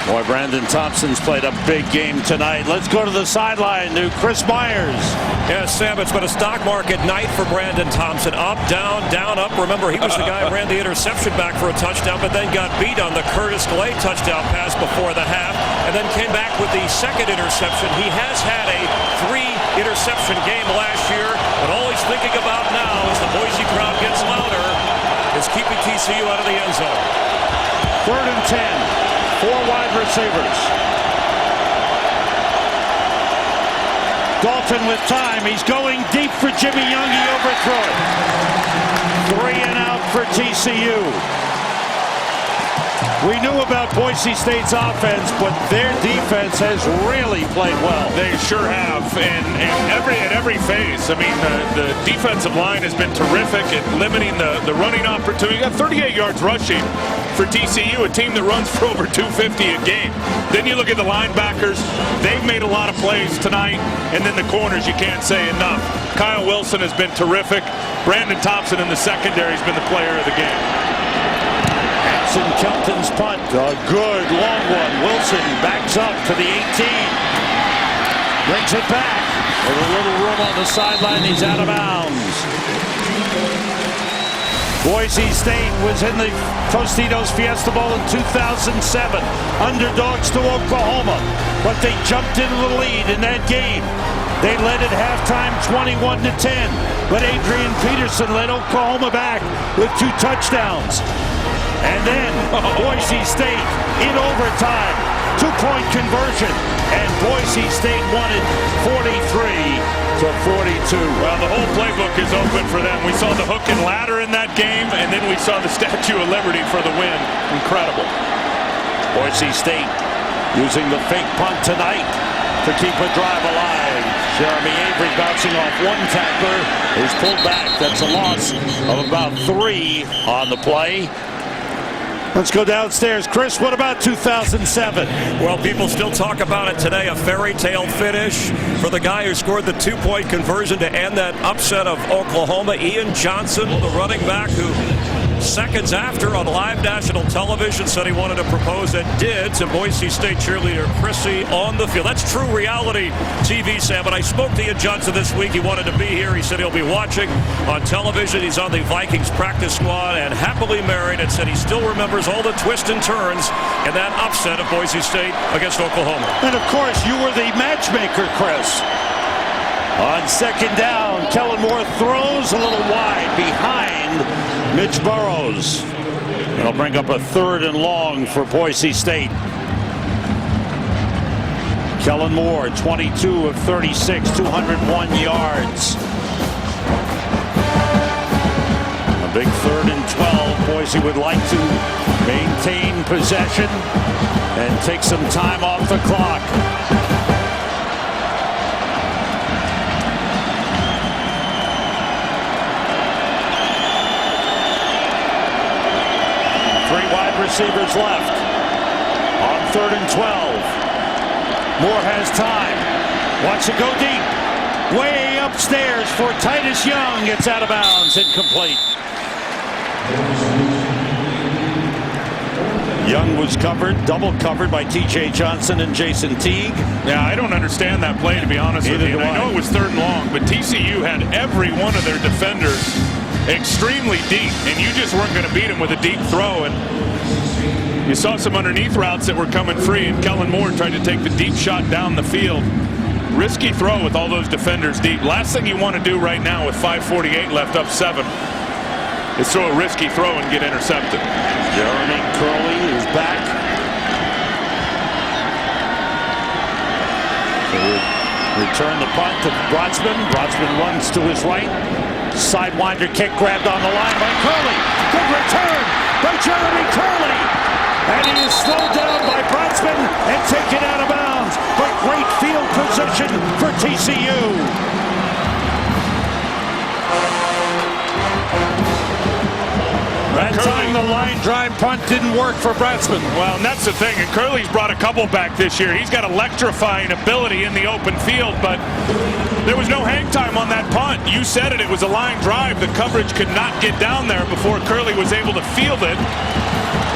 Boy, Brandon Thompson's played a big game tonight. Let's go to the sideline to Chris Myers. Yes, Sam, it's been a stock market night for Brandon Thompson. Up, down, down, up. Remember, he was the guy who ran the interception back for a touchdown, but then got beat on the Curtis Glay touchdown pass before the half, and then came back with the second interception. He has had a 3-interception game last year, but all he's thinking about now as the Boise crowd gets louder is keeping TCU out of the end zone. 3rd and 10. 4 wide receivers. Dalton with time. He's going deep for Jimmy Young. He overthrew it. 3 and out for TCU. We knew about Boise State's offense, but their defense has really played well. They sure have, and at every phase. I mean, the defensive line has been terrific at limiting the running opportunity. You got 38 yards rushing for TCU, a team that runs for over 250 a game. Then you look at the linebackers. They've made a lot of plays tonight, and then the corners, you can't say enough. Kyle Wilson has been terrific. Brandon Thompson in the secondary has been the player of the game. Kelton's punt, a good long one. Wilson backs up to the 18. Brings it back. With a little room on the sideline, he's out of bounds. Boise State was in the Tostitos Fiesta Bowl in 2007. Underdogs to Oklahoma. But they jumped into the lead in that game. They led at halftime 21-10. But Adrian Peterson led Oklahoma back with 2 touchdowns. And then Boise State in overtime, 2-point conversion, and Boise State won it 43-42. Well, the whole playbook is open for them. We saw the hook and ladder in that game, and then we saw the Statue of Liberty for the win. Incredible. Boise State using the fake punt tonight to keep a drive alive. Jeremy Avery bouncing off 1 tackler is pulled back. That's a loss of about 3 on the play. Let's go downstairs. Chris, what about 2007? Well, people still talk about it today. A fairy tale finish for the guy who scored the 2-point conversion to end that upset of Oklahoma. Ian Johnson, the running back who seconds after on live national television said he wanted to propose and did to Boise State cheerleader Chrissy on the field. That's true reality TV, Sam. And I spoke to Ian Johnson this week. He wanted to be here. He said he'll be watching on television. He's on the Vikings practice squad and happily married, and said he still remembers all the twists and turns in that upset of Boise State against Oklahoma. And of course, you were the matchmaker, Chris. On 2nd down, Kellen Moore throws a little wide behind Mitch Burrows. It'll bring up a 3rd and long for Boise State. Kellen Moore, 22 of 36, 201 yards. A big 3rd and 12. Boise would like to maintain possession and take some time off the clock. Receivers left on 3rd and 12. Moore has time. Wants to go deep. Way upstairs for Titus Young. It's out of bounds. Incomplete. Young was covered, double covered by T.J. Johnson and Jason Teague. Yeah, I don't understand that play, to be honest with you. I know it was 3rd and long, but TCU had every one of their defenders extremely deep, and you just weren't going to beat them with a deep throw. And you saw some underneath routes that were coming free, and Kellen Moore tried to take the deep shot down the field. Risky throw with all those defenders deep. Last thing you want to do right now with 5:48 left, up 7, is throw a risky throw and get intercepted. Jeremy Curley is back. Return the punt to Brodsman. Brodsman runs to his right. Sidewinder kick grabbed on the line by Curley. Good return by Jeremy Curley. And he is slowed down by Brodsman and taken out of bounds. But great field position for TCU. That time the line drive punt didn't work for Brodsman. Well, and that's the thing. And Curley's brought a couple back this year. He's got electrifying ability in the open field, but there was no hang time on that punt. You said it. It was a line drive. The coverage could not get down there before Curley was able to field it.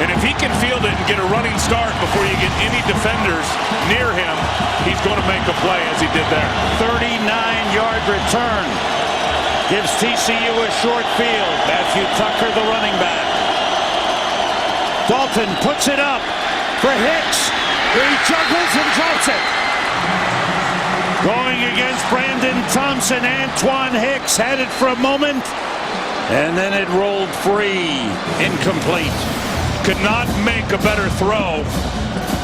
And if he can field it and get a running start before you get any defenders near him, he's going to make a play as he did there. 39-yard return. Gives TCU a short field. Matthew Tucker, the running back. Dalton puts it up for Hicks. He juggles and drops it. Going against Brandon Thompson, Antoine Hicks had it for a moment, and then it rolled free. Incomplete. Could not make a better throw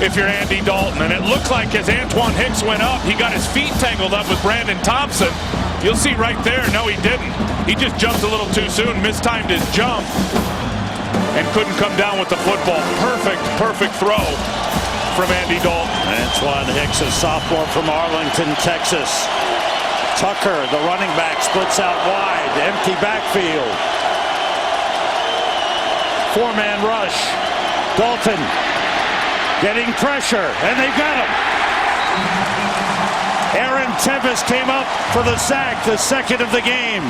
if you're Andy Dalton. And it looked like as Antoine Hicks went up, he got his feet tangled up with Brandon Thompson. You'll see right there, no, he didn't. He just jumped a little too soon, mistimed his jump, and couldn't come down with the football. Perfect throw from Andy Dalton. Antoine Hicks, a sophomore from Arlington, Texas. Tucker, the running back, splits out wide. Empty backfield. Four-man rush. Dalton getting pressure, and they've got him. Aaron Tevis came up for the sack, the second of the game.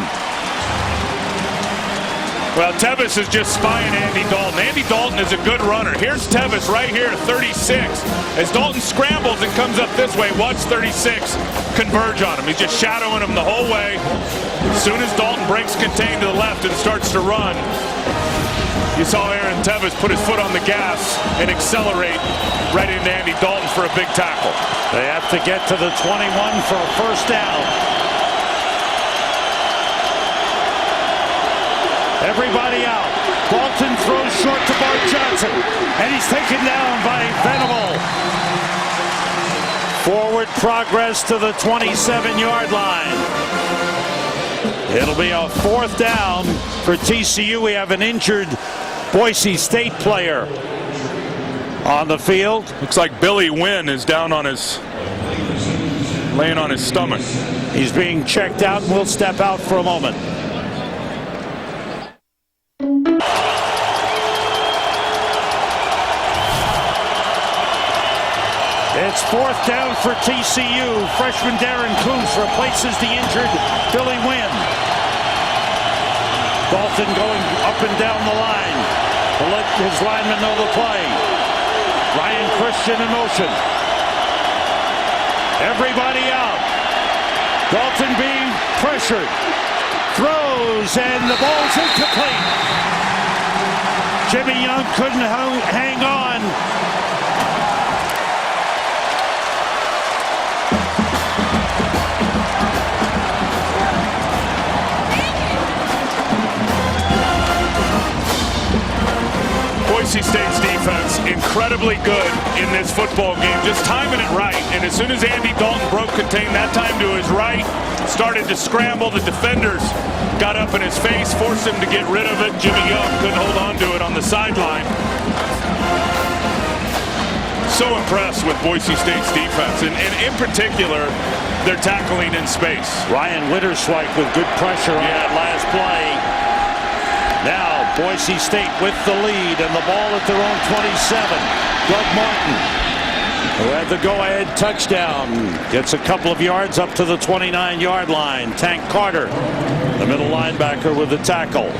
Well, Tevis is just spying Andy Dalton. Andy Dalton is a good runner. Here's Tevis right here, 36. As Dalton scrambles and comes up this way, watch 36 converge on him. He's just shadowing him the whole way. As soon as Dalton breaks contain to the left and starts to run, you saw Aaron Tevis put his foot on the gas and accelerate right into Andy Dalton for a big tackle. They have to get to the 21 for a first down. Everybody out. Dalton throws short to Bart Johnson, and he's taken down by Venable. Forward progress to the 27-yard line. It'll be a fourth down for TCU. We have an injured Boise State player on the field. Looks like Billy Wynn is down on his, laying on his stomach. He's being checked out and will step out for a moment. It's fourth down for TCU. Freshman Darren Kuntz replaces the injured Billy Wynn. Dalton going up and down the line to let his linemen know the play. Ryan Christian in motion. Everybody out. Dalton being pressured. Throws, and the ball's incomplete. Jimmy Young couldn't hang on. Boise State's defense incredibly good in this football game, just timing it right. And as soon as Andy Dalton broke contain, that time to his right, started to scramble. The defenders got up in his face, forced him to get rid of it. Jimmy Young couldn't hold on to it on the sideline. So impressed with Boise State's defense, and in particular, their tackling in space. Ryan Witterswike with good pressure on that last play. Now Boise State with the lead and the ball at their own 27. Doug Martin, who had the go-ahead touchdown, gets a couple of yards up to the 29-yard line. Tank Carter, the middle linebacker, with the tackle.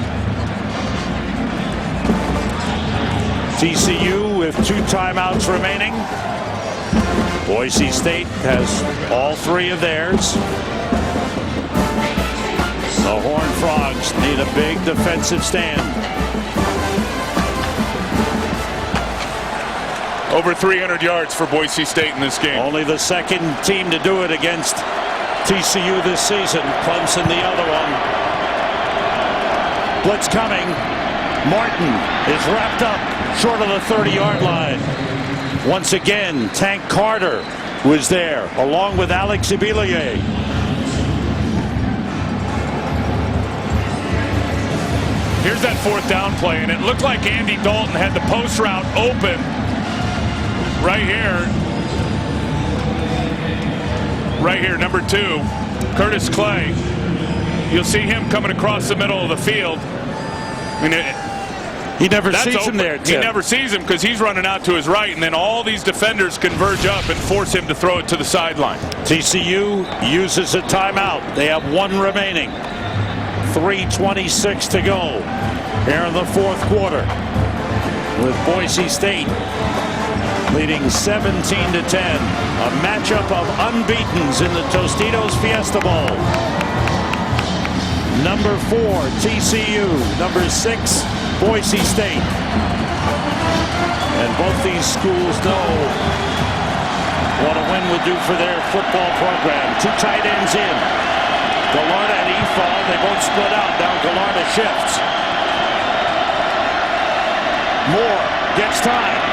TCU with 2 timeouts remaining. Boise State has all 3 of theirs. The Horned Frogs need a big defensive stand. Over 300 yards for Boise State in this game. Only the second team to do it against TCU this season. Clemson the other one. Blitz coming. Martin is wrapped up short of the 30-yard line. Once again, Tank Carter was there, along with Alex Ibileye. Here's that fourth down play, and it looked like Andy Dalton had the post route open right here. Right here, number 2, Curtis Clay. You'll see him coming across the middle of the field. I mean, he never sees him there, Tim. He never sees him because he's running out to his right, and then all these defenders converge up and force him to throw it to the sideline. TCU uses a timeout. They have 1 remaining. 3:26 to go here in the fourth quarter, with Boise State leading 17-10. A matchup of unbeatens in the Tostitos Fiesta Bowl. Number 4, TCU. Number 6, Boise State. And both these schools know what a win would do for their football program. 2 tight ends in. Gallardo and Efall, they both split out. Now Gallardo shifts. Moore gets time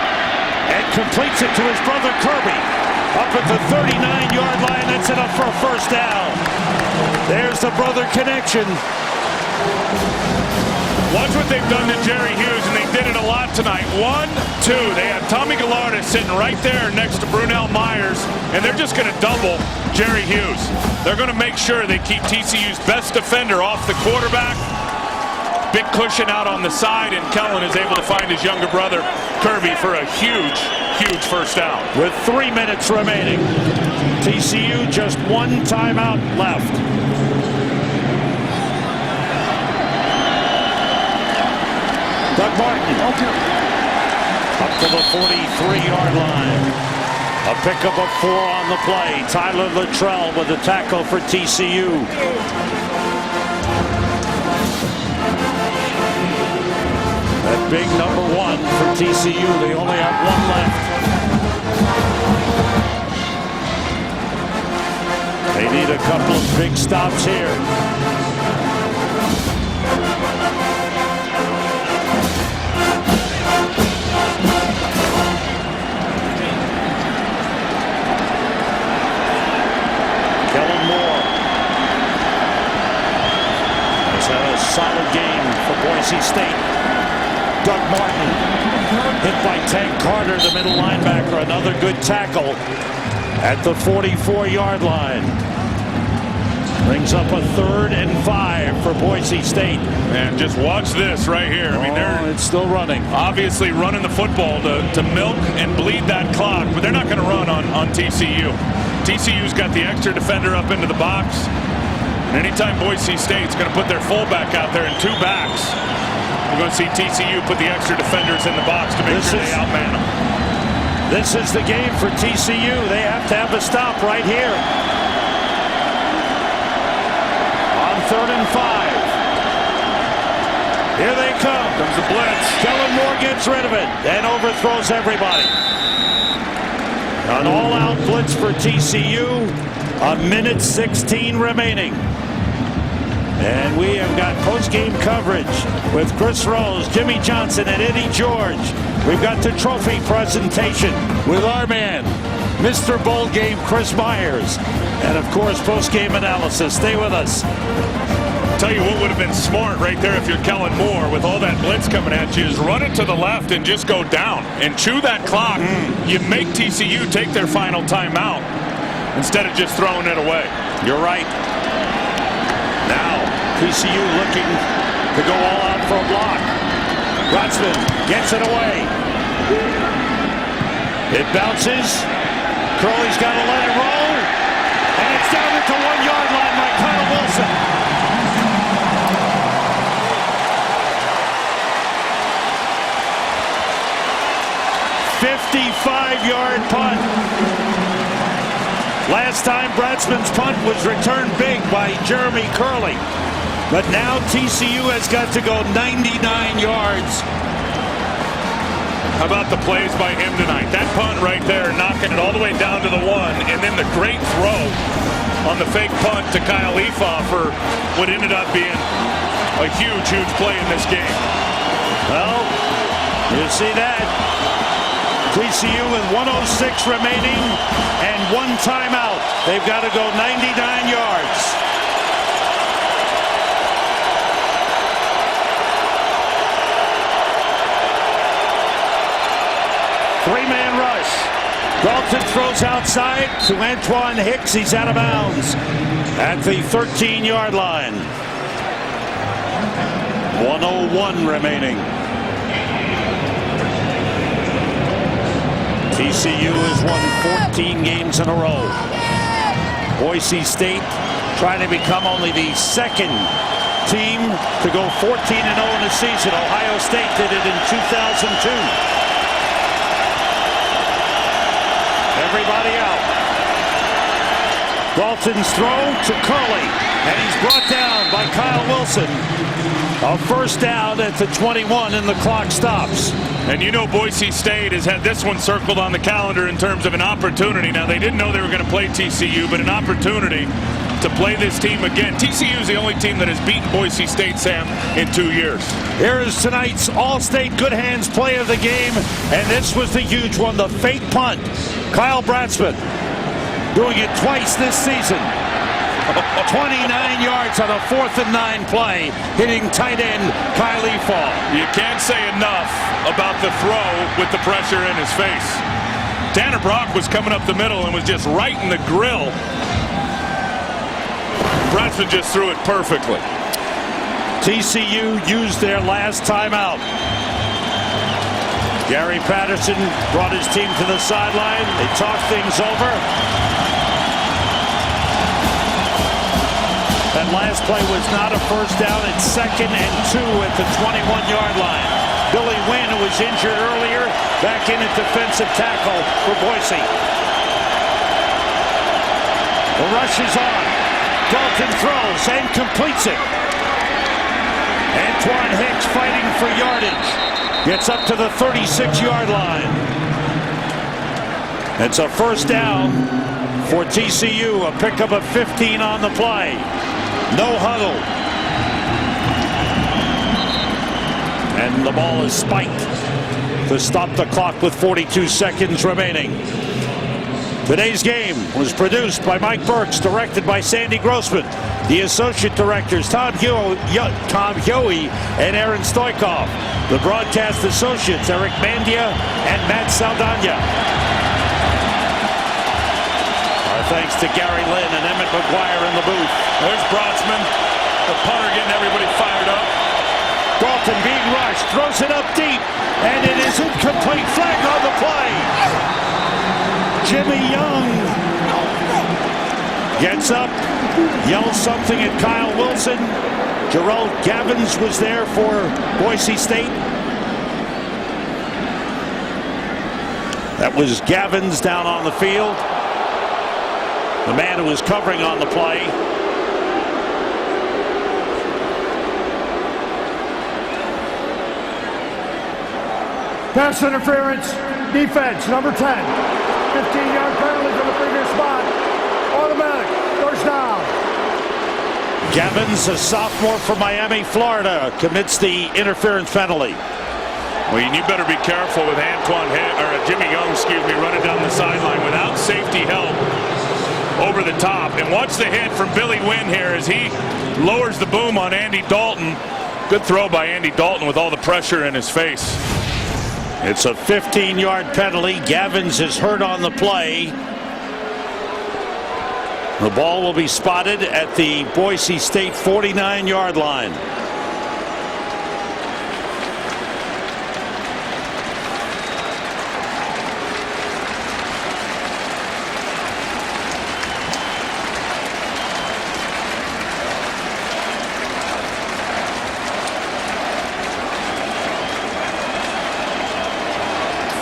and completes it to his brother Kirby. Up at the 39-yard line. That's enough for a first down. There's the brother connection. Watch what they've done to Jerry Hughes, and they did it a lot tonight. 1, 2. They have Tommy Gallardo sitting right there next to Brunel Myers, and they're just going to double Jerry Hughes. They're going to make sure they keep TCU's best defender off the quarterback. Big cushion out on the side, and Kellen is able to find his younger brother, Kirby, for a huge, huge first down. With 3 minutes remaining, TCU just 1 timeout left. Doug Martin up to the 43-yard line. A pickup of 4 on the play. Tyler Luttrell with a tackle for TCU. That big number 1 for TCU. They only have 1 left. They need a couple of big stops here. Solid game for Boise State. Doug Martin hit by Tank Carter, the middle linebacker. Another good tackle at the 44-yard line. Brings up a 3rd and 5 for Boise State. And just watch this right here. I mean, it's still running. Obviously running the football to milk and bleed that clock, but they're not going to run on TCU. TCU's got the extra defender up into the box. And anytime Boise State's going to put their fullback out there and 2 backs, we're going to see TCU put the extra defenders in the box to make sure they outman them. This is the game for TCU. They have to have a stop right here. On 3rd and 5. Here they come. Comes the blitz. Kellen Moore gets rid of it and overthrows everybody. An all-out blitz for TCU. 1:16 remaining. And we have got post-game coverage with Chris Rose, Jimmy Johnson, and Eddie George. We've got the trophy presentation with our man, Mr. Bowl Game, Chris Myers. And, of course, post-game analysis. Stay with us. Tell you what would have been smart right there if you're Kellen Moore with all that blitz coming at you is run it to the left and just go down and chew that clock. You make TCU take their final timeout instead of just throwing it away. You're right. Now, TCU looking to go all out for a block. Brotzman gets it away. It bounces. Curley's got to let it roll. And it's down at the 1-yard line by Kyle Wilson. "55-yard punt." Last time Brotzman's punt was returned big by Jeremy Curley. But now TCU has got to go 99 yards. How about the plays by him tonight? That punt right there, knocking it all the way down to the 1, and then the great throw on the fake punt to Kyle Efall for what ended up being a huge play in this game. Well, you see that. TCU with 1:06 remaining and one timeout. They've got to go 99 yards. Three-man rush. Dalton throws outside to Antoine Hicks. He's out of bounds at the 13-yard line. 1:01 remaining. TCU has won 14 games in a row. Boise State trying to become only the second team to go 14-0 in a season. Ohio State did it in 2002. Everybody out. Dalton's throw to Curley, and he's brought down by Kyle Wilson. A first down at the 21, and the clock stops. And you know Boise State has had this one circled on the calendar in terms of an opportunity. Now, they didn't know they were going to play TCU, but an opportunity to play this team again. TCU is the only team that has beaten Boise State, Sam, in 2 years. Here is tonight's All-State Good Hands play of the game, and this was the huge one, the fake punt. Kyle Bratzman doing it twice this season. 29 yards on a 4th and 9 play, hitting tight end Kylie Fall. You can't say enough about the throw with the pressure in his face. Tanner Brock was coming up the middle and was just right in the grill. Bratzman just threw it perfectly. TCU used their last timeout. Gary Patterson brought his team to the sideline. They talked things over. That last play was not a first down. It's 2nd and 2 at the 21-yard line. Billy Wynn, who was injured earlier, back in at defensive tackle for Boise. The rush is on. Dalton throws and completes it. Antoine Hicks fighting for yardage. Gets up to the 36-yard line. It's a first down for TCU. A pickup of 15 on the play. No huddle. And the ball is spiked to stop the clock with 42 seconds remaining. Today's game was produced by Mike Burks, directed by Sandy Grossman. The associate directors, Tom Huey and Aaron Stoikov. The broadcast associates, Eric Mandia and Matt Saldana. Our thanks to Gary Lynn and Emmett McGuire in the booth. There's Bratzman, the punter, getting everybody fired up. Dalton being rushed, throws it up deep, and it is incomplete. Flag on the play. Jimmy Young gets up, yells something at Kyle Wilson. Gerald Gavins was there for Boise State. That was Gavins down on the field. The man who was covering on the play. Pass interference, defense, number 10. 15-yard penalty from the previous spot. Automatic, first down. Gavins, a sophomore from Miami, Florida, commits the interference penalty. Well, you better be careful with Jimmy Young, running down the sideline without safety help over the top. And watch the hit from Billy Wynn here as he lowers the boom on Andy Dalton. Good throw by Andy Dalton with all the pressure in his face. It's a 15-yard penalty. Gavins is hurt on the play. The ball will be spotted at the Boise State 49-yard line.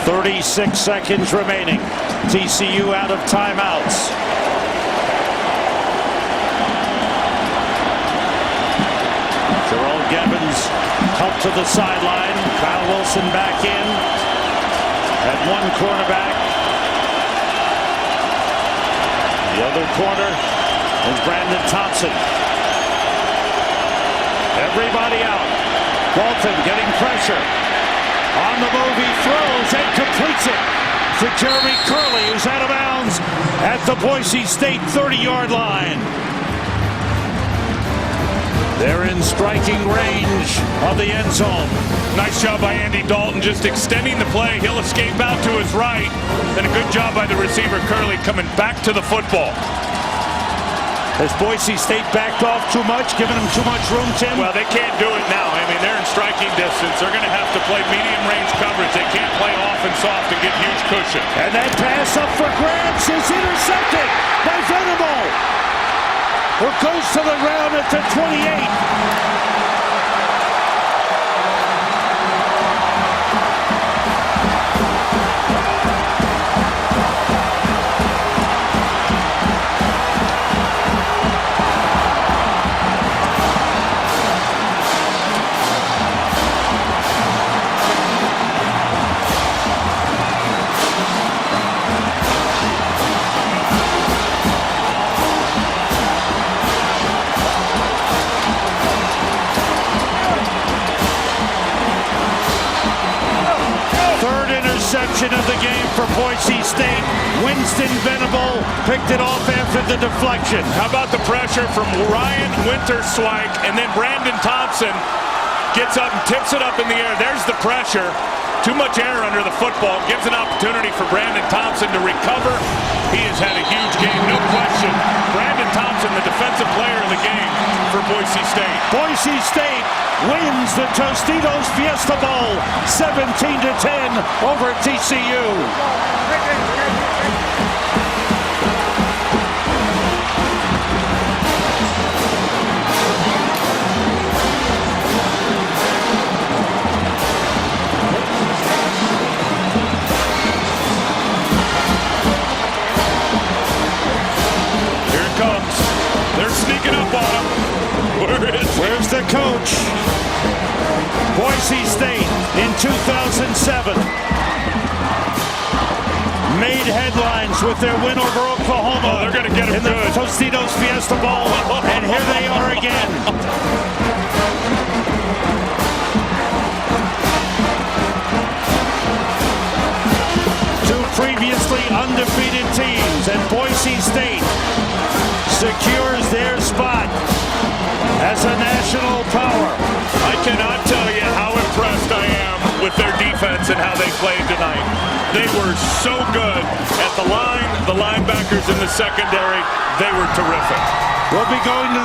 .36 seconds remaining. TCU out of timeouts. Jerome Gavins helped to the sideline. Kyle Wilson back in. At one cornerback. The other corner is Brandon Thompson. everybody out. Bolton getting pressure. On the move, he throws and completes it to Jeremy Curley, who's out of bounds at the Boise State 30-yard line. They're in striking range of the end zone. Nice job by Andy Dalton, just extending the play. He'll escape out to his right. And a good job by the receiver, Curley, coming back to the football. Has Boise State backed off too much, giving them too much room, Tim? Well, they can't do it now. I mean, they're in striking distance. They're going to have to play medium-range coverage. They can't play off and soft and get huge cushion. And that pass up for grabs is intercepted by Venable, who goes to the ground at the 28. Interception of the game for Boise State. Winston Venable picked it off after the deflection. How about the pressure from Ryan Winterswijk, and then Brandon Thompson gets up and tips it up in the air. There's the pressure. Too much air under the football. Gives an opportunity for Brandon Thompson to recover. He has had a huge game, no question. Brandon Thompson, the defensive player of the game for Boise State. Boise State wins the Tostitos Fiesta Bowl 17-10 over TCU. Sneaking up on him. Where's the coach? Boise State in 2007 made headlines with their win over Oklahoma. Oh, they're going to get him in the Tostitos Fiesta Bowl, and here they are again. Two previously undefeated teams, and Boise State secures their spot as a national power. I cannot tell you how impressed I am with their defense and how they played tonight. They were so good at the line, the linebackers in the secondary. They were terrific. We'll be going to the